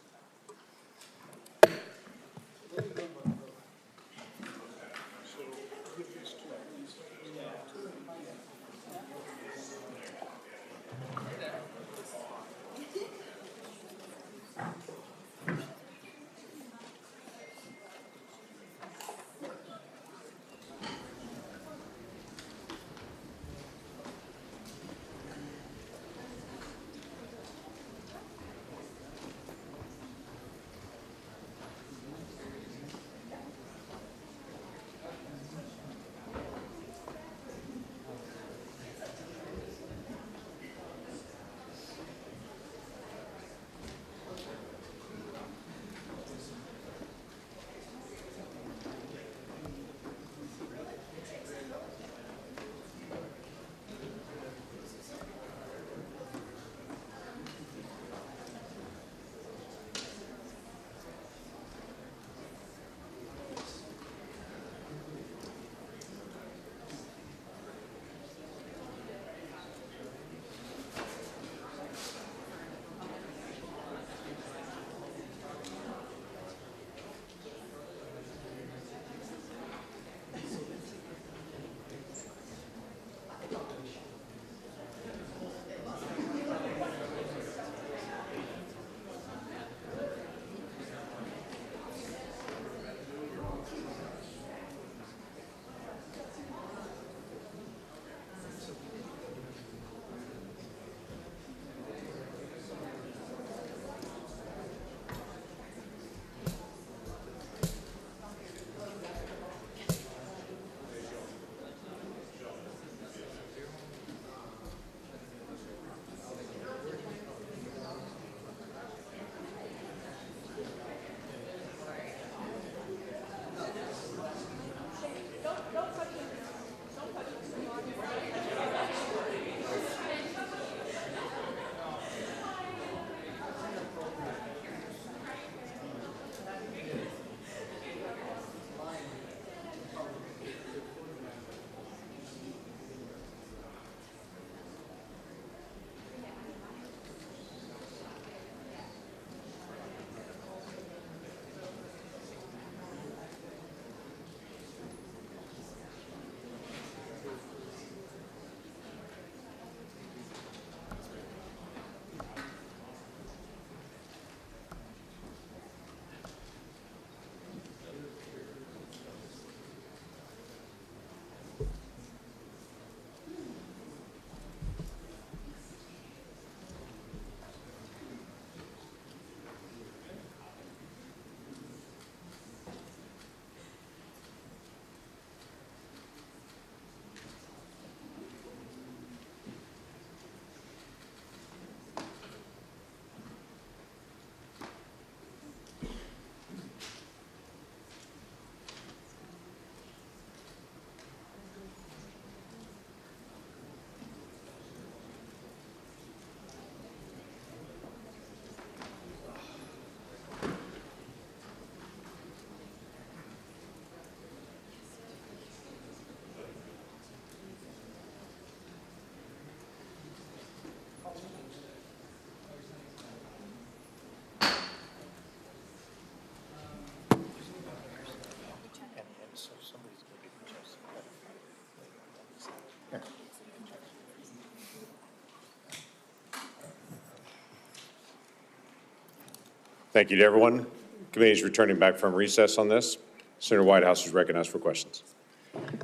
Speaker 14: Thank you to everyone. Committee is returning back from recess on this. Senator Whitehouse is recognized for questions.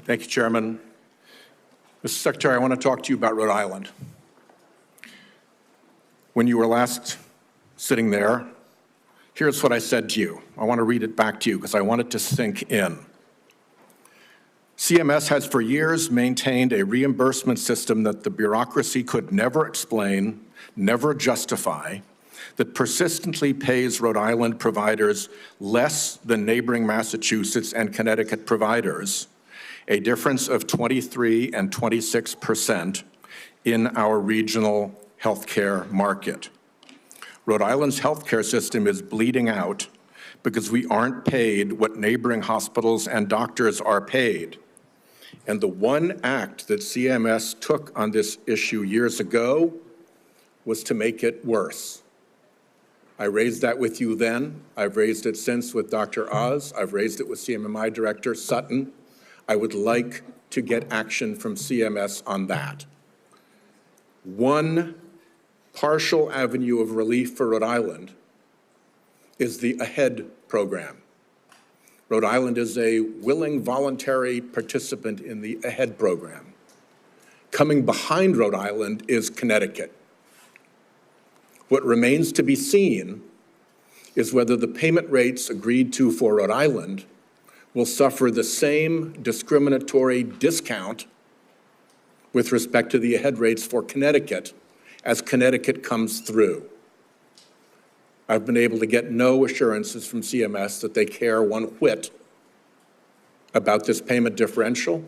Speaker 16: Thank you, Chairman. Mr. Secretary, I want to talk to you about Rhode Island. When you were last sitting there, here's what I said to you. I want to read it back to you because I want it to sink in. CMS has for years maintained a reimbursement system that the bureaucracy could never explain, never justify, that persistently pays Rhode Island providers less than neighboring Massachusetts and Connecticut providers, a difference of 23 and 26% in our regional healthcare market. Rhode Island's healthcare system is bleeding out because we aren't paid what neighboring hospitals and doctors are paid. And the one act that CMS took on this issue years ago was to make it worse. I raised that with you then. I've raised it since with Dr. Oz. I've raised it with CMMI Director Sutton. I would like to get action from CMS on that. One partial avenue of relief for Rhode Island is the AHEAD program. Rhode Island is a willing voluntary participant in the AHEAD program. Coming behind Rhode Island is Connecticut. What remains to be seen is whether the payment rates agreed to for Rhode Island will suffer the same discriminatory discount with respect to the AHEAD rates for Connecticut as Connecticut comes through. I've been able to get no assurances from CMS that they care one whit about this payment differential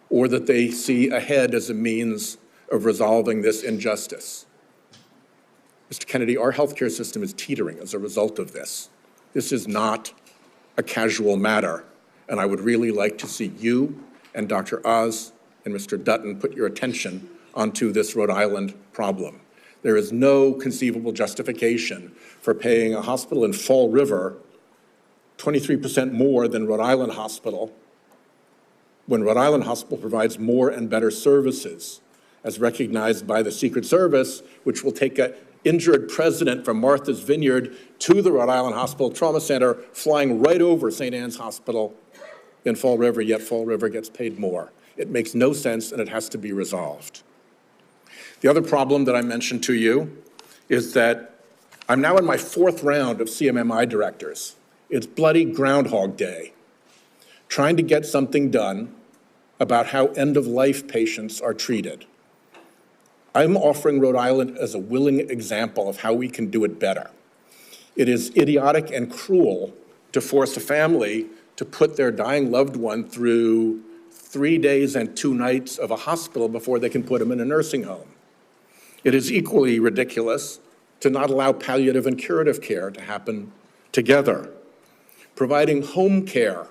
Speaker 16: or that they see AHEAD as a means of resolving this injustice. Mr. Kennedy, our healthcare system is teetering as a result of this. This is not a casual matter, and I would really like to see you and Dr. Oz and Mr. Dutton put your attention onto this Rhode Island problem. There is no conceivable justification for paying a hospital in Fall River 23% more than Rhode Island Hospital when Rhode Island Hospital provides more and better services, as recognized by the Secret Service, which will take an injured president from Martha's Vineyard to the Rhode Island Hospital Trauma Center, flying right over St. Anne's Hospital in Fall River, yet Fall River gets paid more. It makes no sense, and it has to be resolved. The other problem that I mentioned to you is that I'm now in my 4th round of CMMI directors. It's bloody Groundhog Day, trying to get something done about how end-of-life patients are treated. I'm offering Rhode Island as a willing example of how we can do it better. It is idiotic and cruel to force a family to put their dying loved one through 3 days and 2 nights of a hospital before they can put them in a nursing home. It is equally ridiculous to not allow palliative and curative care to happen together. Providing home care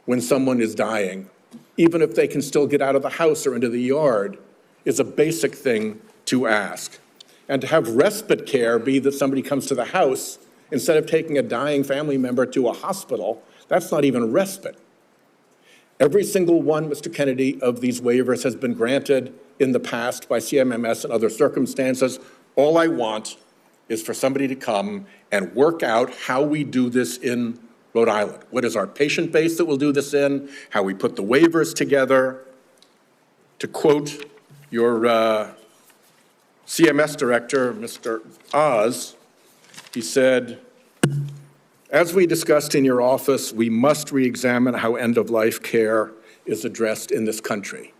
Speaker 16: when someone is dying, even if they can still get out of the house or into the yard, is a basic thing to ask. And to have respite care be that somebody comes to the house instead of taking a dying family member to a hospital, that's not even respite. Every single one, Mr. Kennedy, of these waivers has been granted in the past by CMMS and other circumstances. All I want is for somebody to come and work out how we do this in Rhode Island. What is our patient base that we'll do this in, how we put the waivers together. To quote your CMS director, Mr. Oz, he said, as we discussed in your office, we must re-examine how end-of-life care is addressed in this country.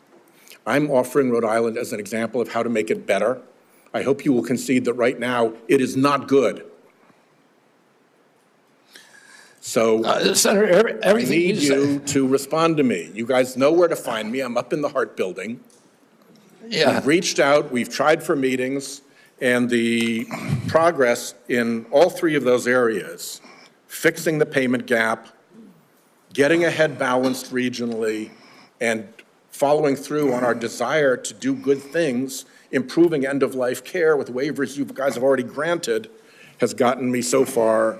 Speaker 16: I'm offering Rhode Island as an example of how to make it better. I hope you will concede that right now it is not good. So
Speaker 7: Senator,
Speaker 16: I need you to respond to me. You guys know where to find me. I'm up in the Hart Building.
Speaker 7: Yeah.
Speaker 16: We've reached out, we've tried for meetings, and the progress in all 3 of those areas, fixing the payment gap, getting ahead balanced regionally, and following through on our desire to do good things, improving end-of-life care with waivers you guys have already granted, has gotten me so far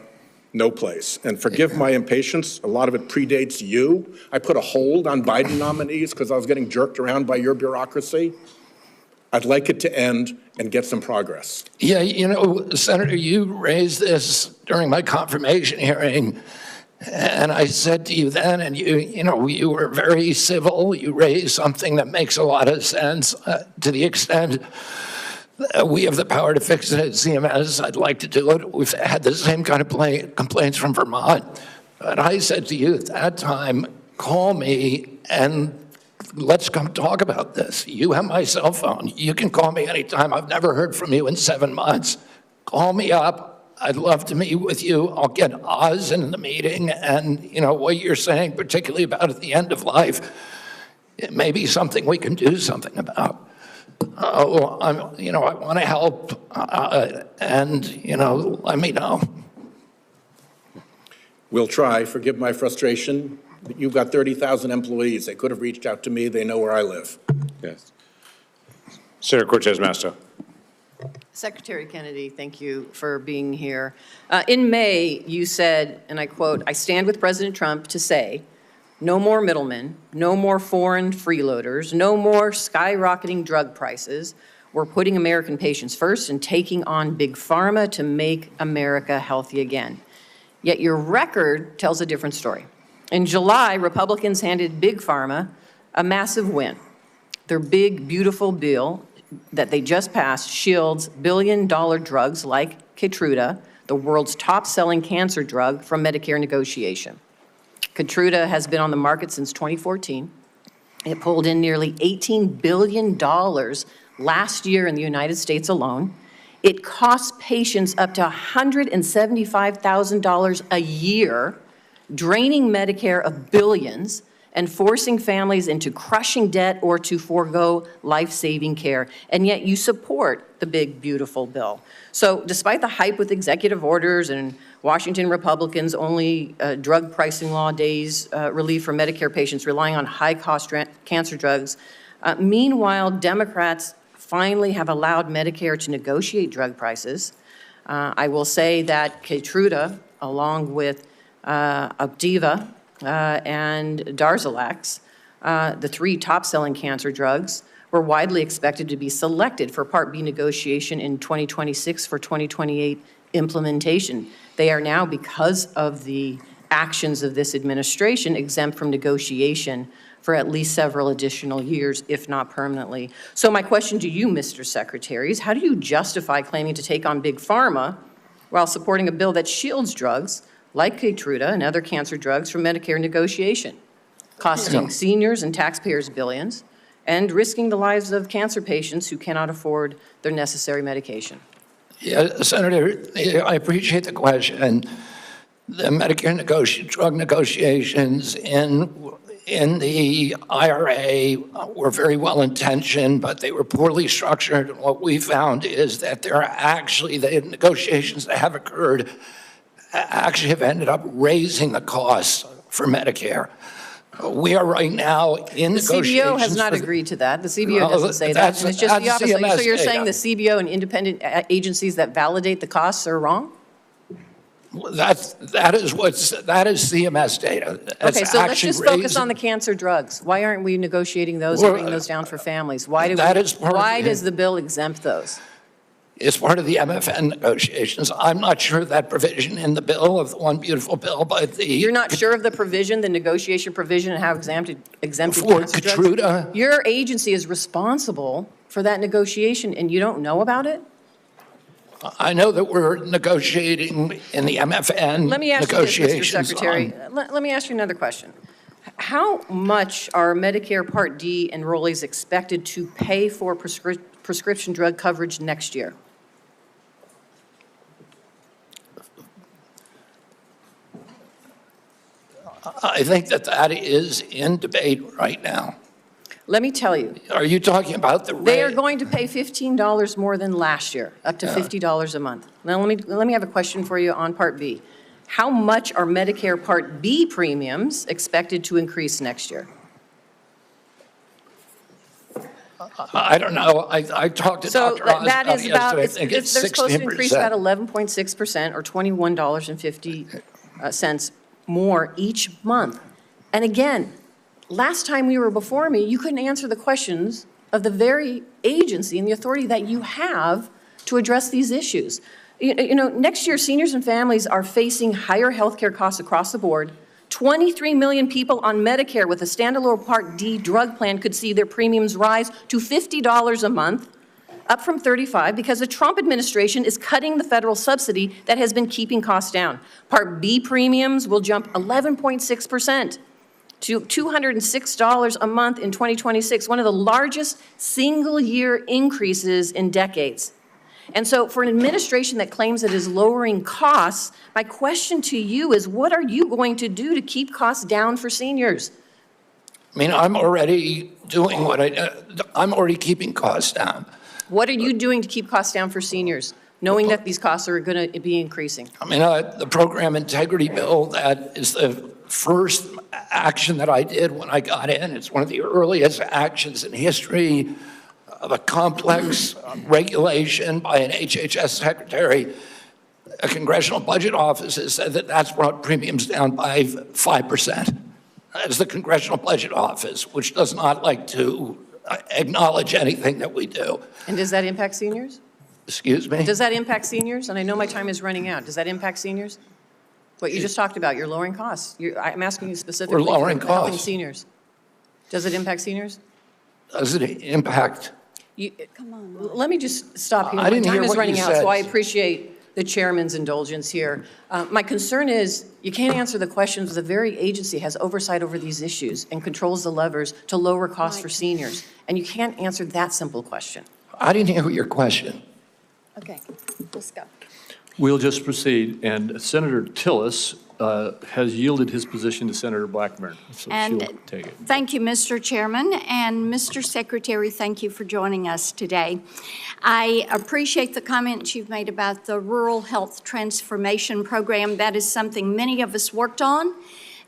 Speaker 16: no place. And forgive my impatience, a lot of it predates you. I put a hold on Biden nominees because I was getting jerked around by your bureaucracy.
Speaker 6: I'd like it to end and get some progress.
Speaker 7: Yeah, you know, Senator, you raised this during my confirmation hearing, and I said to you then, and you were very civil. You raised something that makes a lot of sense to the extent that we have the power to fix it at CMS. I'd like to do it. We've had the same kind of complaints from Vermont. But I said to you at that time, call me and let's come talk about this. You have my cell phone. You can call me anytime. I've never heard from you in 7 months. Call me up. I'd love to meet with you. I'll get Oz in the meeting, and what you're saying, particularly about at the end of life, it may be something we can do something about. I want to help, and let me know.
Speaker 6: We'll try. Forgive my frustration. You've got 30,000 employees. They could have reached out to me. They know where I live.
Speaker 14: Yes. Senator Cortez Masto.
Speaker 18: Secretary Kennedy, thank you for being here. In May, you said, and I quote, "I stand with President Trump to say, no more middlemen, no more foreign freeloaders, no more skyrocketing drug prices. We're putting American patients first and taking on big pharma to make America healthy again." Yet your record tells a different story. In July, Republicans handed big pharma a massive win. Their big, beautiful bill that they just passed shields billion-dollar drugs like Keytruda, the world's top-selling cancer drug, from Medicare negotiation. Keytruda has been on the market since 2014. It pulled in nearly $18 billion last year in the United States alone. It costs patients up to $175,000 a year, draining Medicare of billions and forcing families into crushing debt or to forego life-saving care. And yet you support the big, beautiful bill. So despite the hype with executive orders and Washington Republicans' only drug pricing law days relief for Medicare patients relying on high-cost cancer drugs, meanwhile, Democrats finally have allowed Medicare to negotiate drug prices. I will say that Keytruda, along with Opdivo and Darzalex, the 3 top-selling cancer drugs, were widely expected to be selected for Part B negotiation in 2026 for 2028 implementation. They are now, because of the actions of this administration, exempt from negotiation for at least several additional years, if not permanently. So my question to you, Mr. Secretary, is how do you justify claiming to take on big pharma while supporting a bill that shields drugs like Keytruda and other cancer drugs from Medicare negotiation, costing seniors and taxpayers billions, and risking the lives of cancer patients who cannot afford their necessary medication?
Speaker 7: Yeah, Senator, I appreciate the question. The Medicare drug negotiations in the IRA were very well-intentioned, but they were poorly structured. And what we found is that there are actually, the negotiations that have occurred actually have ended up raising the costs for Medicare. We are right now in negotiations.
Speaker 18: The CBO has not agreed to that. The CBO doesn't say that. And it's just the opposite.
Speaker 7: CMS
Speaker 18: So you're
Speaker 7: data.
Speaker 18: saying the CBO and independent agencies that validate the costs are wrong?
Speaker 7: That is CMS data. That's
Speaker 18: Okay, so let's just focus
Speaker 7: raising-
Speaker 18: on the cancer drugs. Why aren't we negotiating those and bringing those down for families? Why does the bill exempt those?
Speaker 7: It's part of the MFN negotiations. I'm not sure of that provision in the bill, of the one beautiful bill, but the...
Speaker 18: You're not sure of the provision, the negotiation provision, and how exempted
Speaker 7: For
Speaker 18: cancer drugs?
Speaker 7: Keytruda.
Speaker 18: Your agency is responsible for that negotiation, and you don't know about it?
Speaker 7: I know that we're negotiating in the MFN
Speaker 18: Let me ask you this, Mr.
Speaker 7: negotiations
Speaker 18: Secretary. Let me ask you another question. How much are Medicare Part D enrollees expected to pay for prescription drug coverage next year?
Speaker 7: I think that is in debate right now.
Speaker 18: Let me tell you.
Speaker 7: Are you talking about the rate?
Speaker 18: They are going to pay $15 more than last year, up to $50 a month. Now, let me have a question for you on Part B. How much are Medicare Part B premiums expected to increase next year?
Speaker 7: I don't know. I talked to Dr. Oz
Speaker 18: that is about,
Speaker 7: yesterday. I think it's
Speaker 18: they're supposed to increase about
Speaker 7: 16%.
Speaker 18: 11.6% or $21.50 more each month. And again, last time we were before me, you couldn't answer the questions of the very agency and the authority that you have to address these issues. You know, next year, seniors and families are facing higher health care costs across the board. 23 million people on Medicare with a standalone Part D drug plan could see their premiums rise to $50 a month, up from $35, because the Trump administration is cutting the federal subsidy that has been keeping costs down. Part B premiums will jump 11.6% to $206 a month in 2026, one of the largest single-year increases in decades. And so for an administration that claims it is lowering costs, my question to you is, what are you going to do to keep costs down for seniors?
Speaker 7: I mean, I'm already doing what I'm already keeping costs down.
Speaker 18: What are you doing to keep costs down for seniors, knowing that these costs are going to be increasing?
Speaker 7: I mean, the program integrity bill, that is the first action that I did when I got in. It's one of the earliest actions in history of a complex regulation by an HHS secretary. A Congressional Budget Office has said that that's brought premiums down by 5%. That is the Congressional Budget Office, which does not like to acknowledge anything that we do.
Speaker 18: And does that impact seniors?
Speaker 7: Excuse me?
Speaker 18: Does that impact seniors? And I know my time is running out. Does that impact seniors? What you just talked about, you're lowering costs. I'm asking you specifically.
Speaker 7: We're lowering
Speaker 18: for helping
Speaker 7: costs.
Speaker 18: seniors. Does it impact seniors?
Speaker 7: Does it impact?
Speaker 18: Come on. Let me just stop here.
Speaker 7: I didn't
Speaker 18: My
Speaker 7: hear
Speaker 18: time is
Speaker 7: what
Speaker 18: running
Speaker 7: you
Speaker 18: out,
Speaker 7: said.
Speaker 18: so I appreciate the chairman's indulgence here. My concern is you can't answer the questions. The very agency has oversight over these issues and controls the levers to lower costs for seniors. And you can't answer that simple question.
Speaker 7: I didn't hear your question.
Speaker 12: Okay, let's go.
Speaker 2: We'll just proceed, and Senator Tillis has yielded his position to Senator Blackburn, so
Speaker 19: And
Speaker 2: she'll take it.
Speaker 19: Thank you, Mr. Chairman, and Mr. Secretary, thank you for joining us today. I appreciate the comments you've made about the Rural Health Transformation Program. That is something many of us worked on,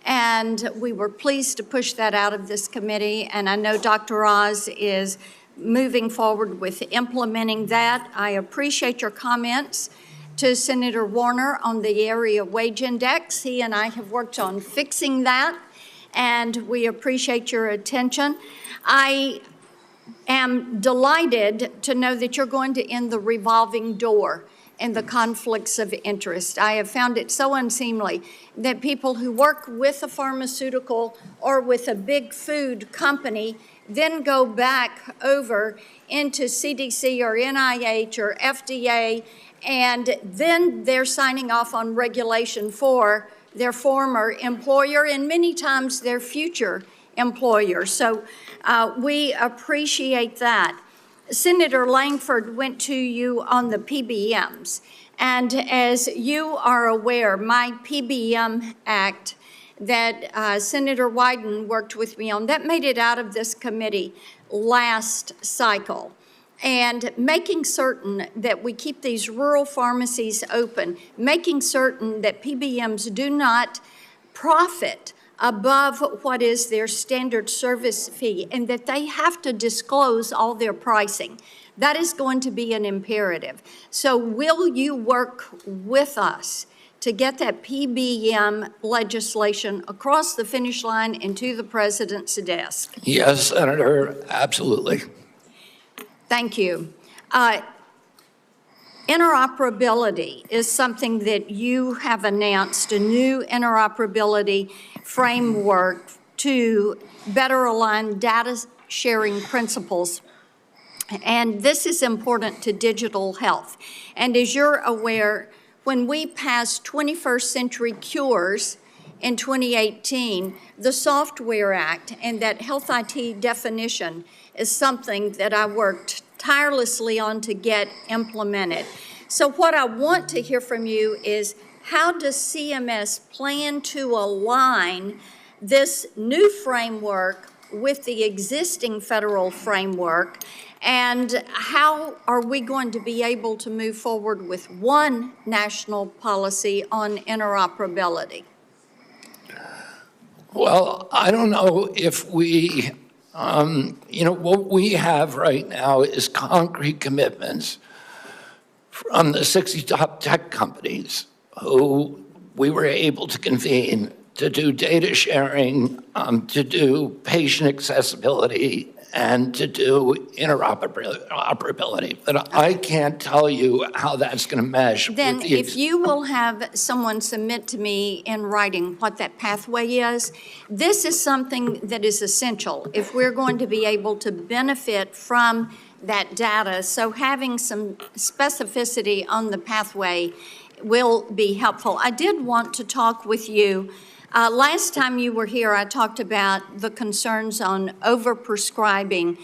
Speaker 19: and we were pleased to push that out of this committee, and I know Dr. Oz is moving forward with implementing that. I appreciate your comments to Senator Warner on the area wage index. He and I have worked on fixing that, and we appreciate your attention. I am delighted to know that you're going to end the revolving door and the conflicts of interest. I have found it so unseemly that people who work with a pharmaceutical or with a big food company then go back over into CDC or NIH or FDA, and then they're signing off on regulation for their former employer and many times their future employer. So we appreciate that. Senator Langford went to you on the PBMs. And as you are aware, my PBM Act that Senator Wyden worked with me on, that made it out of this committee last cycle. And making certain that we keep these rural pharmacies open, making certain that PBMs do not profit above what is their standard service fee, and that they have to disclose all their pricing. That is going to be an imperative. So will you work with us to get that PBM legislation across the finish line and to the president's desk?
Speaker 7: Yes, Senator, absolutely.
Speaker 19: Thank you. Interoperability is something that you have announced, a new interoperability framework to better align data sharing principles. And this is important to digital health. And as you're aware, when we passed 21st Century Cures in 2018, the Software Act and that health IT definition is something that I worked tirelessly on to get implemented. So what I want to hear from you is, how does CMS plan to align this new framework with the existing federal framework, and how are we going to be able to move forward with one national policy on interoperability?
Speaker 7: Well, I don't know if we, what we have right now is concrete commitments from the 60 top tech companies who we were able to convene to do data sharing, to do patient accessibility and to do interoperability. But I can't tell you how that's going to mesh.
Speaker 19: Then
Speaker 7: with the
Speaker 19: if you will have someone submit to me in writing what that pathway is, this is something that is essential if we're going to be able to benefit from that data. So having some specificity on the pathway will be helpful. I did want to talk with you. Last time you were here, I talked about the concerns on overprescribing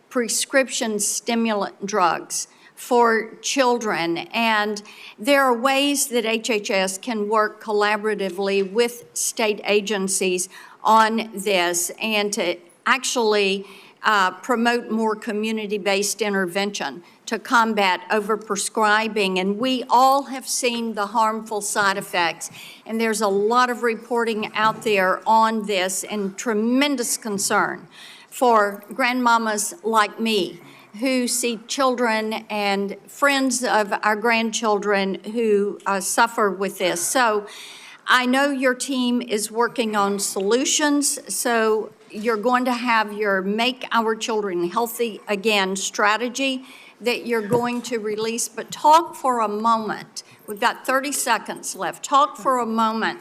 Speaker 19: prescription stimulant drugs for children. And there are ways that HHS can work collaboratively with state agencies on this and to actually promote more community-based intervention to combat overprescribing. And we all have seen the harmful side effects. And there's a lot of reporting out there on this and tremendous concern for grandmamas like me who see children and friends of our grandchildren who suffer with this. So I know your team is working on solutions. So you're going to have your Make Our Children Healthy Again strategy that you're going to release. But talk for a moment. We've got 30 seconds left. Talk for a moment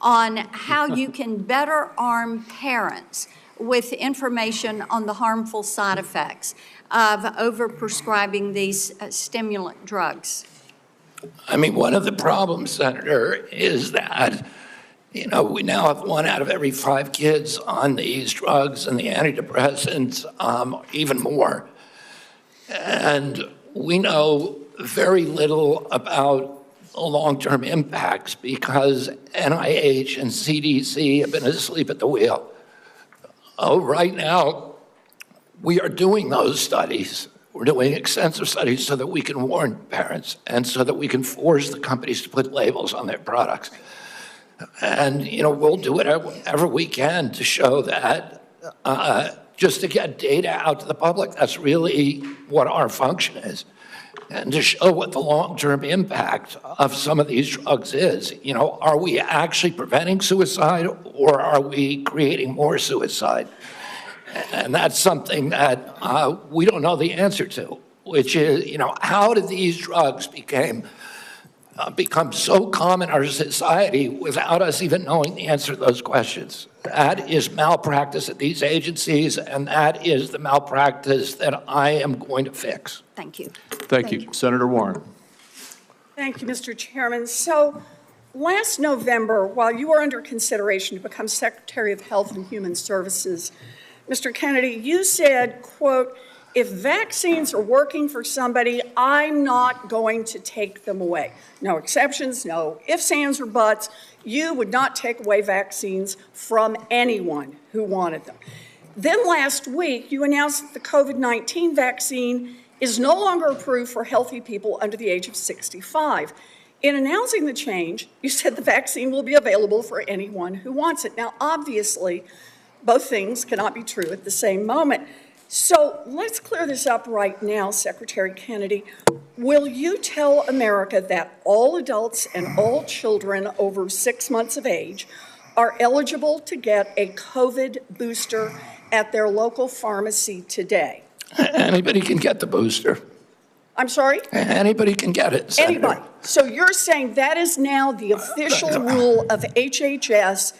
Speaker 19: on how you can better arm parents with information on the harmful side effects of overprescribing these stimulant drugs.
Speaker 7: I mean, one of the problems, Senator, is that, you know, we now have 1 out of every 5 kids on these drugs and the antidepressants, even more. And we know very little about the long-term impacts because NIH and CDC have been asleep at the wheel. Right now, we are doing those studies. We're doing extensive studies so that we can warn parents and so that we can force the companies to put labels on their products. And, you know, we'll do whatever we can to show that, just to get data out to the public. That's really what our function is. And to show what the long-term impact of some of these drugs is. You know, are we actually preventing suicide or are we creating more suicide? And that's something that we don't know the answer to, which is, you know, how did these drugs become so common in our society without us even knowing the answer to those questions? That is malpractice at these agencies, and that is the malpractice that I am going to fix.
Speaker 19: Thank you.
Speaker 2: Thank you. Senator Warren.
Speaker 20: Thank you, Mr. Chairman. So last November, while you were under consideration to become Secretary of Health and Human Services, Mr. Kennedy, you said, quote, if vaccines are working for somebody, I'm not going to take them away. No exceptions, no ifs, ands, or buts. You would not take away vaccines from anyone who wanted them. Then last week, you announced that the COVID-19 vaccine is no longer approved for healthy people under the age of 65. In announcing the change, you said the vaccine will be available for anyone who wants it. Now, obviously, both things cannot be true at the same moment. So let's clear this up right now, Secretary Kennedy. Will you tell America that all adults and all children over 6 months of age are eligible to get a COVID booster at their local pharmacy today?
Speaker 7: Anybody can get the booster.
Speaker 20: I'm sorry?
Speaker 7: Anybody can get it, Senator.
Speaker 20: Anybody. So you're saying that is now the official rule of HHS.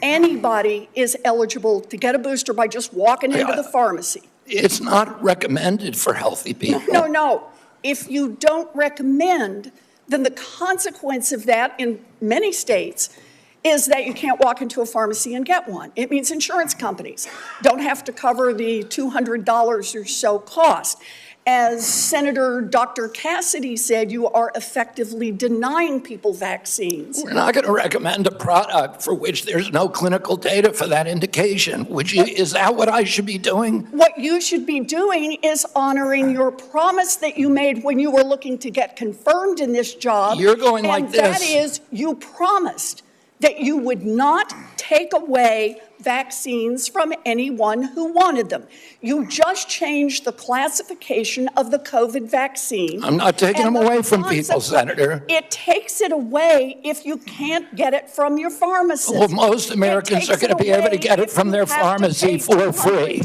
Speaker 20: Anybody is eligible to get a booster by just walking into the pharmacy.
Speaker 7: It's not recommended for healthy people.
Speaker 20: No. If you don't recommend, then the consequence of that in many states is that you can't walk into a pharmacy and get one. It means insurance companies don't have to cover the $200 or so cost. As Senator Dr. Cassidy said, you are effectively denying people vaccines.
Speaker 7: We're not going to recommend a product for which there's no clinical data for that indication. Is that what I should be doing?
Speaker 20: What you should be doing is honoring your promise that you made when you were looking to get confirmed in this job.
Speaker 7: You're going like this.
Speaker 20: And that is, you promised that you would not take away vaccines from anyone who wanted them. You just changed the classification of the COVID vaccine.
Speaker 7: I'm not taking them away from people, Senator.
Speaker 20: It takes it away if you can't get it from your pharmacist.
Speaker 7: Well, most Americans are going to be able to get it from their pharmacy for free.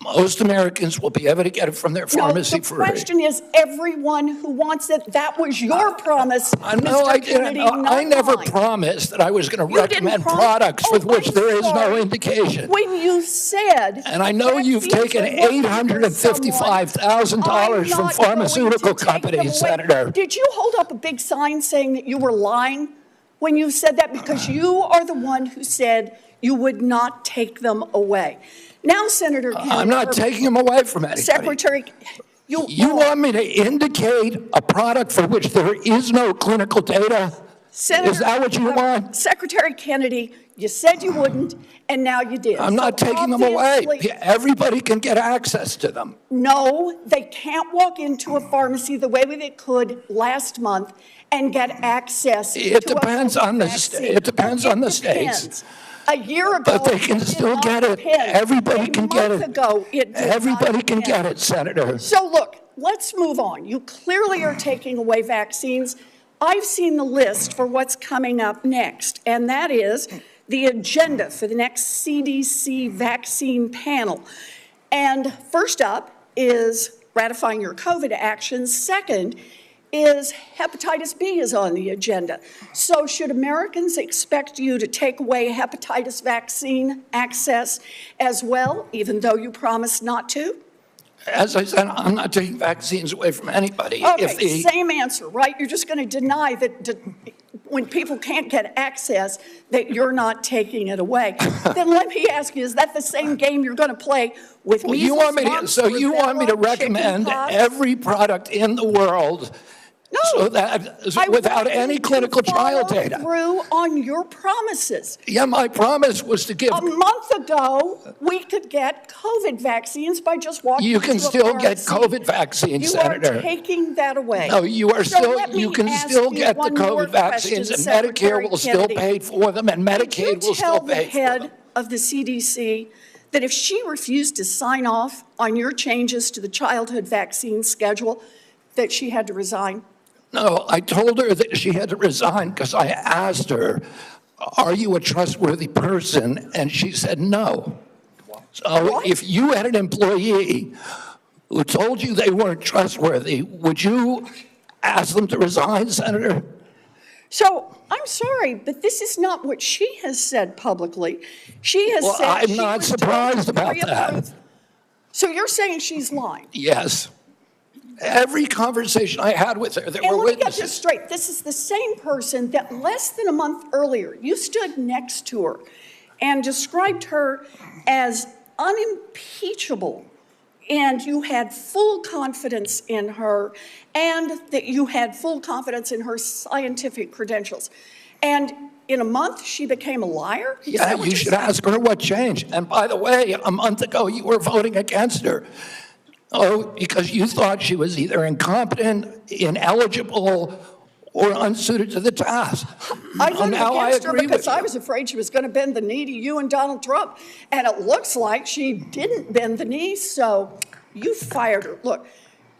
Speaker 7: Most Americans will be able to get it from their pharmacy
Speaker 20: No, the
Speaker 7: free.
Speaker 20: question is everyone who wants it. That was your promise,
Speaker 7: No,
Speaker 20: Mr. Kennedy,
Speaker 7: I never
Speaker 20: mine.
Speaker 7: promised that I was going to
Speaker 20: You didn't
Speaker 7: recommend
Speaker 20: promise-
Speaker 7: products with which
Speaker 20: I'm
Speaker 7: there is no
Speaker 20: sorry.
Speaker 7: indication.
Speaker 20: When you said.
Speaker 7: And I know you've
Speaker 20: vaccines
Speaker 7: taken
Speaker 20: are working for
Speaker 7: $855,000 from
Speaker 20: someone,
Speaker 7: pharmaceutical
Speaker 20: I'm not going to take them
Speaker 7: companies,
Speaker 20: away.
Speaker 7: Senator.
Speaker 20: Did you hold up a big sign saying that you were lying when you said that? Because you are the one who said you would not take them away. Now, Senator Kennedy.
Speaker 7: I'm not taking them away from anybody.
Speaker 20: Secretary,
Speaker 7: You want me to indicate a product for which there is no clinical data?
Speaker 20: Senator,
Speaker 7: Is that what you want?
Speaker 20: Secretary Kennedy, you said you wouldn't, and now you did.
Speaker 7: I'm not
Speaker 20: So
Speaker 7: taking them away.
Speaker 20: obviously-
Speaker 7: Everybody can get access to them.
Speaker 20: No, they can't walk into a pharmacy the way they could last month and get access.
Speaker 7: It
Speaker 20: to a
Speaker 7: depends on the
Speaker 20: vaccine.
Speaker 7: it depends on the
Speaker 20: It
Speaker 7: states.
Speaker 20: depends. A year ago,
Speaker 7: But they can
Speaker 20: it did
Speaker 7: still
Speaker 20: not
Speaker 7: get it.
Speaker 20: depend.
Speaker 7: Everybody can get
Speaker 20: A month
Speaker 7: it.
Speaker 20: ago, it did not
Speaker 7: Everybody can
Speaker 20: depend.
Speaker 7: get it, Senator.
Speaker 20: So look, let's move on. You clearly are taking away vaccines. I've seen the list for what's coming up next, and that is the agenda for the next CDC vaccine panel. And first up is ratifying your COVID actions. Second is hepatitis B is on the agenda. So should Americans expect you to take away hepatitis vaccine access as well, even though you promised not to?
Speaker 7: As I said, I'm not taking vaccines away from anybody.
Speaker 20: Okay, same answer, right? You're just going to deny that when people can't get access, that you're not taking it away. Then let me ask you, is that the same game you're going to play with
Speaker 7: Well,
Speaker 20: measles,
Speaker 7: you want me to,
Speaker 20: mumps,
Speaker 7: so you want me to
Speaker 20: rubella,
Speaker 7: recommend
Speaker 20: chickenpox?
Speaker 7: every product in the world so that without any clinical trial data?
Speaker 20: Through on your promises.
Speaker 7: Yeah, my promise was to give.
Speaker 20: A month ago, we could get COVID vaccines by just walking
Speaker 7: You can
Speaker 20: into a
Speaker 7: still get
Speaker 20: pharmacy.
Speaker 7: COVID vaccines,
Speaker 20: You
Speaker 7: Senator.
Speaker 20: are taking that away.
Speaker 7: No, you are
Speaker 20: So
Speaker 7: still,
Speaker 20: let me
Speaker 7: you can
Speaker 20: ask
Speaker 7: still
Speaker 20: you
Speaker 7: get the
Speaker 20: one more
Speaker 7: COVID vaccines, and
Speaker 20: question,
Speaker 7: Medicare
Speaker 20: Secretary
Speaker 7: will still
Speaker 20: Kennedy.
Speaker 7: pay for them, and Medicaid will still pay for them.
Speaker 20: Tell the head of the CDC that if she refused to sign off on your changes to the childhood vaccine schedule, that she had to resign?
Speaker 7: No, I told her that she had to resign because I asked her, are you a trustworthy person? And she said no. So if you had an employee who told you they weren't trustworthy, would you ask them to resign, Senator?
Speaker 20: So I'm sorry, but this is not what she has said publicly. She has
Speaker 7: Well,
Speaker 20: said
Speaker 7: I'm
Speaker 20: she
Speaker 7: not
Speaker 20: was
Speaker 7: surprised
Speaker 20: doing
Speaker 7: about that.
Speaker 20: pre-approved. So you're saying she's lying?
Speaker 7: Yes. Every conversation I had with her, there
Speaker 20: And
Speaker 7: were
Speaker 20: let me get this
Speaker 7: witnesses.
Speaker 20: straight. This is the same person that less than a month earlier, you stood next to her and described her as unimpeachable. And you had full confidence in her, and that you had full confidence in her scientific credentials. And in a month, she became a liar? Is
Speaker 7: Yeah,
Speaker 20: that what
Speaker 7: you
Speaker 20: you're
Speaker 7: should
Speaker 20: saying?
Speaker 7: ask her what changed. And by the way, a month ago, you were voting against her. Oh, because you thought she was either incompetent, ineligible, or unsuited to the task.
Speaker 20: I voted
Speaker 7: Now I
Speaker 20: against her
Speaker 7: agree
Speaker 20: because
Speaker 7: with
Speaker 20: I
Speaker 7: you.
Speaker 20: was afraid she was going to bend the knee to you and Donald Trump. And it looks like she didn't bend the knee, so you fired her. Look,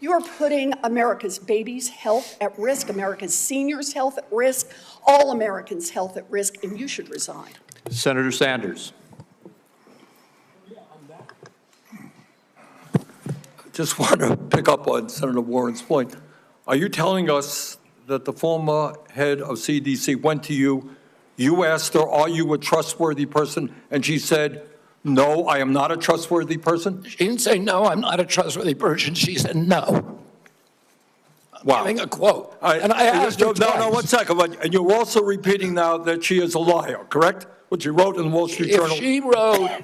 Speaker 20: you are putting America's babies' health at risk, America's seniors' health at risk, all Americans' health at risk, and you should resign.
Speaker 2: Senator Sanders.
Speaker 21: Just want to pick up on Senator Warren's point. Are you telling us that the former head of CDC went to you, you asked her, are you a trustworthy person? And she said, no, I am not a trustworthy person?
Speaker 7: She didn't say, no, I'm not a trustworthy person. She said, no.
Speaker 21: Wow.
Speaker 7: Giving a quote. And I asked her
Speaker 21: No,
Speaker 7: twice.
Speaker 21: 1 second. And you're also repeating now that she is a liar, correct? What she wrote in the Wall Street Journal.
Speaker 7: If she wrote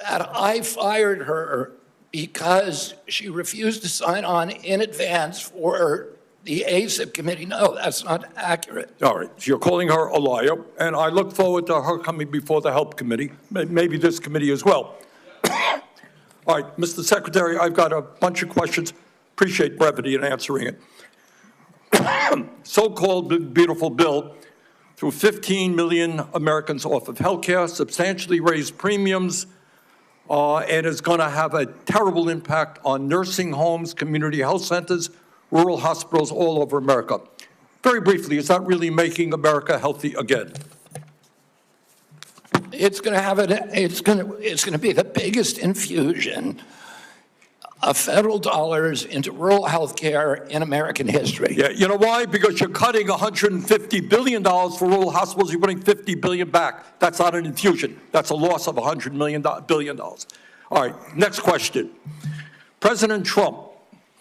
Speaker 7: that I fired her because she refused to sign on in advance for the ASIP committee, no, that's not accurate.
Speaker 21: All right, so you're calling her a liar, and I look forward to her coming before the Help Committee, maybe this committee as well. All right, Mr. Secretary, I've got a bunch of questions. Appreciate brevity in answering it. So-called beautiful bill threw 15 million Americans off of health care, substantially raised premiums, and is going to have a terrible impact on nursing homes, community health centers, rural hospitals all over America. Very briefly, is that really making America healthy again?
Speaker 7: It's going to have it's going to be the biggest infusion of federal dollars into rural health care in American history.
Speaker 21: Yeah, you know why? Because you're cutting $150 billion for rural hospitals. You're putting $50 billion back. That's not an infusion. That's a loss of $100 billion. All right, next question. President Trump,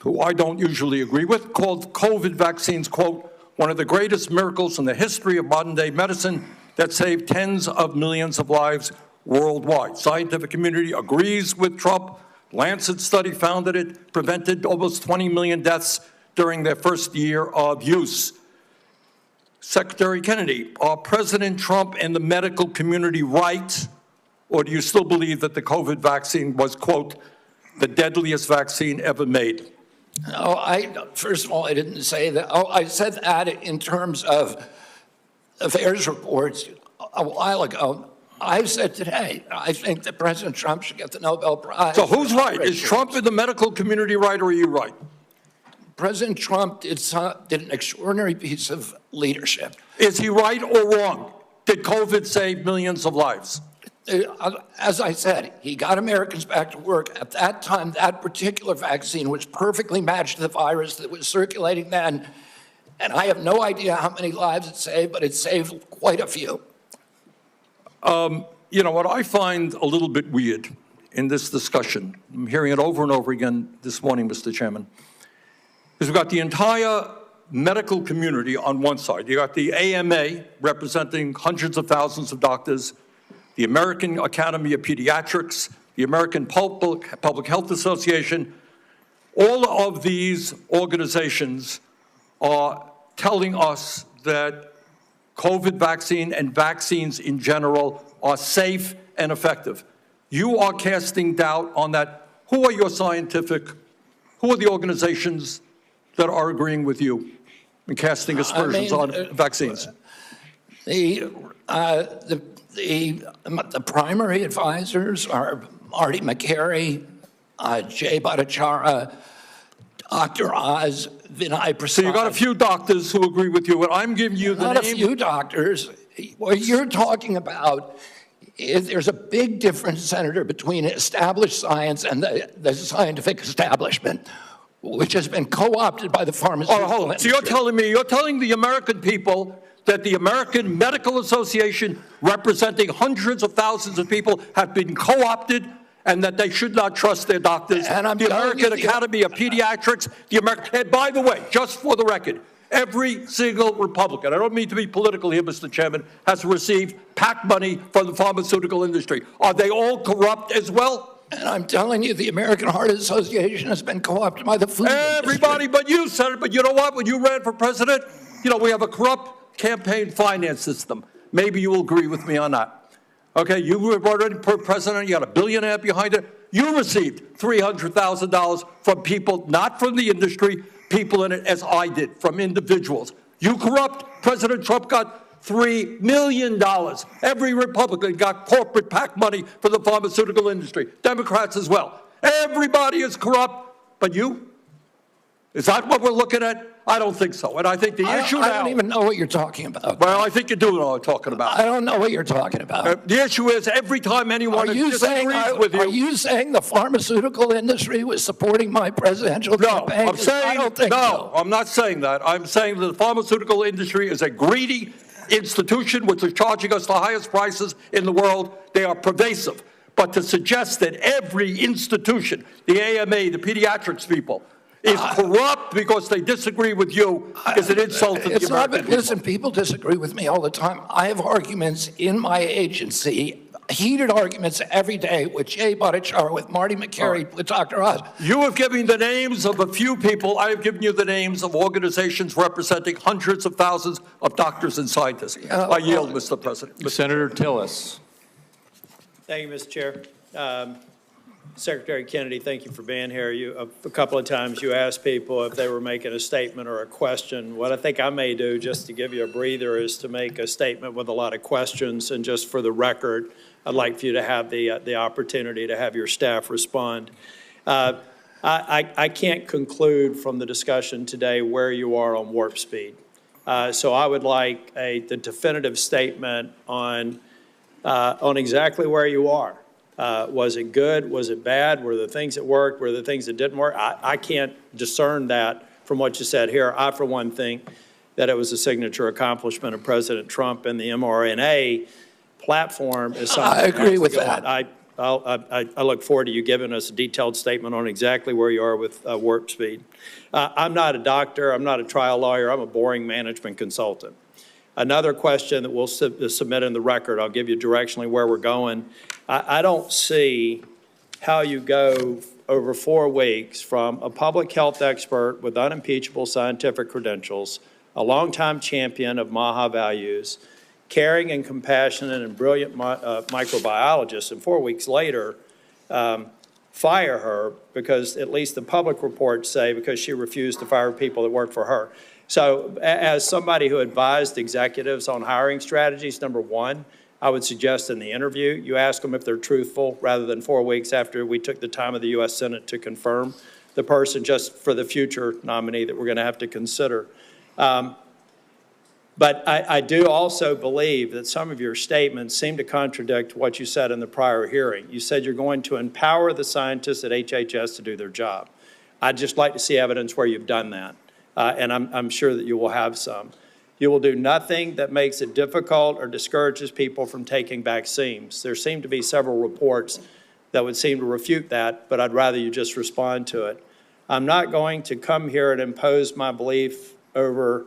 Speaker 21: who I don't usually agree with, called COVID vaccines, quote, one of the greatest miracles in the history of modern-day medicine that saved tens of millions of lives worldwide. Scientific community agrees with Trump. Lancet study found that it prevented almost 20 million deaths during their first year of use. Secretary Kennedy, are President Trump and the medical community right, or do you still believe that the COVID vaccine was, quote, the deadliest vaccine ever made?
Speaker 7: No, first of all, I didn't say that. Oh, I said that in terms of the VAERS reports a while ago. I said today, I think that President Trump should get the Nobel Prize.
Speaker 21: So who's right? Is Trump in the medical community right, or are you right?
Speaker 7: President Trump did an extraordinary piece of leadership.
Speaker 21: Is he right or wrong? Did COVID save millions of lives?
Speaker 7: As I said, he got Americans back to work. At that time, that particular vaccine was perfectly matched to the virus that was circulating then. And I have no idea how many lives it saved, but it saved quite a few.
Speaker 21: You know, what I find a little bit weird in this discussion, I'm hearing it over and over again this morning, Mr. Chairman, is we've got the entire medical community on one side. You got the AMA representing hundreds of thousands of doctors, the American Academy of Pediatrics, the American Public Health Association. All of these organizations are telling us that COVID vaccine and vaccines in general are safe and effective. You are casting doubt on that. Who are who are the organizations that are agreeing with you and casting aspersions on vaccines?
Speaker 7: The primary advisors are Marty McCary, Jay Bhattacharya, Dr. Oz, Vinay Prasad.
Speaker 21: So you got a few doctors who agree with you, and I'm giving you the
Speaker 7: Not a few doctors. What you're talking about is there's a big difference, Senator, between established science and the scientific establishment, which has been co-opted by the pharmaceutical industry.
Speaker 21: So you're telling the American people that the American Medical Association, representing hundreds of thousands of people, have been co-opted and that they should not trust their doctors.
Speaker 7: And
Speaker 21: the American Academy of Pediatrics, and by the way, just for the record, every single Republican, I don't mean to be political here, Mr. Chairman, has received PAC money from the pharmaceutical industry. Are they all corrupt as well?
Speaker 7: And I'm telling you, the American Heart Association has been co-opted by the food
Speaker 21: Everybody but you, Senator. But you know what? When you ran for president, you know, we have a corrupt campaign finance system. Maybe you will agree with me on that. Okay, you were already president, you got a billionaire behind it. You received $300,000 from people, not from the industry, people in it, as I did, from individuals. You corrupt. President Trump got $3 million. Every Republican got corporate PAC money for the pharmaceutical industry. Democrats as well. Everybody is corrupt, but you? Is that what we're looking at? I don't think so. And I think the issue now...
Speaker 7: I don't even know what you're talking about.
Speaker 21: Well, I think you do know what I'm talking about.
Speaker 7: I don't know what you're talking about.
Speaker 21: The issue is every time anyone disagrees with you...
Speaker 7: Are you saying the pharmaceutical industry was supporting my presidential campaign?
Speaker 21: I'm saying,
Speaker 7: I don't think so.
Speaker 21: I'm not saying that. I'm saying that the pharmaceutical industry is a greedy institution which is charging us the highest prices in the world. They are pervasive. But to suggest that every institution, the AMA, the pediatrics people, is corrupt because they disagree with you is an insult to the American people.
Speaker 7: Listen, people disagree with me all the time. I have arguments in my agency, heated arguments every day with Jay Bhattacharya, with Marty McCary, with Dr. Oz.
Speaker 21: You have given the names of a few people. I have given you the names of organizations representing hundreds of thousands of doctors and scientists. I yield, Mr. President.
Speaker 2: Senator Tillis.
Speaker 3: Thank you, Mr. Chair. Secretary Kennedy, thank you for being here. A couple of times you asked people if they were making a statement or a question. What I think I may do, just to give you a breather, is to make a statement with a lot of questions. And just for the record, I'd like for you to have the opportunity to have your staff respond. I can't conclude from the discussion today where you are on warp speed. So I would like the definitive statement on on exactly where you are. Was it good? Was it bad? Were there things that worked? Were there things that didn't work? I can't discern that from what you said here. I, for one, think that it was a signature accomplishment of President Trump, and the mRNA platform is something.
Speaker 7: I agree with that.
Speaker 3: I look forward to you giving us a detailed statement on exactly where you are with warp speed. I'm not a doctor. I'm not a trial lawyer. I'm a boring management consultant. Another question that we'll submit in the record, I'll give you directionally where we're going. I don't see how you go over 4 weeks from a public health expert with unimpeachable scientific credentials, a longtime champion of MAHA values, caring and compassionate and brilliant microbiologist, and 4 weeks later, fire her because at least the public reports say because she refused to fire people that work for her. So as somebody who advised executives on hiring strategies, number one, I would suggest in the interview, you ask them if they're truthful rather than 4 weeks after we took the time of the U.S. Senate to confirm the person just for the future nominee that we're going to have to consider. But I do also believe that some of your statements seem to contradict what you said in the prior hearing. You said you're going to empower the scientists at HHS to do their job. I'd just like to see evidence where you've done that, and I'm sure that you will have some. You will do nothing that makes it difficult or discourages people from taking vaccines. There seem to be several reports that would seem to refute that, but I'd rather you just respond to it. I'm not going to come here and impose my belief over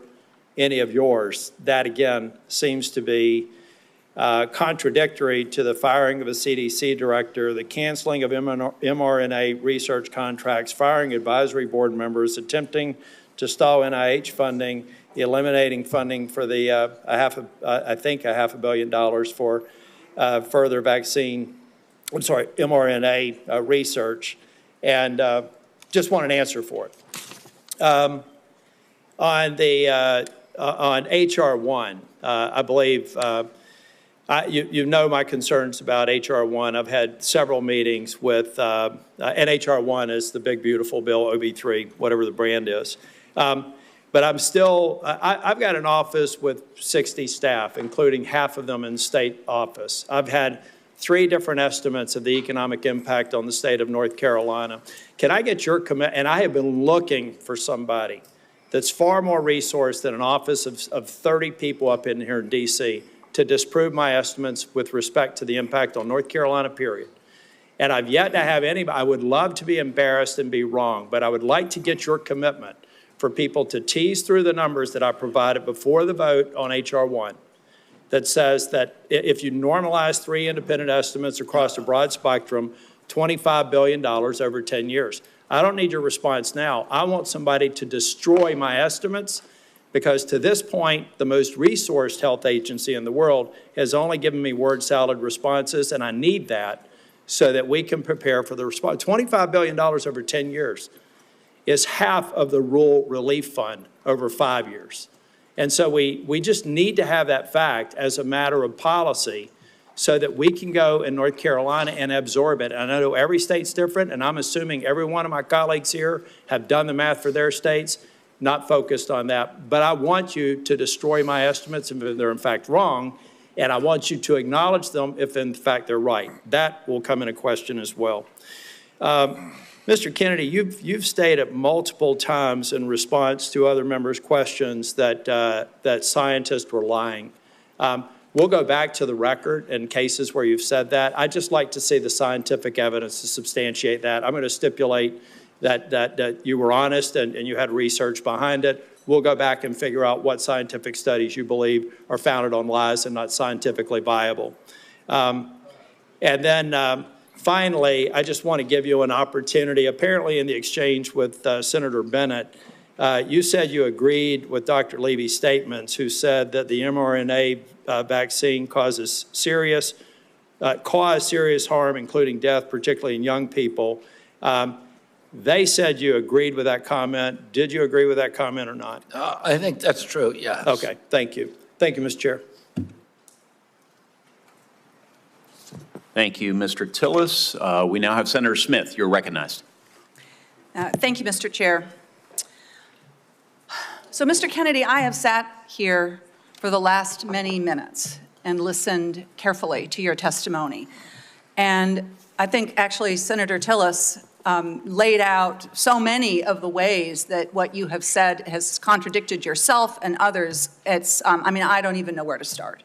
Speaker 3: any of yours. That, again, seems to be contradictory to the firing of a CDC director, the canceling of mRNA research contracts, firing advisory board members, attempting to stall NIH funding, eliminating funding for the I think $500 million for further mRNA research, and just want an answer for it. On H.R. 1, I believe you know my concerns about H.R. 1. I've had several meetings with, and H.R. 1 is the big, beautiful bill, OB3, whatever the brand is. But I'm still, I've got an office with 60 staff, including half of them in state office. I've had 3 different estimates of the economic impact on the state of North Carolina. Can I get your commitment? And I have been looking for somebody that's far more resourced than an office of 30 people up in here in D.C. to disprove my estimates with respect to the impact on North Carolina, period. And I've yet to have anybody. I would love to be embarrassed and be wrong, but I would like to get your commitment for people to tease through the numbers that I provided before the vote on H.R. 1 that says that if you normalize 3 independent estimates across a broad spectrum, $25 billion over 10 years. I don't need your response now. I want somebody to destroy my estimates because to this point, the most resourced health agency in the world has only given me word salad responses, and I need that so that we can prepare for the response. $25 billion over 10 years is half of the rural relief fund over 5 years. And so we just need to have that fact as a matter of policy so that we can go in North Carolina and absorb it. And I know every state's different, and I'm assuming every one of my colleagues here have done the math for their states, not focused on that. But I want you to destroy my estimates if they're in fact wrong, and I want you to acknowledge them if in fact they're right. That will come into question as well. Mr. Kennedy, you've stated multiple times in response to other members' questions that scientists were lying. We'll go back to the record in cases where you've said that. I'd just like to see the scientific evidence to substantiate that. I'm going to stipulate that you were honest and you had research behind it. We'll go back and figure out what scientific studies you believe are founded on lies and not scientifically viable. And then finally, I just want to give you an opportunity. Apparently in the exchange with Senator Bennett, you said you agreed with Dr. Levy's statements, who said that the mRNA vaccine caused serious harm, including death, particularly in young people. They said you agreed with that comment. Did you agree with that comment or not?
Speaker 7: I think that's true, yes.
Speaker 3: Okay, thank you. Thank you, Mr. Chair.
Speaker 4: Thank you, Mr. Tillis. We now have Senator Smith. You're recognized.
Speaker 22: Thank you, Mr. Chair. So, Mr. Kennedy, I have sat here for the last many minutes, and listened carefully to your testimony. And I think actually Senator Tillis laid out so many of the ways that what you have said has contradicted yourself and others. It's, I mean, I don't even know where to start.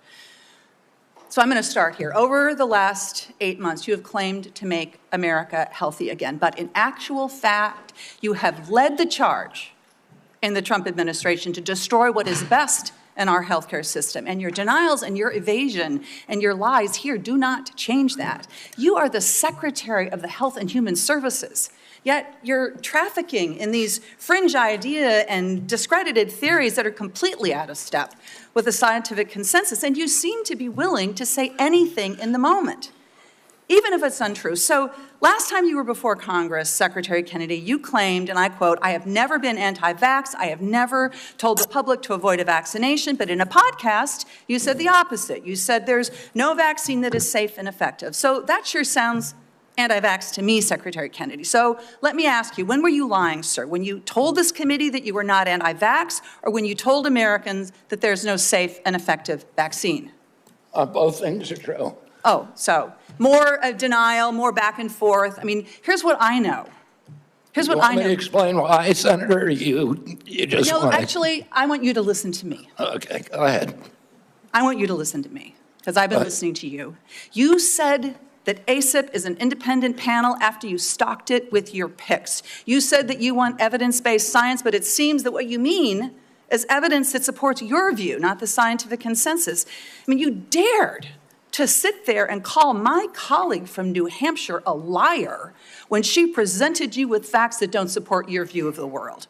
Speaker 22: So I'm going to start here. Over the last 8 months, you have claimed to make America healthy again. But in actual fact, you have led the charge in the Trump administration to destroy what is best in our healthcare system. And your denials and your evasion and your lies here do not change that. You are the Secretary of the Health and Human Services. Yet you're trafficking in these fringe idea and discredited theories that are completely out of step with the scientific consensus, and you seem to be willing to say anything in the moment, even if it's untrue. So last time you were before Congress, Secretary Kennedy, you claimed, and I quote, "I have never been anti-vax. I have never told the public to avoid a vaccination." But in a podcast, you said the opposite. You said there's no vaccine that is safe and effective. So that sure sounds anti-vax to me, Secretary Kennedy. So let me ask you, when were you lying, sir? When you told this committee that you were not anti-vax, or when you told Americans that there's no safe and effective vaccine?
Speaker 7: Both things are true.
Speaker 22: Oh, so more denial, more back and forth. I mean, here's what I know. Here's what I know.
Speaker 7: You want me to explain why, Senator? You just
Speaker 22: No,
Speaker 7: want
Speaker 22: actually, I want you to listen to me.
Speaker 7: Okay, go ahead.
Speaker 22: I want you to listen to me, because I've been listening to you. You said that ACIP is an independent panel after you stocked it with your picks. You said that you want evidence-based science, but it seems that what you mean is evidence that supports your view, not the scientific consensus. I mean, you dared to sit there and call my colleague from New Hampshire a liar when she presented you with facts that don't support your view of the world.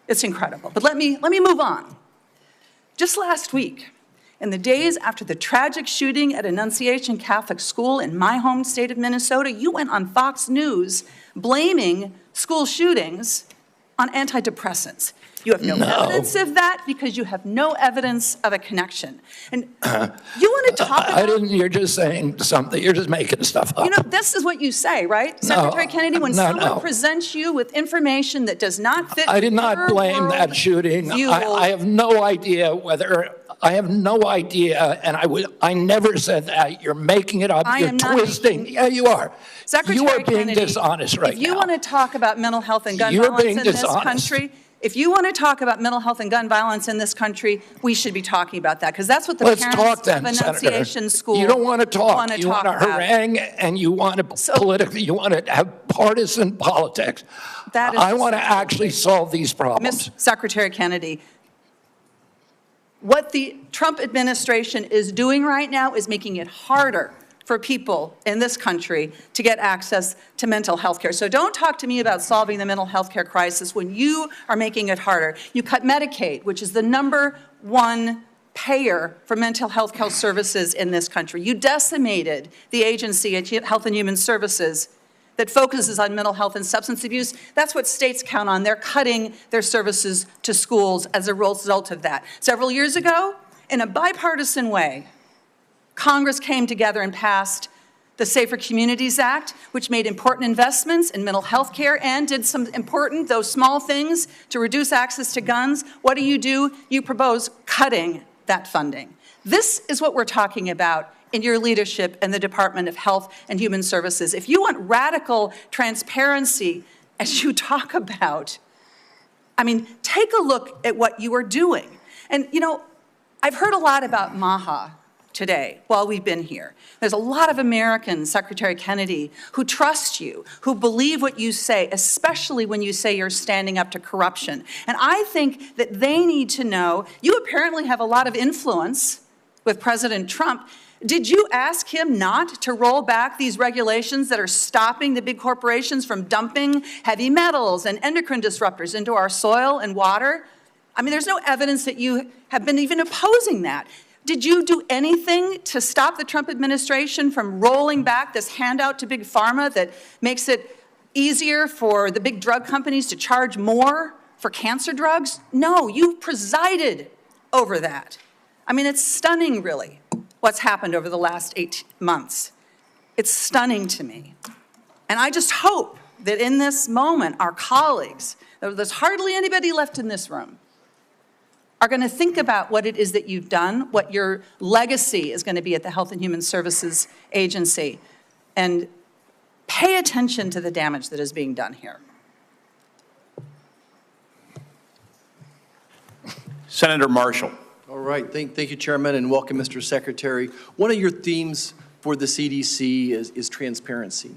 Speaker 22: It's incredible. But let me move on. Just last week, in the days after the tragic shooting at Annunciation Catholic School in my home state of Minnesota, you went on Fox News blaming school shootings on antidepressants. You have no evidence of that because you have no evidence of a connection. And you want to talk about...
Speaker 7: You're just saying something. You're just making stuff up.
Speaker 22: You know, this is what you say, right?
Speaker 7: No,
Speaker 22: Secretary Kennedy, when someone
Speaker 7: no.
Speaker 22: presents you with information that does not fit
Speaker 7: I did not blame that shooting. I have no idea whether... I have no idea, and I never said that. You're making it up. You're twisting. Yeah, you are.
Speaker 22: Secretary
Speaker 7: you are being
Speaker 22: Kennedy,
Speaker 7: dishonest right now.
Speaker 22: If you want to talk about mental health and gun violence in this country, if you want to talk about mental health and gun violence in this country, we should be talking about that, because that's what the parents of Annunciation School
Speaker 7: You don't want to talk. You want to
Speaker 22: about.
Speaker 7: harangue, and you want to politically. You want to have partisan politics.
Speaker 22: That is
Speaker 7: I want to actually solve these problems.
Speaker 22: Secretary Kennedy, what the Trump administration is doing right now is making it harder for people in this country to get access to mental health care. So don't talk to me about solving the mental health care crisis when you are making it harder. You cut Medicaid, which is the #1 payer for mental health care services in this country. You decimated the agency at Health and Human Services that focuses on mental health and substance abuse. That's what states count on. They're cutting their services to schools as a result of that. Several years ago, in a bipartisan way, Congress came together and passed the Safer Communities Act, which made important investments in mental health care and did some important, though small things, to reduce access to guns. What do? You propose cutting that funding. This is what we're talking about in your leadership in the Department of Health and Human Services. If you want radical transparency, as you talk about, I mean, take a look at what you are doing. And, you know, I've heard a lot about MAHA today while we've been here. There's a lot of Americans, Secretary Kennedy, who trust you, who believe what you say, especially when you say you're standing up to corruption. And I think that they need to know, you apparently have a lot of influence with President Trump. Did you ask him not to roll back these regulations that are stopping the big corporations from dumping heavy metals and endocrine disruptors into our soil and water? I mean, there's no evidence that you have been even opposing that. Did you do anything to stop the Trump administration from rolling back this handout to big pharma that makes it easier for the big drug companies to charge more for cancer drugs? No, you presided over that. I mean, it's stunning, really, what's happened over the last 8 months. It's stunning to me. And I just hope that in this moment, our colleagues, there's hardly anybody left in this room, are going to think about what it is that you've done, what your legacy is going to be at the Health and Human Services Agency, and pay attention to the damage that is being done here.
Speaker 4: Senator Marshall.
Speaker 1: All right, thank you, Chairman, and welcome, Mr. Secretary. One of your themes for the CDC is transparency.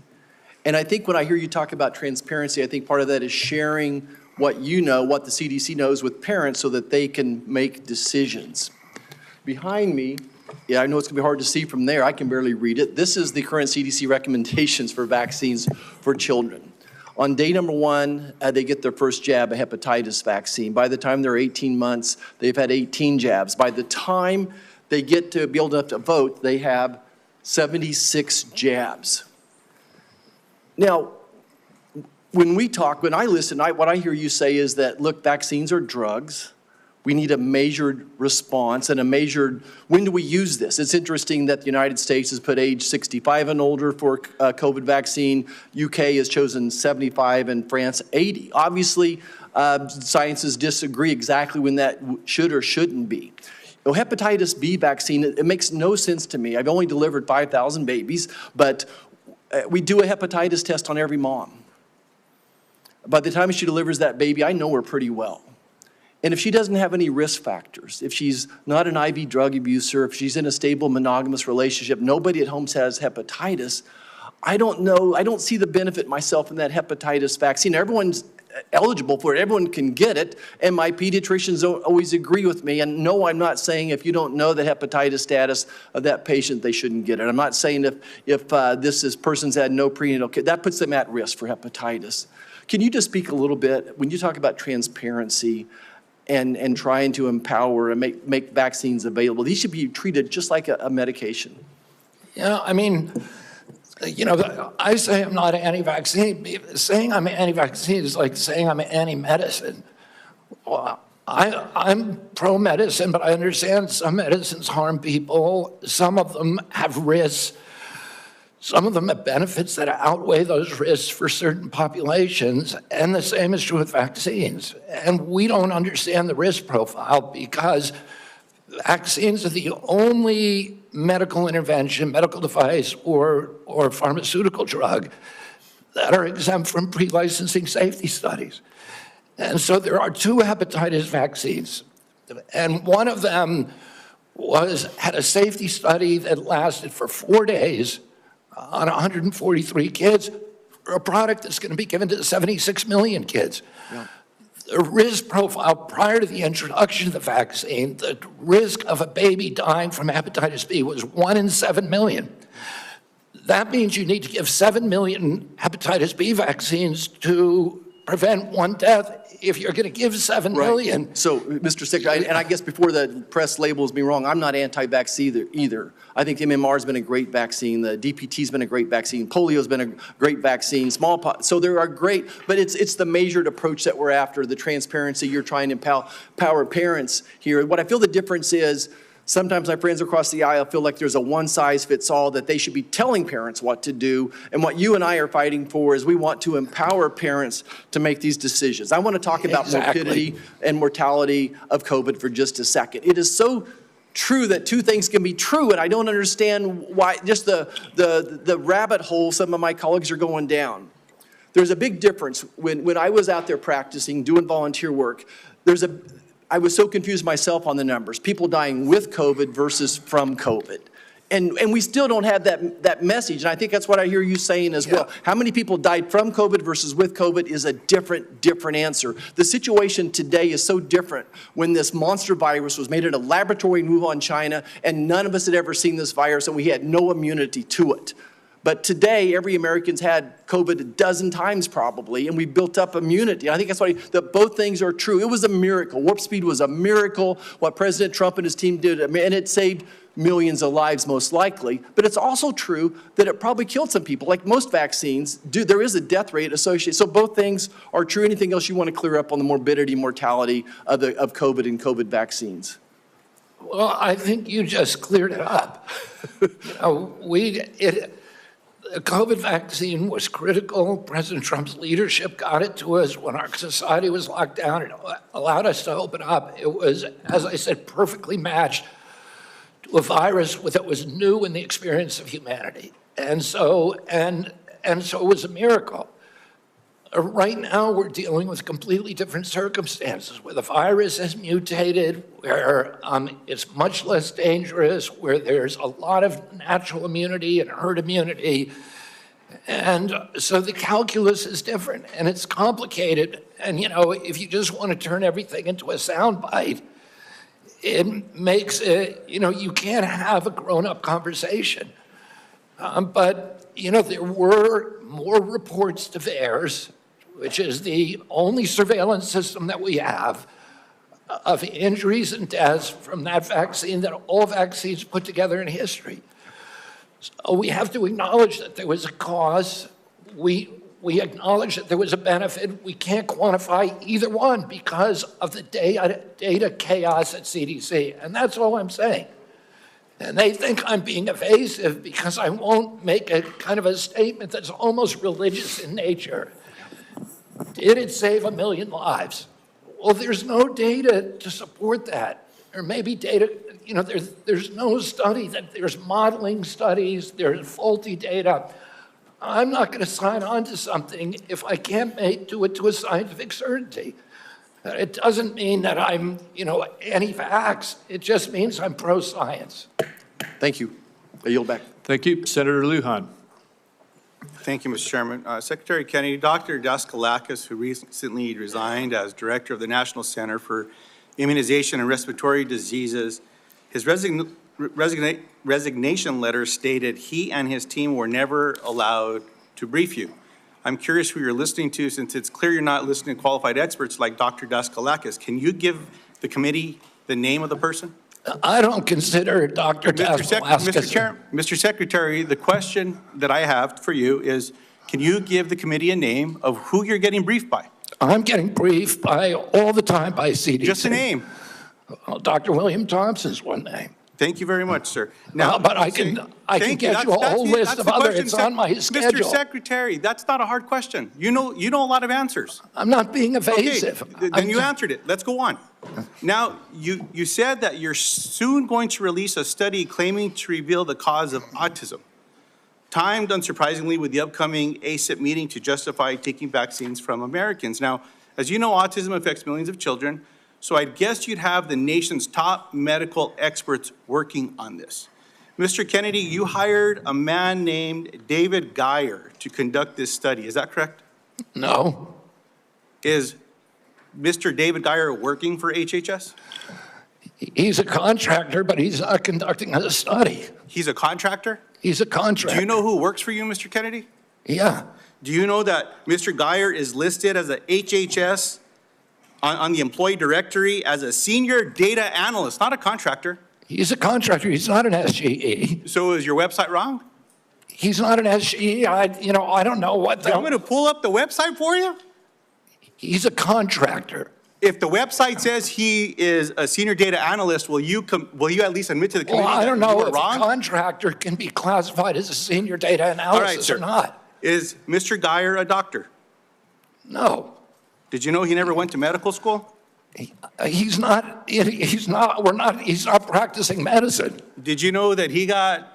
Speaker 1: And I think when I hear you talk about transparency, I think part of that is sharing what you know, what the CDC knows with parents so that they can make decisions. Behind me, yeah, I know it's gonna be hard to see from there, I can barely read it. This is the current CDC recommendations for vaccines for children. On day number 1, they get their first jab, a hepatitis vaccine. By the time they're 18 months, they've had 18 jabs. By the time they get to be able to vote, they have 76 jabs. Now, when I listen, what I hear you say is that, look, vaccines are drugs. We need a measured response and a measured, when do we use this? It's interesting that the United States has put age 65 and older for COVID vaccine. UK has chosen 75 and France 80. Obviously, scientists disagree exactly when that should or shouldn't be. Hepatitis B vaccine, it makes no sense to me. I've only delivered 5,000 babies, but we do a hepatitis test on every mom. By the time she delivers that baby, I know her pretty well. And if she doesn't have any risk factors, if she's not an IV drug abuser, if she's in a stable monogamous relationship, nobody at home has hepatitis, I don't see the benefit myself in that hepatitis vaccine. Everyone's eligible for it, everyone can get it, and my pediatricians don't always agree with me. And no, I'm not saying if you don't know the hepatitis status of that patient, they shouldn't get it. I'm not saying if this person's had no prenatal care, that puts them at risk for hepatitis. Can you just speak a little bit, when you talk about transparency and trying to empower and make vaccines available, these should be treated just like a medication?
Speaker 7: Yeah, I mean, you know, I say I'm not anti-vaccine. Saying I'm anti-vaccine is like saying I'm anti-medicine. Well, I'm pro-medicine, but I understand some medicines harm people. Some of them have risks. Some of them have benefits that outweigh those risks for certain populations, and the same is true with vaccines. And we don't understand the risk profile because vaccines are the only medical intervention, medical device, or pharmaceutical drug that are exempt from pre-licensing safety studies. And so there are 2 hepatitis vaccines, and one of them had a safety study that lasted for 4 days on 143 kids for a product that's going to be given to 76 million kids. Yeah. The risk profile prior to the introduction of the vaccine, the risk of a baby dying from hepatitis B was 1 in 7 million. That means you need to give 7 million hepatitis B vaccines to prevent 1 death if you're going to give 7 million.
Speaker 1: So, Mr. Secretary, and I guess before the press labels me wrong, I'm not anti-vaccine either. I think MMR's been a great vaccine. The DPT's been a great vaccine. Polio's been a great vaccine. Smallpox. So there are great, but it's the measured approach that we're after, the transparency. You're trying to empower parents here. What I feel the difference is, sometimes my friends across the aisle feel like there's a one-size-fits-all, that they should be telling parents what to do. And what you and I are fighting for is we want to empower parents to make these decisions. I want to talk about morbidity and mortality of COVID for just a second. It is so true that 2 things can be true, and I don't understand why, just the rabbit hole some of my colleagues are going down. There's a big difference. When I was out there practicing, doing volunteer work, I was so confused myself on the numbers. People dying with COVID versus from COVID. And we still don't have that message, and I think that's what I hear you saying as well. How many people died from COVID versus with COVID is a different answer. The situation today is so different when this monster virus was made in a laboratory in Wuhan, China, and none of us had ever seen this virus, and we had no immunity to it. But today, every American's had COVID a dozen times probably, and we built up immunity. I think that's why both things are true. It was a miracle. Warp speed was a miracle, what President Trump and his team did, and it saved millions of lives most likely. But it's also true that it probably killed some people. Like most vaccines do, there is a death rate associated. So both things are true. Anything else you want to clear up on the morbidity, mortality of COVID and COVID vaccines?
Speaker 7: Well, I think you just cleared it up. You know, The COVID vaccine was critical. President Trump's leadership got it to us when our society was locked down and allowed us to open up. It was, as I said, perfectly matched to a virus that was new in the experience of humanity. And so it was a miracle. Right now, we're dealing with completely different circumstances, where the virus has mutated, where it's much less dangerous, where there's a lot of natural immunity and herd immunity. And so the calculus is different, and it's complicated. And, you know, if you just want to turn everything into a soundbite, it makes it, you know, you can't have a grown-up conversation. But, you know, there were more reports to VAERS, which is the only surveillance system that we have, of injuries and deaths from that vaccine than all vaccines put together in history. So we have to acknowledge that there was a cause. We acknowledge that there was a benefit. We can't quantify either one because of the data chaos at CDC, and that's all I'm saying. And they think I'm being evasive because I won't make a kind of a statement that's almost religious in nature. Did it save 1 million lives? Well, there's no data to support that. Or maybe data, you know, there's no study, that there's modeling studies, there's faulty data. I'm not going to sign on to something if I can't do it to a scientific certainty. It doesn't mean that I'm, you know, anti-vax. It just means I'm pro-science.
Speaker 1: Thank you. I yield back.
Speaker 2: Thank you. Senator Lujan.
Speaker 8: Thank you, Mr. Chairman. Secretary Kennedy, Dr. Daskalakis, who recently resigned as director of the National Center for Immunization and Respiratory Diseases, his resignation letter stated he and his team were never allowed to brief you. I'm curious who you're listening to, since it's clear you're not listening to qualified experts like Dr. Daskalakis. Can you give the committee the name of the person?
Speaker 7: I don't consider Dr. Daskalakis.
Speaker 8: Mr. Secretary, the question that I have for you is, can you give the committee a name of who you're getting briefed by?
Speaker 7: I'm getting briefed by all the time by CDC.
Speaker 8: Just a name.
Speaker 7: Well, Dr. William Thompson's one name.
Speaker 8: Thank you very much, sir. Now,
Speaker 7: but I can get you a whole list of other. It's on my schedule.
Speaker 8: Mr. Secretary, that's not a hard question. You know a lot of answers.
Speaker 7: I'm not being evasive.
Speaker 8: Okay, then you answered it. Let's go on. Now, you said that you're soon going to release a study claiming to reveal the cause of autism, timed unsurprisingly with the upcoming ACIP meeting to justify taking vaccines from Americans. Now, as you know, autism affects millions of children. So I'd guess you'd have the nation's top medical experts working on this. Mr. Kennedy, you hired a man named David Geyer to conduct this study. Is that correct?
Speaker 7: No.
Speaker 8: Is Mr. David Geyer working for HHS?
Speaker 7: He's a contractor, but he's not conducting a study.
Speaker 8: He's a contractor?
Speaker 7: He's a contractor.
Speaker 8: Do you know who works for you, Mr. Kennedy?
Speaker 7: Yeah.
Speaker 8: Do you know that Mr. Geyer is listed as a HHS on the employee directory as a senior data analyst, not a contractor?
Speaker 7: He's a contractor. He's not an SGE.
Speaker 8: So is your website wrong?
Speaker 7: He's not an SGE. I don't know what the...
Speaker 8: I'm going to pull up the website for you?
Speaker 7: He's a contractor.
Speaker 8: If the website says he is a senior data analyst, will you at least admit to the committee
Speaker 7: I don't know if
Speaker 8: wrong?
Speaker 7: a contractor can be classified as a senior data analyst or not.
Speaker 8: Is Mr. Geyer a doctor?
Speaker 7: No.
Speaker 8: Did you know he never went to medical school?
Speaker 7: He's not practicing medicine.
Speaker 8: Did you know that he got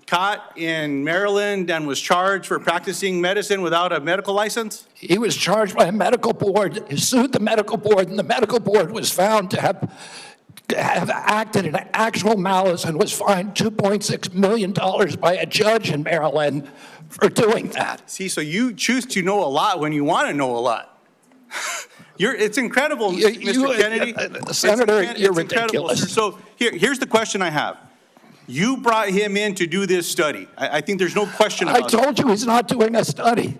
Speaker 8: caught in Maryland and was charged for practicing medicine without a medical license?
Speaker 7: He was charged by a medical board. He sued the medical board, and the medical board was found to have acted in actual malice and was fined $2.6 million by a judge in Maryland for doing that.
Speaker 8: See, so you choose to know a lot when you want to know a lot. It's incredible, Mr. Kennedy.
Speaker 7: Senator, you're
Speaker 8: ridiculous. So here's the question I have. You brought him in to do this study. I think there's no question about it.
Speaker 7: I told you he's not doing a study.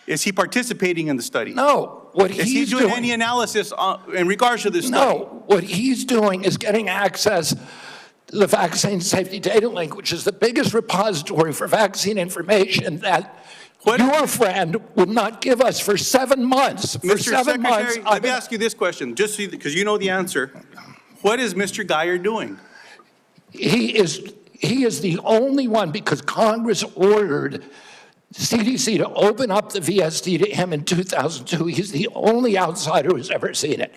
Speaker 8: Is he participating in the study?
Speaker 7: No. What
Speaker 8: is he doing any analysis in regards to this study?
Speaker 7: No. What he's doing is getting access to the Vaccine Safety Data Link, which is the biggest repository for vaccine information that your friend would not give us for 7 months. For
Speaker 8: Mr.
Speaker 7: 7
Speaker 8: Secretary,
Speaker 7: months.
Speaker 8: let me ask you this question, just because you know the answer. What is Mr. Geyer doing?
Speaker 7: He is the only one, because Congress ordered CDC to open up the VSD to him in 2002. He's the only outsider who's ever seen it.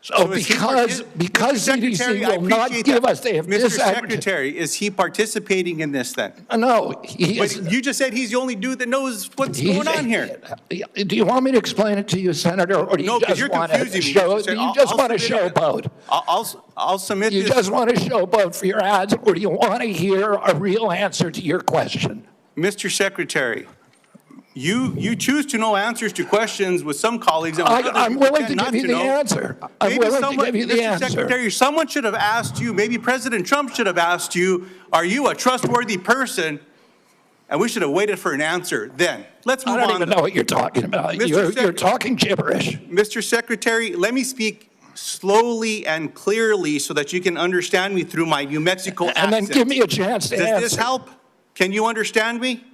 Speaker 7: So because CDC will not give us, they have
Speaker 8: Mr. Secretary, is he participating in this then?
Speaker 7: No, he is.
Speaker 8: But you just said he's the only dude that knows what's going on here.
Speaker 7: Do you want me to explain it to you, Senator, or do you just want to show? Do you just want to showboat?
Speaker 8: I'll submit
Speaker 7: this. You just want to showboat for your ads, or do you want to hear a real answer to your question?
Speaker 8: Mr. Secretary, you choose to know answers to questions with some colleagues. And
Speaker 7: I'm willing to give you the answer. I'm willing to give you the answer.
Speaker 8: Mr. Secretary, someone should have asked you, maybe President Trump should have asked you, are you a trustworthy person? And we should have waited for an answer then. Let's move on.
Speaker 7: I don't even know what you're talking about. You're talking gibberish.
Speaker 8: Mr. Secretary, let me speak slowly and clearly so that you can understand me through my New Mexico accent.
Speaker 7: And then give me a chance to answer.
Speaker 8: Does this help? Can you understand me?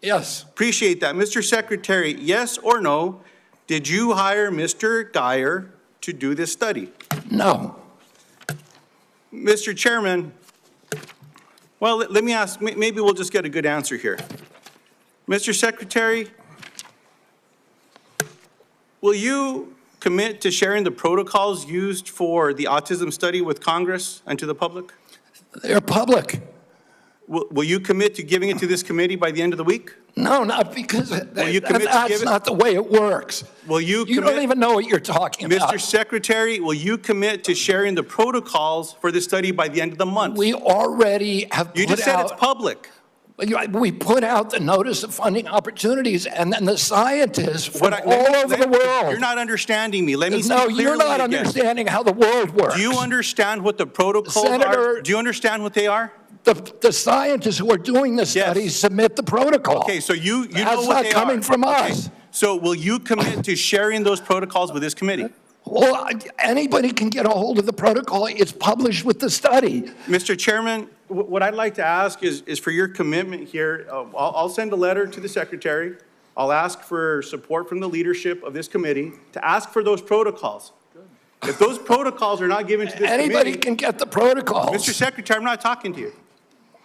Speaker 7: Yes.
Speaker 8: Appreciate that. Mr. Secretary, yes or no, did you hire Mr. Geyer to do this study?
Speaker 7: No.
Speaker 8: Mr. Chairman, well, let me ask, maybe we'll just get a good answer here. Mr. Secretary, will you commit to sharing the protocols used for the autism study with Congress and to the public?
Speaker 7: They're public.
Speaker 8: Will you commit to giving it to this committee by the end of the week?
Speaker 7: No, not because that's not the way it works.
Speaker 8: Will you
Speaker 7: don't even know what you're talking about.
Speaker 8: Mr. Secretary, will you commit to sharing the protocols for this study by the end of the month?
Speaker 7: We already have
Speaker 8: You just said it's public.
Speaker 7: We put out the notice of funding opportunities, and then the scientists from all over the world.
Speaker 8: You're not understanding me. Let me speak
Speaker 7: No,
Speaker 8: clearly
Speaker 7: you're not
Speaker 8: again.
Speaker 7: understanding how the world works.
Speaker 8: Do you understand what the protocols
Speaker 7: Senator,
Speaker 8: are? Do you understand what they are?
Speaker 7: The scientists who are doing the studies submit the protocol.
Speaker 8: Okay, so you know what they are.
Speaker 7: That's not coming from us.
Speaker 8: So will you commit to sharing those protocols with this committee?
Speaker 7: Well, anybody can get a hold of the protocol. It's published with the study.
Speaker 8: Mr. Chairman, what I'd like to ask is for your commitment here. I'll send a letter to the Secretary. I'll ask for support from the leadership of this committee to ask for those protocols. If those protocols are not given to this committee.
Speaker 7: Anybody can get the protocols.
Speaker 8: Mr. Secretary, I'm not talking to you.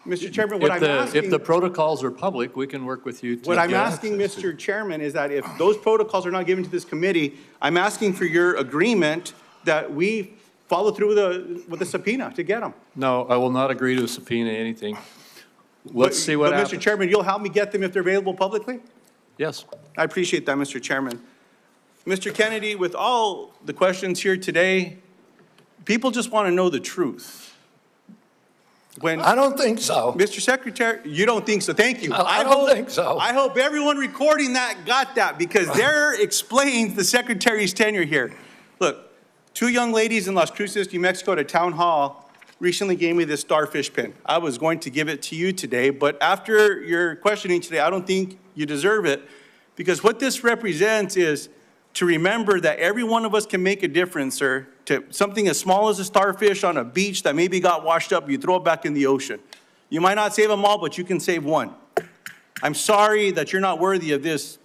Speaker 8: Mr. Chairman, what I'm asking.
Speaker 2: If the protocols are public, we can work with you to.
Speaker 8: What I'm asking, Mr. Chairman, is that if those protocols are not given to this committee, I'm asking for your agreement that we follow through with the subpoena to get them.
Speaker 2: No, I will not agree to subpoena anything. Let's see what happens.
Speaker 8: Mr. Chairman, you'll help me get them if they're available publicly?
Speaker 2: Yes.
Speaker 8: I appreciate that, Mr. Chairman. Mr. Kennedy, with all the questions here today, people just want to know the truth.
Speaker 7: I don't think so.
Speaker 8: Mr. Secretary, you don't think so. Thank you.
Speaker 7: I don't think so.
Speaker 8: I hope everyone recording that got that, because there explains the Secretary's tenure here. Look, 2 young ladies in Las Cruces, New Mexico at a town hall recently gave me this starfish pin. I was going to give it to you today, but after your questioning today, I don't think you deserve it, because what this represents is to remember that every one of us can make a difference, sir, to something as small as a starfish on a beach that maybe got washed up, you throw it back in the ocean. You might not save them all, but you can save one. I'm sorry that you're not worthy of this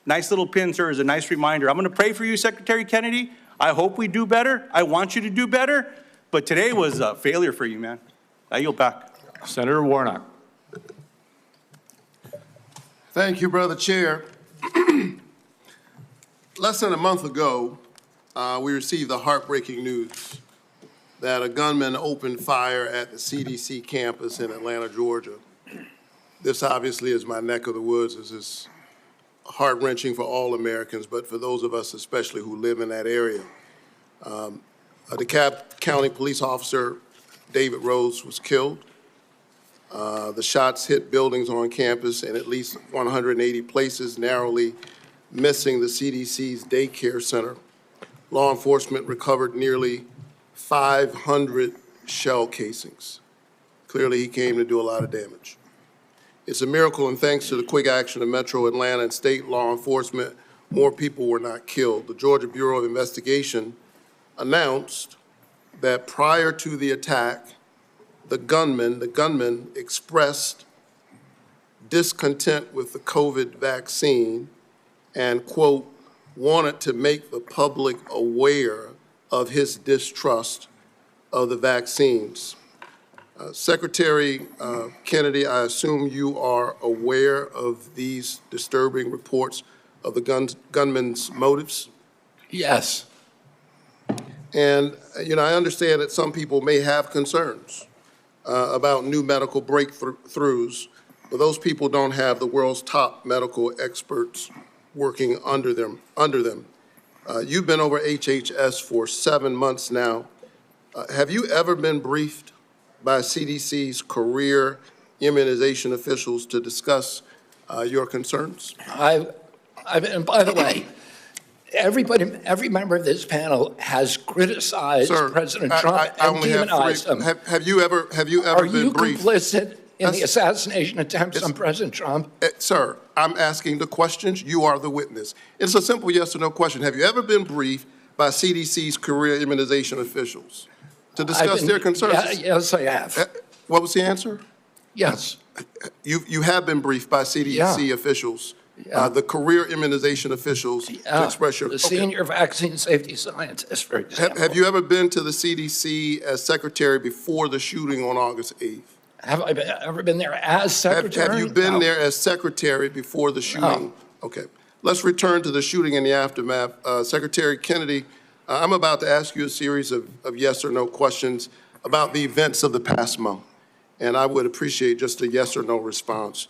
Speaker 8: nice little pin, sir, as a nice reminder. I'm going to pray for you, Secretary Kennedy. I hope we do better. I want you to do better. But today was a failure for you, man. I yield back.
Speaker 2: Senator Warnock.
Speaker 9: Thank you, Brother Chair. Less than a month ago, we received the heartbreaking news that a gunman opened fire at the CDC campus in Atlanta, Georgia. This obviously is my neck of the woods. This is heart-wrenching for all Americans, but for those of us especially who live in that area. A DeKalb County police officer, David Rose, was killed. The shots hit buildings on campus in at least 180 places, narrowly missing the CDC's daycare center. Law enforcement recovered nearly 500 shell casings. Clearly, he came to do a lot of damage. It's a miracle, and thanks to the quick action of Metro Atlanta and state law enforcement, more people were not killed. The Georgia Bureau of Investigation announced that prior to the attack, the gunman expressed discontent with the COVID vaccine and, quote, wanted to make the public aware of his distrust of the vaccines. Secretary Kennedy, I assume you are aware of these disturbing reports of the gunman's motives?
Speaker 7: Yes.
Speaker 9: And, I understand that some people may have concerns about new medical breakthroughs, but those people don't have the world's top medical experts working under them. You've been over HHS for 7 months now. Have you ever been briefed by CDC's career immunization officials to discuss your concerns?
Speaker 7: And by the way, every member of this panel has criticized President Trump and demonized him.
Speaker 9: Have you ever
Speaker 7: Are
Speaker 9: been
Speaker 7: you
Speaker 9: briefed?
Speaker 7: complicit in the assassination attempts on President Trump?
Speaker 9: Sir, I'm asking the questions. You are the witness. It's a simple yes or no question. Have you ever been briefed by CDC's career immunization officials to discuss their concerns?
Speaker 7: Yes, I have.
Speaker 9: What was the answer?
Speaker 7: Yes.
Speaker 9: You have been briefed by CDC officials, the career immunization officials, to express your...
Speaker 7: The senior vaccine safety scientist, for example.
Speaker 9: Have you ever been to the CDC as secretary before the shooting on August 8th?
Speaker 7: Have I ever been there as secretary?
Speaker 9: Have you been there as secretary before the shooting? Okay. Let's return to the shooting and the aftermath. Secretary Kennedy, I'm about to ask you a series of yes or no questions about the events of the past month, and I would appreciate just a yes or no response.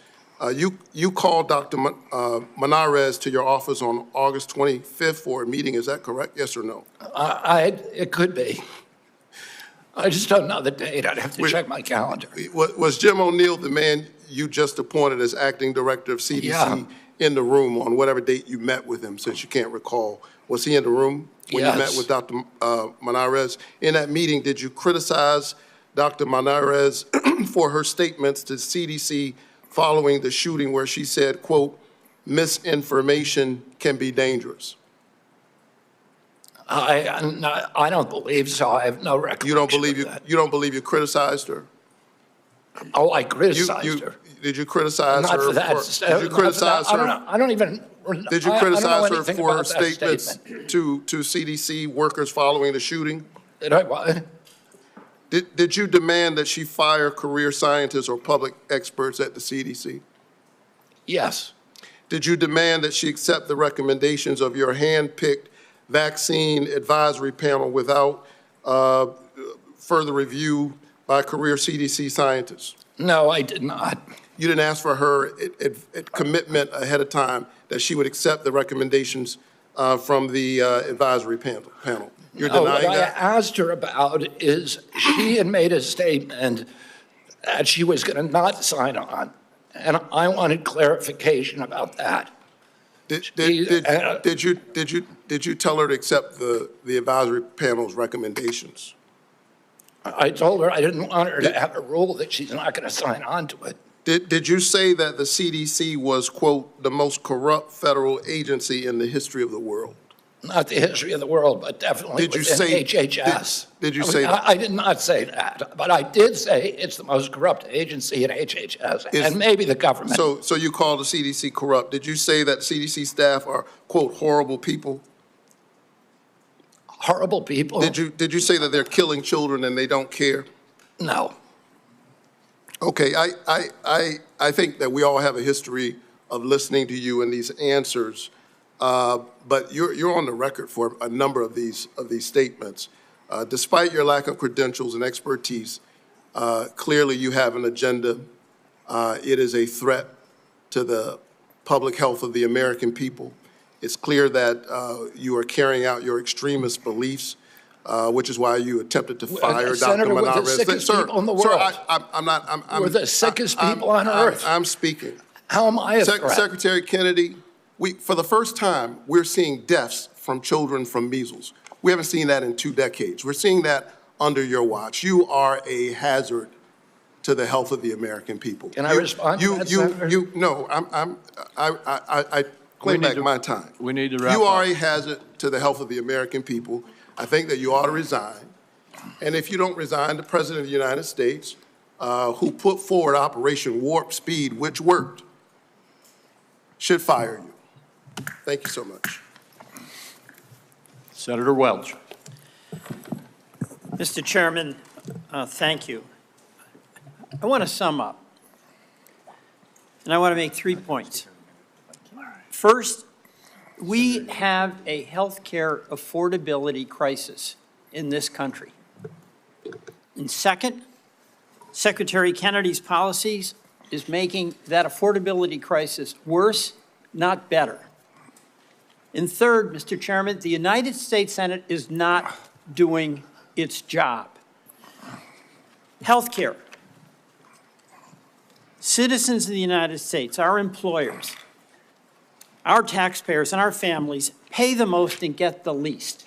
Speaker 9: You called Dr. Manarez to your office on August 25th for a meeting. Is that correct? Yes or no?
Speaker 7: It could be. I just don't know the date. I'd have to check my calendar.
Speaker 9: Was Jim O'Neill the man you just appointed as acting director of CDC in the room on whatever date you met with him, since you can't recall? Was he in the room when you met with Dr. Manarez? In that meeting, did you criticize Dr. Manarez for her statements to CDC following the shooting where she said, quote, misinformation can be dangerous?
Speaker 7: I don't believe so. I have no recollection.
Speaker 9: You don't believe you criticized her?
Speaker 7: Oh, I criticized her.
Speaker 9: Did you criticize
Speaker 7: Not
Speaker 9: her?
Speaker 7: for that.
Speaker 9: Did you criticize her?
Speaker 7: I don't even.
Speaker 9: Did you criticize her for her statements to CDC workers following the shooting?
Speaker 7: Did I what?
Speaker 9: Did you demand that she fire career scientists or public experts at the CDC?
Speaker 7: Yes.
Speaker 9: Did you demand that she accept the recommendations of your hand-picked vaccine advisory panel without further review by career CDC scientists?
Speaker 7: No, I did not.
Speaker 9: You didn't ask for her commitment ahead of time that she would accept the recommendations from the advisory panel? You're denying
Speaker 7: what
Speaker 9: that?
Speaker 7: I asked her about is she had made a statement that she was going to not sign on, and I wanted clarification about that.
Speaker 9: Did you tell her to accept the advisory panel's recommendations?
Speaker 7: I told her I didn't want her to have a rule that she's not going to sign on to it.
Speaker 9: Did you say that the CDC was, quote, the most corrupt federal agency in the history of the world?
Speaker 7: Not the history of the world, but definitely within HHS.
Speaker 9: Did you say that?
Speaker 7: I did not say that, but I did say it's the most corrupt agency in HHS, and maybe the government.
Speaker 9: So you called the CDC corrupt. Did you say that CDC staff are, quote, horrible people?
Speaker 7: Horrible people?
Speaker 9: Did you say that they're killing children and they don't care?
Speaker 7: No.
Speaker 9: Okay, I think that we all have a history of listening to you and these answers, but you're on the record for a number of these statements. Despite your lack of credentials and expertise, clearly you have an agenda. It is a threat to the public health of the American people. It's clear that you are carrying out your extremist beliefs, which is why you attempted to fire Dr.
Speaker 7: Senator, we're the sickest people in the world.
Speaker 9: I'm
Speaker 7: we're the sickest people on earth.
Speaker 9: I'm speaking.
Speaker 7: How am I a threat?
Speaker 9: Secretary Kennedy, for the first time, we're seeing deaths from children from measles. We haven't seen that in 2 decades. We're seeing that under your watch. You are a hazard to the health of the American people.
Speaker 7: Can I respond to that, Senator?
Speaker 9: No, I claim back my time.
Speaker 2: We need to wrap up.
Speaker 9: You are a hazard to the health of the American people. I think that you ought to resign. And if you don't resign, the President of the United States, who put forward Operation Warp Speed, which worked, should fire you. Thank you so much.
Speaker 2: Senator Welch.
Speaker 3: Mr. Chairman, thank you. I want to sum up, and I want to make 3 points. First, we have a healthcare affordability crisis in this country. And second, Secretary Kennedy's policies is making that affordability crisis worse, not better. And third, Mr. Chairman, the United States Senate is not doing its job. Healthcare. Citizens of the United States, our employers, our taxpayers and our families pay the most and get the least.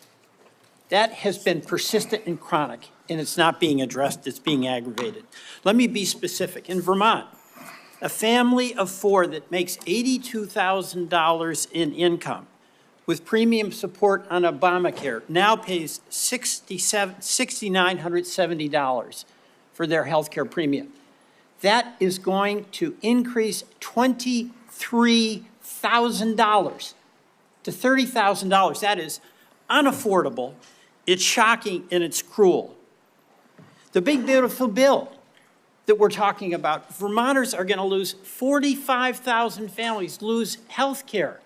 Speaker 3: That has been persistent and chronic, and it's not being addressed, it's being aggravated. Let me be specific. In Vermont, a family of 4 that makes $82,000 in income with premium support on Obamacare now pays $6,970 for their health care premium. That is going to increase $23,000 to $30,000. That is unaffordable, it's shocking, and it's cruel. The big beautiful bill that we're talking about, Vermonters are going to lose 45,000 families lose health care.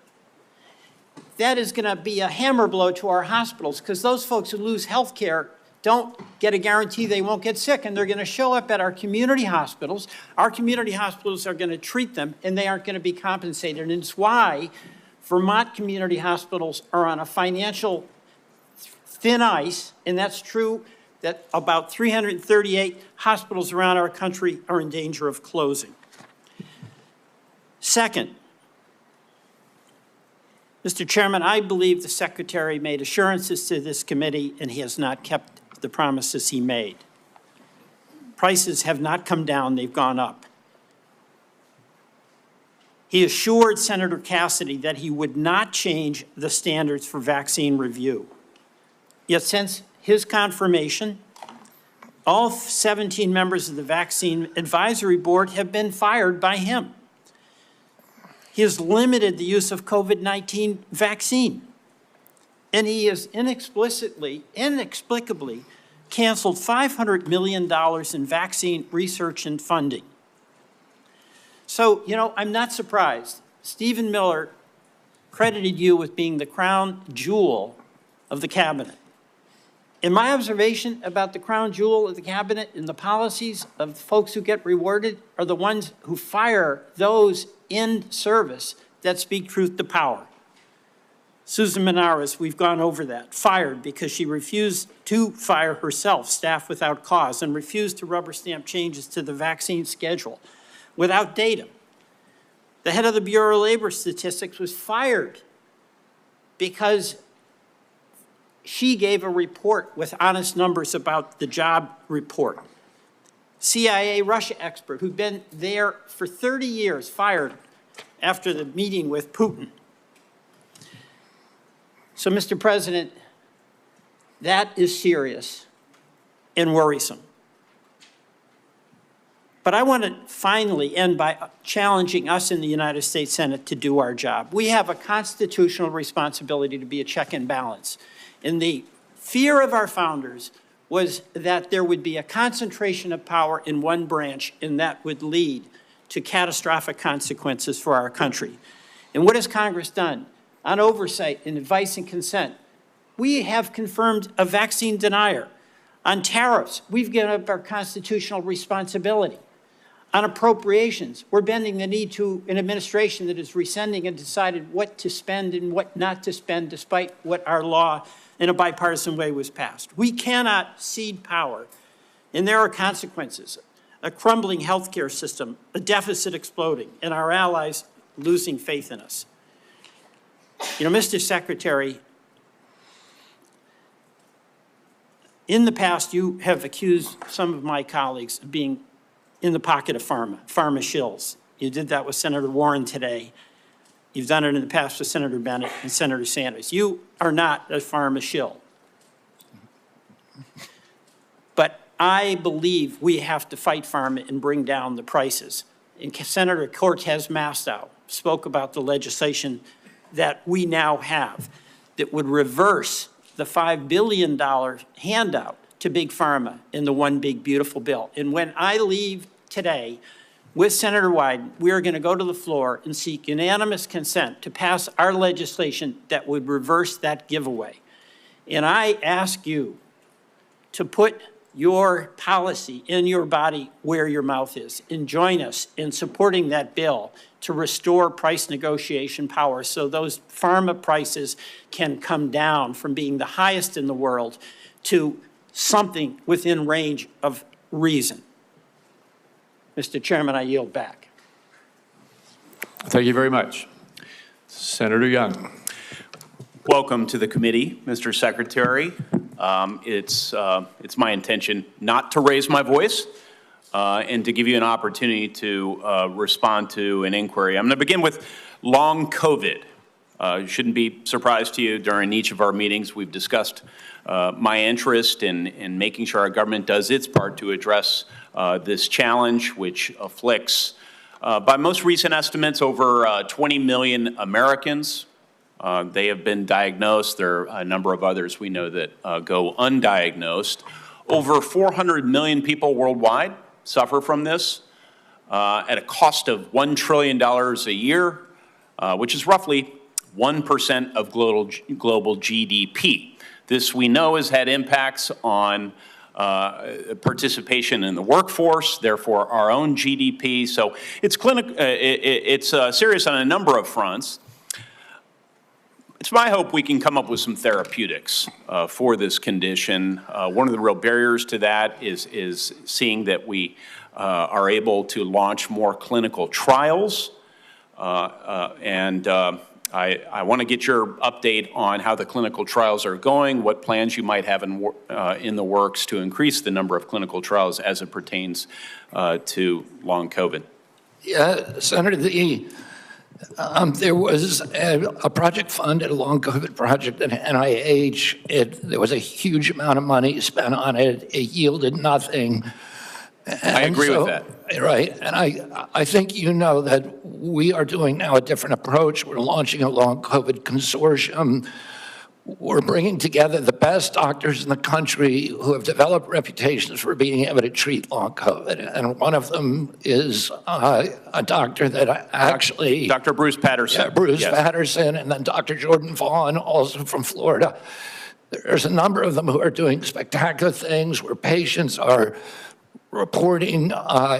Speaker 3: That is going to be a hammer blow to our hospitals because those folks who lose health care don't get a guarantee they won't get sick, and they're going to show up at our community hospitals. Our community hospitals are going to treat them, and they aren't going to be compensated. And it's why Vermont community hospitals are on a financial thin ice, and that's true that about 338 hospitals around our country are in danger of closing. Second, Mr. Chairman, I believe the Secretary made assurances to this committee, and he has not kept the promises he made. Prices have not come down, they've gone up. He assured Senator Cassidy that he would not change the standards for vaccine review. Yet since his confirmation, all 17 members of the Vaccine Advisory Board have been fired by him. He has limited the use of COVID-19 vaccine, and he has inexplicably canceled $500 million in vaccine research and funding. So, I'm not surprised. Stephen Miller credited you with being the crown jewel of the cabinet. And my observation about the crown jewel of the cabinet and the policies of folks who get rewarded are the ones who fire those in service that speak truth to power. Susan Menares, we've gone over that, fired because she refused to fire herself, staff without cause, and refused to rubber stamp changes to the vaccine schedule without data. The head of the Bureau of Labor Statistics was fired because she gave a report with honest numbers about the job report. CIA Russia expert who'd been there for 30 years, fired after the meeting with Putin. So, Mr. President, that is serious and worrisome. But I want to finally end by challenging us in the United States Senate to do our job. We have a constitutional responsibility to be a check and balance. And the fear of our founders was that there would be a concentration of power in one branch, and that would lead to catastrophic consequences for our country. And what has Congress done? On oversight and advice and consent, we have confirmed a vaccine denier. On tariffs, we've given up our constitutional responsibility. On appropriations, we're bending the knee to an administration that is rescinding and decided what to spend and what not to spend, despite what our law in a bipartisan way was passed. We cannot cede power, and there are consequences. A crumbling healthcare system, a deficit exploding, and our allies losing faith in us. Mr. Secretary, in the past, you have accused some of my colleagues of being in the pocket of pharma shills. You did that with Senator Warren today. You've done it in the past with Senator Bennett and Senator Sanders. You are not a pharma shill. But I believe we have to fight pharma and bring down the prices. And Senator Cortez Masto spoke about the legislation that we now have that would reverse the $5 billion handout to Big Pharma in the One Big Beautiful Bill. And when I leave
Speaker 10: today, with Senator Wyden, we are going to go to the floor and seek unanimous consent to pass our legislation that would reverse that giveaway. And I ask you to put your policy in your body where your mouth is, and join us in supporting that bill to restore price negotiation power so those pharma prices can come down from being the highest in the world to something within range of reason. Mr. Chairman, I yield back.
Speaker 2: Thank you very much. Senator Young.
Speaker 4: Welcome to the committee, Mr. Secretary. It's my intention not to raise my voice and to give you an opportunity to respond to an inquiry. I'm going to begin with long COVID. It shouldn't be a surprise to you. During each of our meetings, we've discussed my interest in making sure our government does its part to address this challenge, which afflicts, by most recent estimates, over 20 million Americans. They have been diagnosed. There are a number of others we know that go undiagnosed. Over 400 million people worldwide suffer from this at a cost of $1 trillion a year, which is roughly 1% of global GDP. This, we know, has had impacts on participation in the workforce, therefore our own GDP. So it's serious on a number of fronts. It's my hope we can come up with some therapeutics for this condition. One of the real barriers to that is seeing that we are able to launch more clinical trials. I want to get your update on how the clinical trials are going, what plans you might have in the works to increase the number of clinical trials as it pertains to long COVID.
Speaker 7: Yeah, Senator, there was a project funded, a long COVID project at NIH. There was a huge amount of money spent on it. It yielded nothing.
Speaker 4: I agree with that.
Speaker 7: Right, and I think you know that we are doing now a different approach. We're launching a long COVID consortium. We're bringing together the best doctors in the country who have developed reputations for being able to treat long COVID. And one of them is a doctor that actually...
Speaker 4: Dr. Bruce Patterson.
Speaker 7: Yeah, Bruce Patterson, and then Dr. Jordan Vaughn, also from Florida. There's a number of them who are doing spectacular things where patients are reporting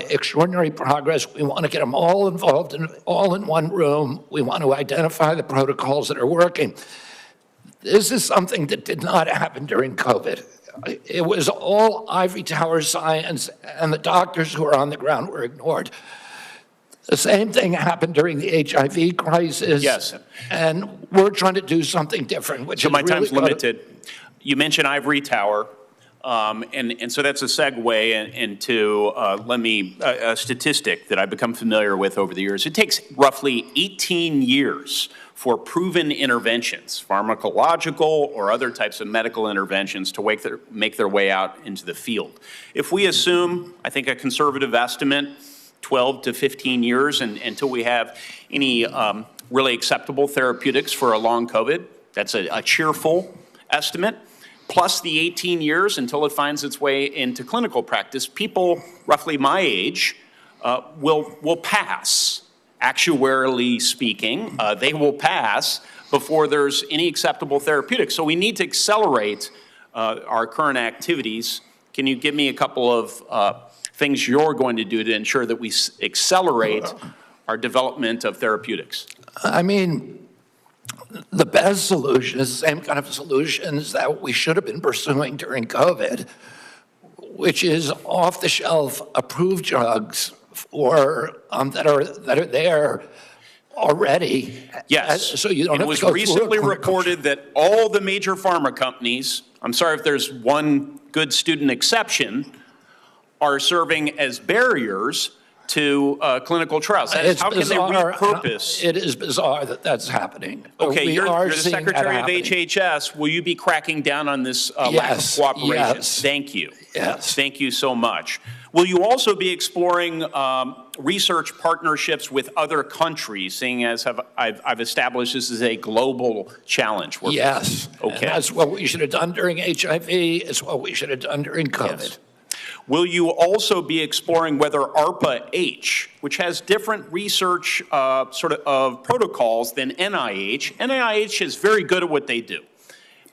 Speaker 7: extraordinary progress. We want to get them all involved, all in one room. We want to identify the protocols that are working. This is something that did not happen during COVID. It was all ivory tower science, and the doctors who are on the ground were ignored. The same thing happened during the HIV crisis.
Speaker 4: Yes.
Speaker 7: And we're trying to do something different, which
Speaker 4: so
Speaker 7: is
Speaker 4: my
Speaker 7: really
Speaker 4: time's limited. You mentioned ivory tower. And so that's a segue into a statistic that I've become familiar with over the years. It takes roughly 18 years for proven interventions, pharmacological or other types of medical interventions, to make their way out into the field. If we assume, I think a conservative estimate, 12 to 15 years until we have any really acceptable therapeutics for a long COVID, that's a cheerful estimate. Plus the 18 years until it finds its way into clinical practice, people roughly my age will pass. Actuarially speaking, they will pass before there's any acceptable therapeutics. So we need to accelerate our current activities. Can you give me a couple of things you're going to do to ensure that we accelerate our development of therapeutics?
Speaker 7: I mean, the best solution is the same kind of solutions that we should have been pursuing during COVID, which is off-the-shelf approved drugs for that are there already.
Speaker 4: Yes.
Speaker 7: So you don't
Speaker 4: and
Speaker 7: have
Speaker 4: it was
Speaker 7: to go
Speaker 4: recently
Speaker 7: through
Speaker 4: reported that all the major pharma companies, I'm sorry if there's one good student exception, are serving as barriers to clinical trials. How can they repurpose?
Speaker 7: It is bizarre that that's happening.
Speaker 4: Okay, you're the
Speaker 7: seeing that
Speaker 4: Secretary of
Speaker 7: happening.
Speaker 4: HHS. Will you be cracking down on this lack of
Speaker 7: Yes,
Speaker 4: cooperation?
Speaker 7: yes.
Speaker 4: Thank you.
Speaker 7: Yes.
Speaker 4: Thank you so much. Will you also be exploring research partnerships with other countries, seeing as I've established this is a global challenge?
Speaker 7: Yes.
Speaker 4: Okay.
Speaker 7: And that's what we should have done during HIV. It's what we should have done during COVID.
Speaker 4: Yes. Will you also be exploring whether ARPA-H, which has different research of protocols than NIH? NIH is very good at what they do,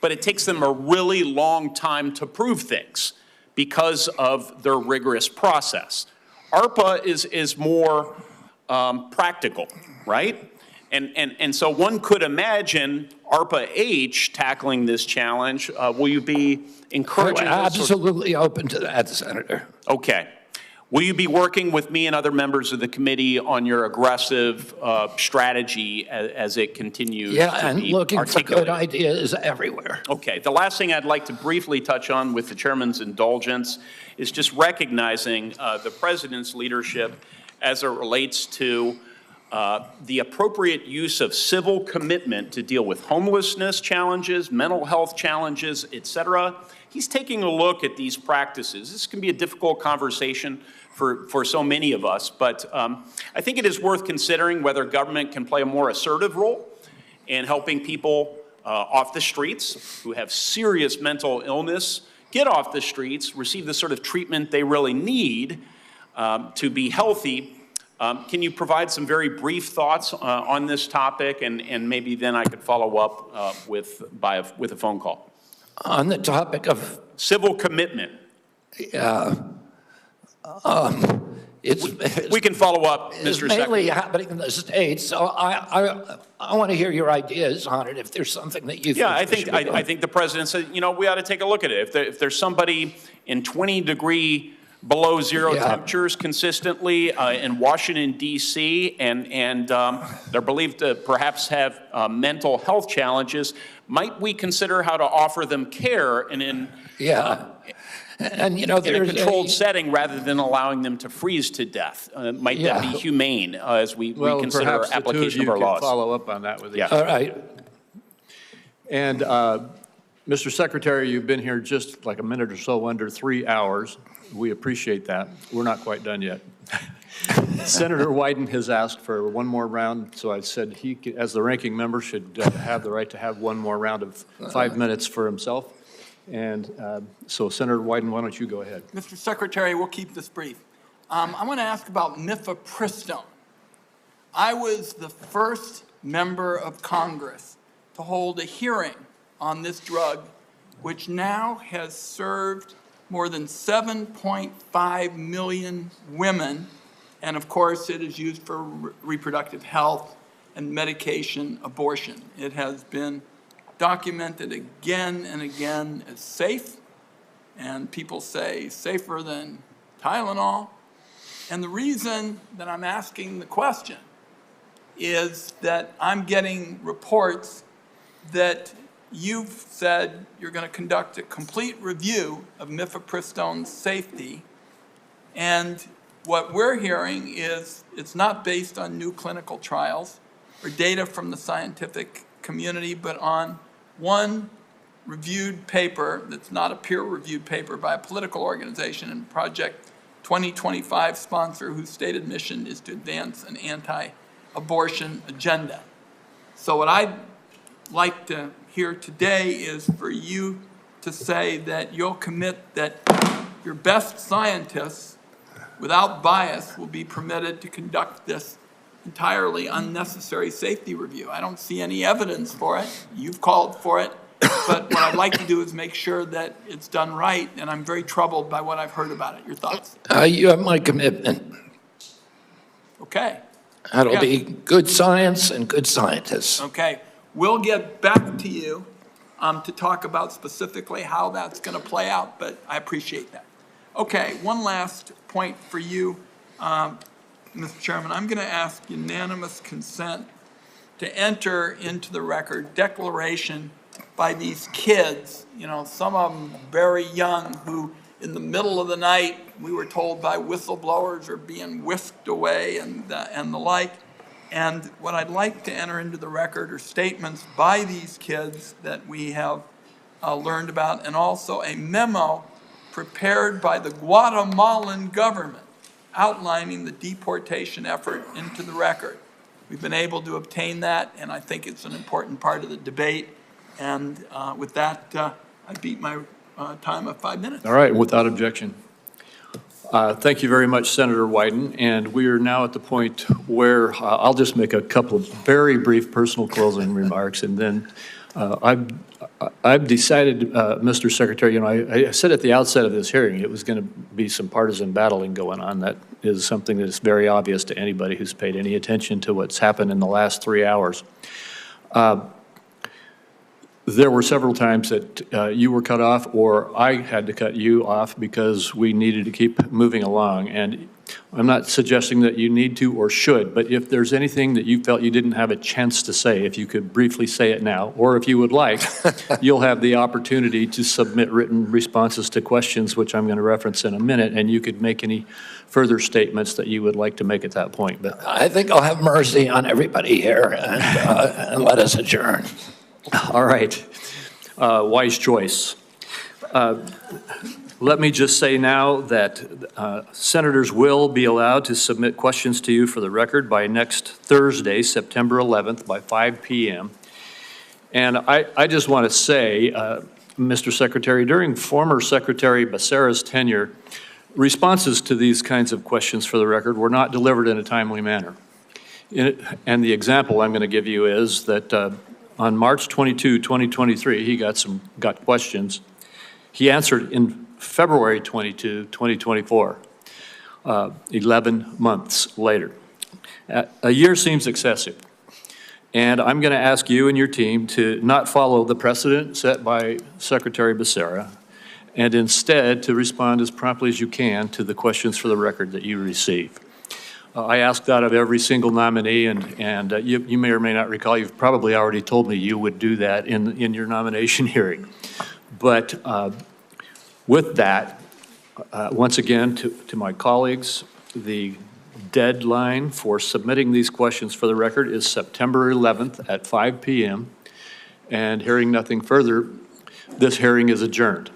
Speaker 4: but it takes them a really long time to prove things because of their rigorous process. ARPA is more practical, right? And so one could imagine ARPA-H tackling this challenge. Will you be encouraging
Speaker 7: I'm
Speaker 4: this?
Speaker 7: absolutely open to that, Senator.
Speaker 4: Okay. Will you be working with me and other members of the committee on your aggressive strategy as it continues to
Speaker 7: and
Speaker 4: be
Speaker 7: looking for good
Speaker 4: articulated?
Speaker 7: ideas everywhere.
Speaker 4: Okay. The last thing I'd like to briefly touch on with the chairman's indulgence is just recognizing the president's leadership as it relates to the appropriate use of civil commitment to deal with homelessness challenges, mental health challenges, et cetera. He's taking a look at these practices. This can be a difficult conversation for so many of us, but I think it is worth considering whether government can play a more assertive role in helping people off the streets who have serious mental illness get off the streets, receive the sort of treatment they really need to be healthy. Can you provide some very brief thoughts on this topic, and maybe then I could follow up with a phone call?
Speaker 7: On the topic of
Speaker 4: civil commitment.
Speaker 7: Yeah.
Speaker 4: We can follow up, Mr.
Speaker 7: It's mainly happening in the States, so I want to hear your ideas on it if there's something that you think.
Speaker 4: Yeah, I think the president said, you know, we ought to take a look at it. If there's somebody in 20-degree below zero temperatures consistently in Washington, D.C., and they're believed to perhaps have mental health challenges, might we consider how to offer them care in a controlled setting rather than allowing them to freeze to death? Might that be humane as we reconsider our application of our laws?
Speaker 2: Follow up on that with
Speaker 4: Yeah.
Speaker 7: All right.
Speaker 2: And Mr. Secretary, you've been here just like a minute or so under 3 hours. We appreciate that. We're not quite done yet. Senator Wyden has asked for one more round, so I said he, as the ranking member, should have the right to have one more round of 5 minutes for himself. And so, Senator Wyden, why don't you go ahead?
Speaker 11: Mr. Secretary, we'll keep this brief. I want to ask about mifepristone. I was the first member of Congress to hold a hearing on this drug, which now has served more than 7.5 million women, and of course it is used for reproductive health and medication abortion. It has been documented again and again as safe, and people say safer than Tylenol. And the reason that I'm asking the question is that I'm getting reports that you've said you're going to conduct a complete review of mifepristone's safety, and what we're hearing is it's not based on new clinical trials or data from the scientific community, but on one reviewed paper that's not a peer-reviewed paper by a political organization and Project 2025 sponsor whose stated mission is to advance an anti-abortion agenda. So what I'd like to hear today is for you to say that you'll commit that your best scientists, without bias, will be permitted to conduct this entirely unnecessary safety review. I don't see any evidence for it. You've called for it. But what I'd like to do is make sure that it's done right, and I'm very troubled by what I've heard about it. Your thoughts?
Speaker 7: You have my commitment.
Speaker 11: Okay.
Speaker 7: That'll be good science and good scientists.
Speaker 11: Okay. We'll get back to you to talk about specifically how that's going to play out, but I appreciate that. Okay, one last point for you, Mr. Chairman. I'm going to ask unanimous consent to enter into the record declaration by these kids, you know, some of them very young, who in the middle of the night, we were told by whistleblowers, are being whisked away and the like. And what I'd like to enter into the record are statements by these kids that we have learned about, and also a memo prepared by the Guatemalan government outlining the deportation effort into the record. We've been able to obtain that, and I think it's an important part of the debate. And with that, I beat my time of 5 minutes.
Speaker 2: All right, without objection. Thank you very much, Senator Wyden. And we are now at the point where I'll just make a couple of very brief personal closing remarks, and then I've decided, Mr. Secretary, you know, I said at the outset of this hearing it was going to be some partisan battling going on. That is something that is very obvious to anybody who's paid any attention to what's happened in the last 3 hours. There were several times that you were cut off or I had to cut you off because we needed to keep moving along. And I'm not suggesting that you need to or should, but if there's anything that you felt you didn't have a chance to say, if you could briefly say it now, or if you would like, you'll have the opportunity to submit written responses to questions, which I'm going to reference in a minute, and you could make any further statements that you would like to make at that point. But
Speaker 7: I think I'll have mercy on everybody here and let us adjourn.
Speaker 2: All right. Wise choice. Let me just say now that senators will be allowed to submit questions to you for the record by next Thursday, September 11th, by 5 p.m. And I just want to say, Mr. Secretary, during former Secretary Becerra's tenure, responses to these kinds of questions for the record were not delivered in a timely manner. And the example I'm going to give you is that on March 22, 2023, he got questions. He answered in February 22, 2024, 11 months later. A year seems excessive. And I'm going to ask you and your team to not follow the precedent set by Secretary Becerra, and instead to respond as promptly as you can to the questions for the record that you receive. I ask that of every single nominee, and you may or may not recall, you've probably already told me you would do that in your nomination hearing. But with that, once again, to my colleagues, the deadline for submitting these questions for the record is September 11th at 5 p.m. And hearing nothing further, this hearing is adjourned.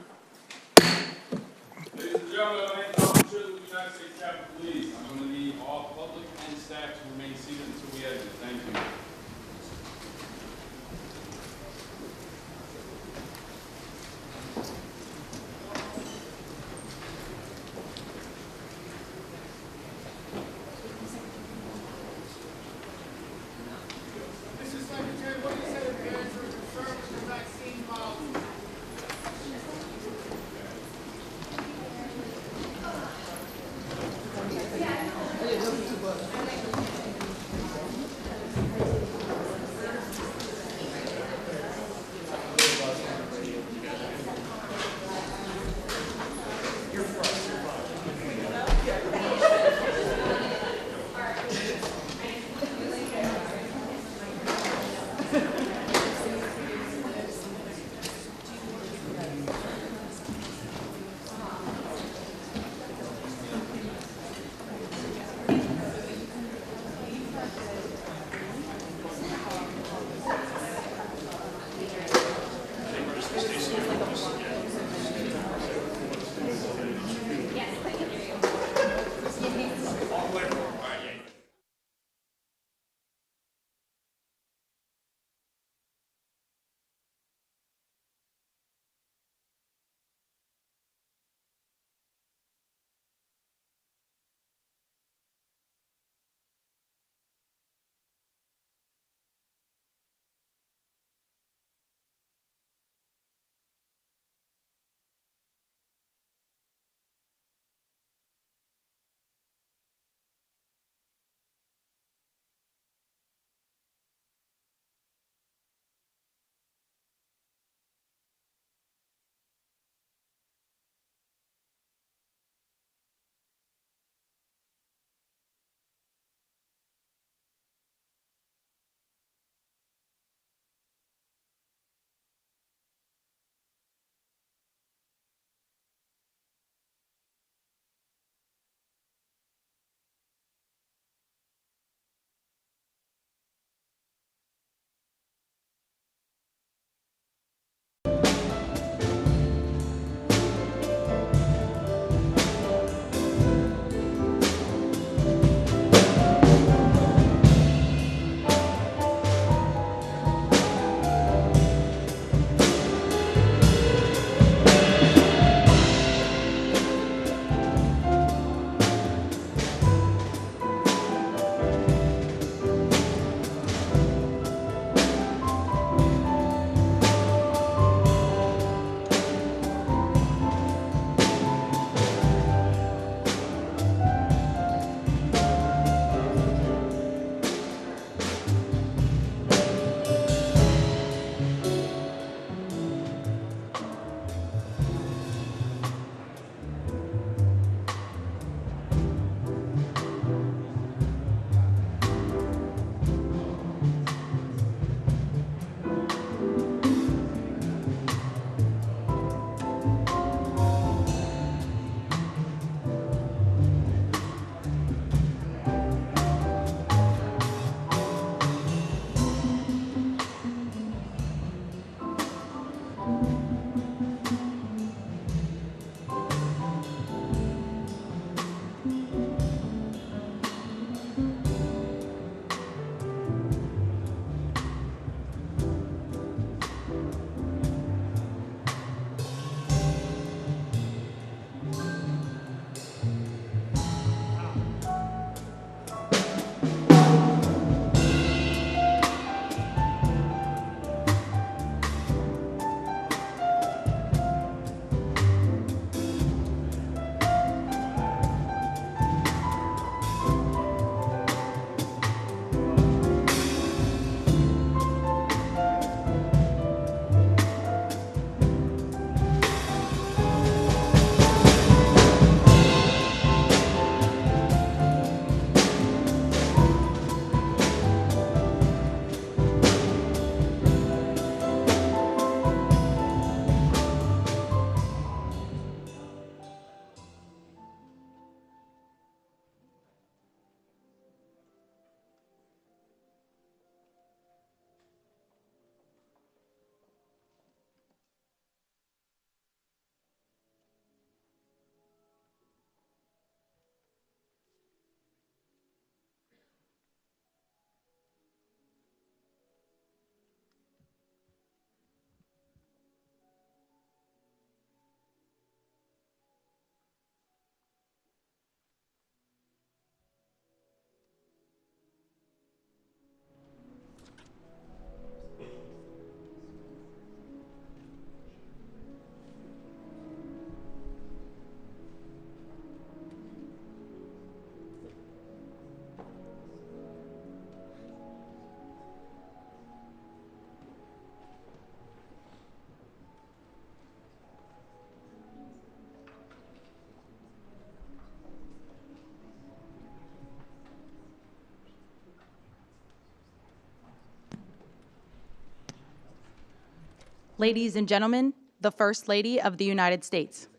Speaker 13: Ladies and gentlemen, the First Lady of the United States.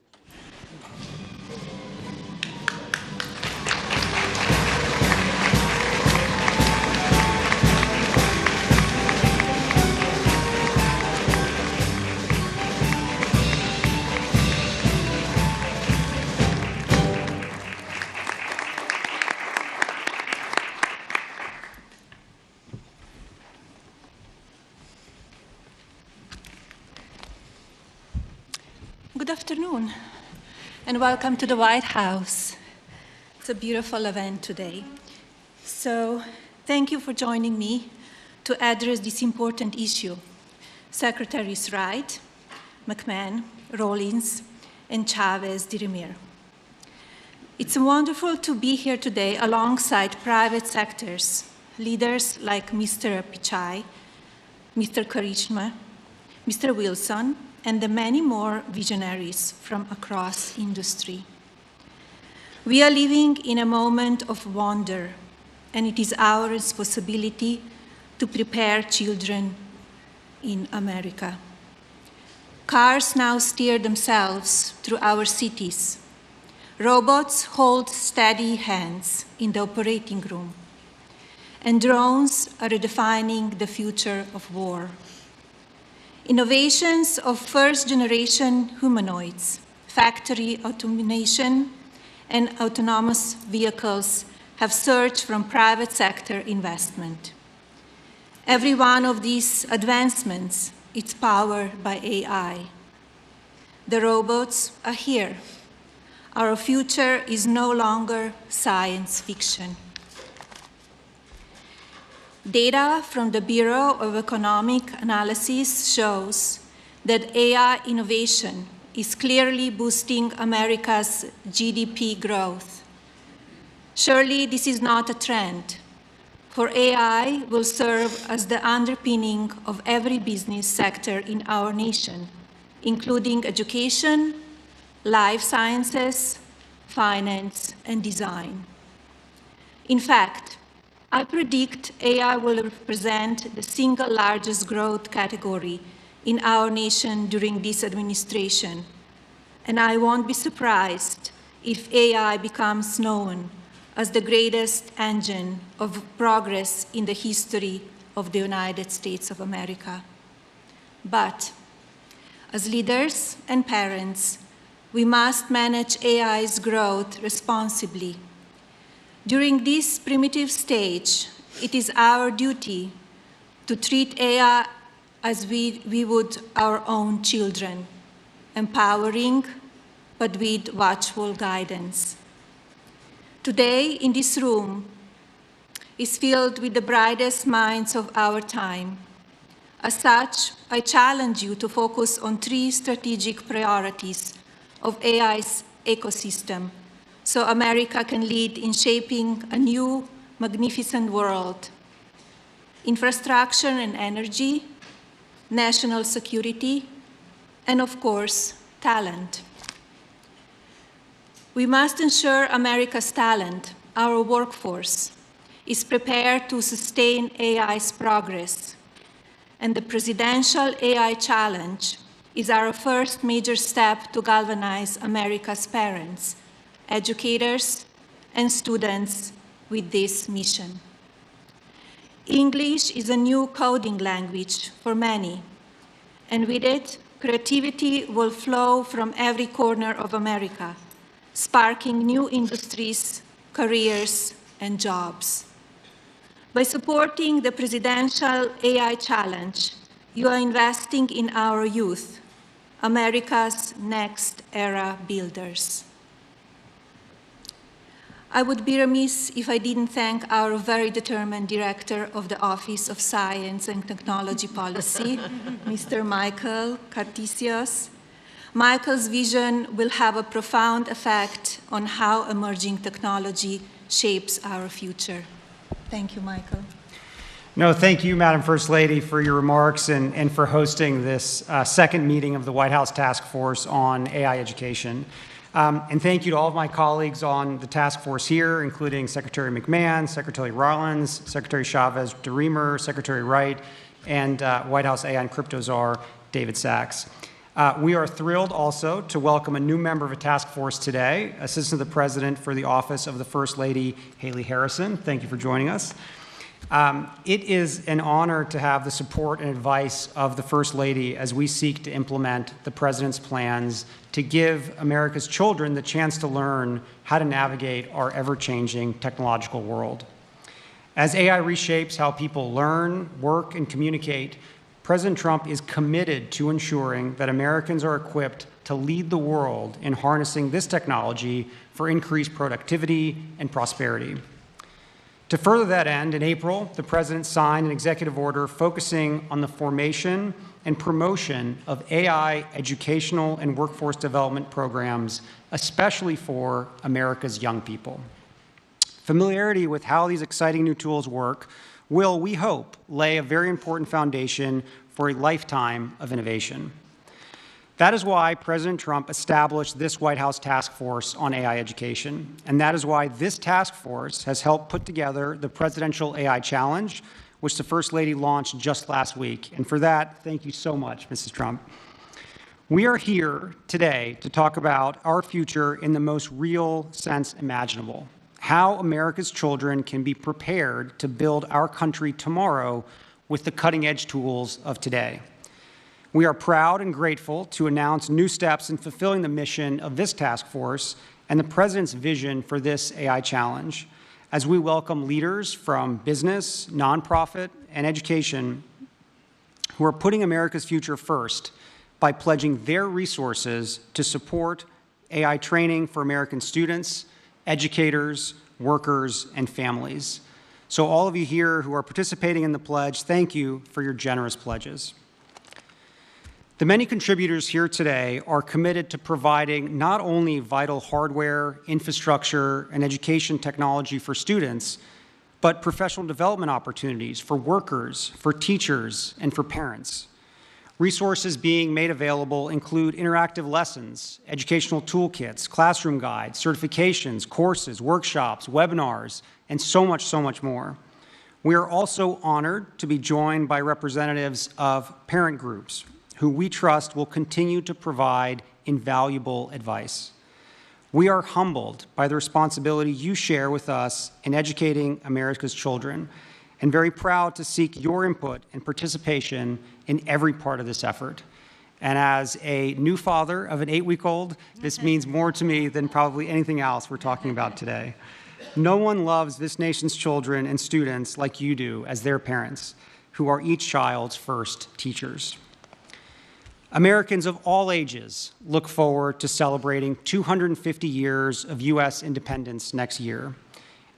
Speaker 15: Good afternoon, and welcome to the White House. It's a beautiful event today. So thank you for joining me to address this important issue. Secretaries Wright, McMahon, Rawlings, and Chavez-DeRemier. It's wonderful to be here today alongside private sectors, leaders like Mr. Pichai, Mr. Karishma, Mr. Wilson, and the many more visionaries from across industry. We are living in a moment of wonder, and it is our responsibility to prepare children in America. Cars now steer themselves through our cities. Robots hold steady hands in the operating room. And drones are redefining the future of war. Innovations of first-generation humanoids, factory automation, and autonomous vehicles have surged from private sector investment. Every one of these advancements is powered by AI. The robots are here. Our future is no longer science fiction. Data from the Bureau of Economic Analysis shows that AI innovation is clearly boosting America's GDP growth. Surely this is not a trend, for AI will serve as the underpinning of every business sector in our nation, including education, life sciences, finance, and design. In fact, I predict AI will represent the single largest growth category in our nation during this administration, and I won't be surprised if AI becomes known as the greatest engine of progress in the history of the United States of America. But as leaders and parents, we must manage AI's growth responsibly. During this primitive stage, it is our duty to treat AI as we would our own children, empowering but with watchful guidance. Today, in this room, is filled with the brightest minds of our time. As such, I challenge you to focus on 3 strategic priorities of AI's ecosystem, so America can lead in shaping a new, magnificent world. Infrastructure and energy, national security, and of course, talent. We must ensure America's talent, our workforce, is prepared to sustain AI's progress. And the Presidential AI Challenge is our first major step to galvanize America's parents, educators, and students with this mission. English is a new coding language for many, and with it, creativity will flow from every corner of America, sparking new industries, careers, and jobs. By supporting the Presidential AI Challenge, you are investing in our youth, America's next era builders. I would be remiss if I didn't thank our very determined Director of the Office of Science and Technology Policy, Mr. Michael Cartesius. Michael's vision will have a profound effect on how emerging technology shapes our future. Thank you, Michael.
Speaker 23: No, thank you, Madam First Lady, for your remarks and for hosting this second meeting of the White House Task Force on AI Education. And thank you to all of my colleagues on the task force here, including Secretary McMahon, Secretary Rollins, Secretary Chavez-DeRemier, Secretary Wright, and White House AI and Crypto Czar, David Sachs. We are thrilled also to welcome a new member of a task force today, Assistant to the President for the Office of the First Lady, Haley Harrison. Thank you for joining us. It is an honor to have the support and advice of the First Lady as we seek to implement the President's plans to give America's children the chance to learn how to navigate our ever-changing technological world. As AI reshapes how people learn, work, and communicate, President Trump is committed to ensuring that Americans are equipped to lead the world in harnessing this technology for increased productivity and prosperity. To further that end, in April, the President signed an executive order focusing on the formation and promotion of AI educational and workforce development programs, especially for America's young people. Familiarity with how these exciting new tools work will, we hope, lay a very important foundation for a lifetime of innovation. That is why President Trump established this White House task force on AI education, and that is why this task force has helped put together the Presidential AI Challenge, which the First Lady launched just last week. And for that, thank you so much, Mrs. Trump. We are here today to talk about our future in the most real sense imaginable, how America's children can be prepared to build our country tomorrow with the cutting-edge tools of today. We are proud and grateful to announce new steps in fulfilling the mission of this task force and the President's vision for this AI challenge, as we welcome leaders from business, nonprofit, and education who are putting America's future first by pledging their resources to support AI training for American students, educators, workers, and families. So all of you here who are participating in the pledge, thank you for your generous pledges. The many contributors here today are committed to providing not only vital hardware, infrastructure, and education technology for students, but professional development opportunities for workers, for teachers, and for parents. Resources being made available include interactive lessons, educational toolkits, classroom guides, certifications, courses, workshops, webinars, and so much more. We are also honored to be joined by representatives of parent groups who we trust will continue to provide invaluable advice. We are humbled by the responsibility you share with us in educating America's children, and very proud to seek your input and participation in every part of this effort. And as a new father of an 8-week-old, this means more to me than probably anything else we're talking about today. No one loves this nation's children and students like you do as their parents, who are each child's first teachers. Americans of all ages look forward to celebrating 250 years of U.S. independence next year,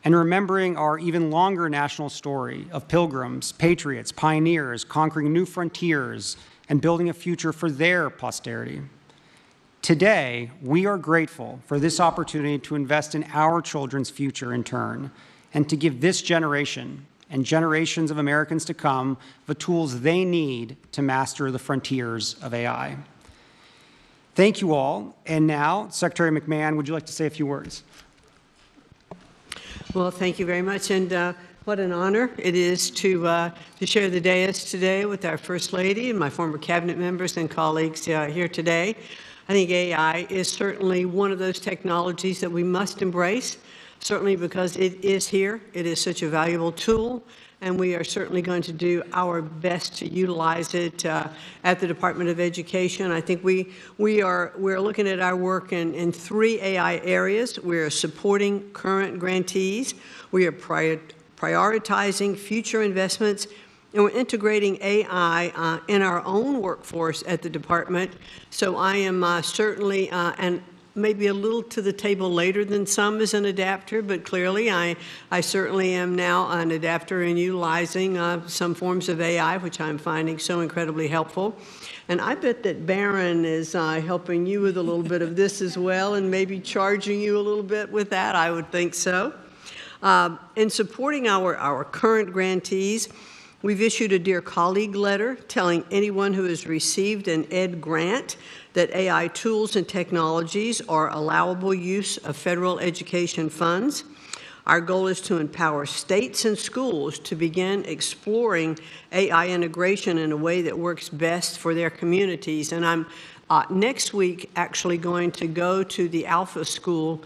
Speaker 23: and remembering our even longer national story of pilgrims, patriots, pioneers, conquering new frontiers, and building a future for their posterity. Today, we are grateful for this opportunity to invest in our children's future in turn, and to give this generation and generations of Americans to come the tools they need to master the frontiers of AI. Thank you all. And now, Secretary McMahon, would you like to say a few words?
Speaker 5: Well, thank you very much, and what an honor it is to share the dais today with our First Lady and my former cabinet members and colleagues here today. I think AI is certainly one of those technologies that we must embrace, certainly because it is here. It is such a valuable tool, and we are certainly going to do our best to utilize it at the Department of Education. I think we're looking at our work in 3 AI areas. We are supporting current grantees. We are prioritizing future investments, and we're integrating AI in our own workforce at the department. So I am certainly, and maybe a little to the table later than some as an adapter, but clearly I certainly am now an adapter in utilizing some forms of AI, which I'm finding so incredibly helpful. And I bet that Barron is helping you with a little bit of this as well, and maybe charging you a little bit with that. I would think so. In supporting our current grantees, we've issued a Dear Colleague letter telling anyone who has received an ED grant that AI tools and technologies are allowable use of federal education funds. Our goal is to empower states and schools to begin exploring AI integration in a way that works best for their communities. And I'm next week actually going to go to the Alpha School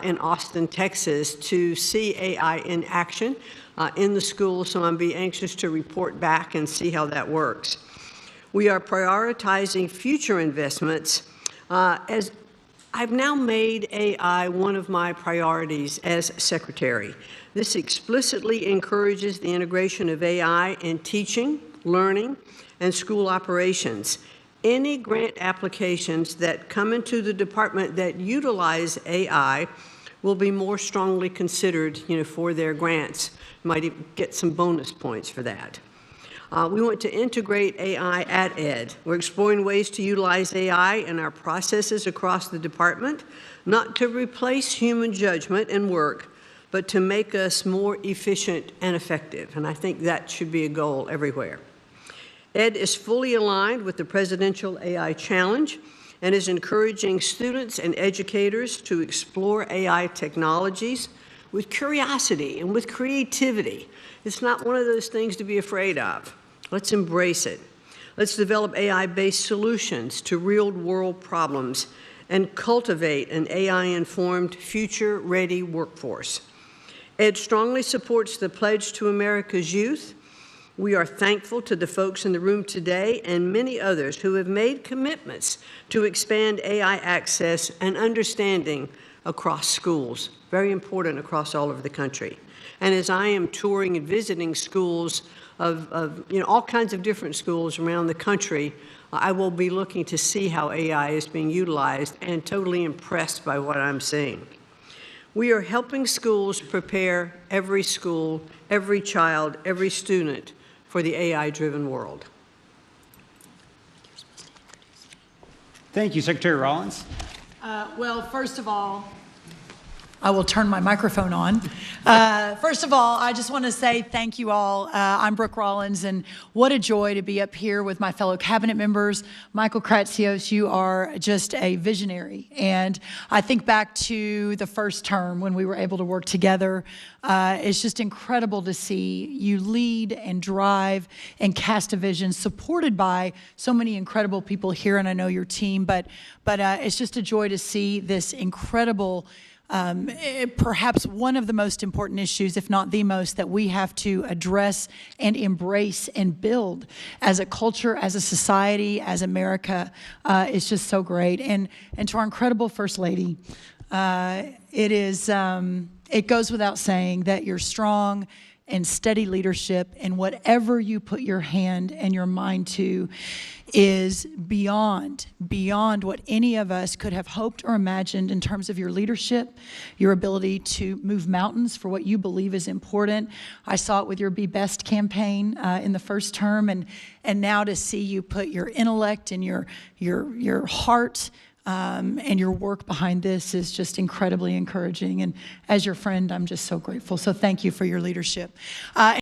Speaker 5: in Austin, Texas, to see AI in action in the school, so I'll be anxious to report back and see how that works. We are prioritizing future investments as I've now made AI one of my priorities as secretary. This explicitly encourages the integration of AI in teaching, learning, and school operations. Any grant applications that come into the department that utilize AI will be more strongly considered, for their grants. Might even get some bonus points for that. We want to integrate AI at Ed. We're exploring ways to utilize AI in our processes across the department, not to replace human judgment and work, but to make us more efficient and effective. And I think that should be a goal everywhere. Ed is fully aligned with the Presidential AI Challenge and is encouraging students and educators to explore AI technologies with curiosity and with creativity. It's not one of those things to be afraid of. Let's embrace it. Let's develop AI-based solutions to real-world problems and cultivate an AI-informed, future-ready workforce. Ed strongly supports the Pledge to America's Youth. We are thankful to the folks in the room today and many others who have made commitments to expand AI access and understanding across schools, very important across all over the country. And as I am touring and visiting schools of all kinds of different schools around the country, I will be looking to see how AI is being utilized and totally impressed by what I'm seeing. We are helping schools prepare every school, every child, every student for the AI-driven world.
Speaker 23: Thank you, Secretary Rollins.
Speaker 6: Well, first of all, I will turn my microphone on. First of all, I just want to say thank you all. I'm Brooke Rollins, and what a joy to be up here with my fellow cabinet members. Michael Kratsios, you are just a visionary. And I think back to the first term when we were able to work together. It's just incredible to see you lead and drive and cast a vision supported by so many incredible people here, and I know your team. But it's just a joy to see this incredible perhaps one of the most important issues, if not the most, that we have to address and embrace and build as a culture, as a society, as America. It's just so great. And to our incredible First Lady, it goes without saying that you're strong and steady leadership, and whatever you put your hand and your mind to is beyond what any of us could have hoped or imagined in terms of your leadership, your ability to move mountains for what you believe is important. I saw it with your Be Best campaign in the first term, and now to see you put your intellect and your heart and your work behind this is just incredibly encouraging. And as your friend, I'm just so grateful. So thank you for your leadership.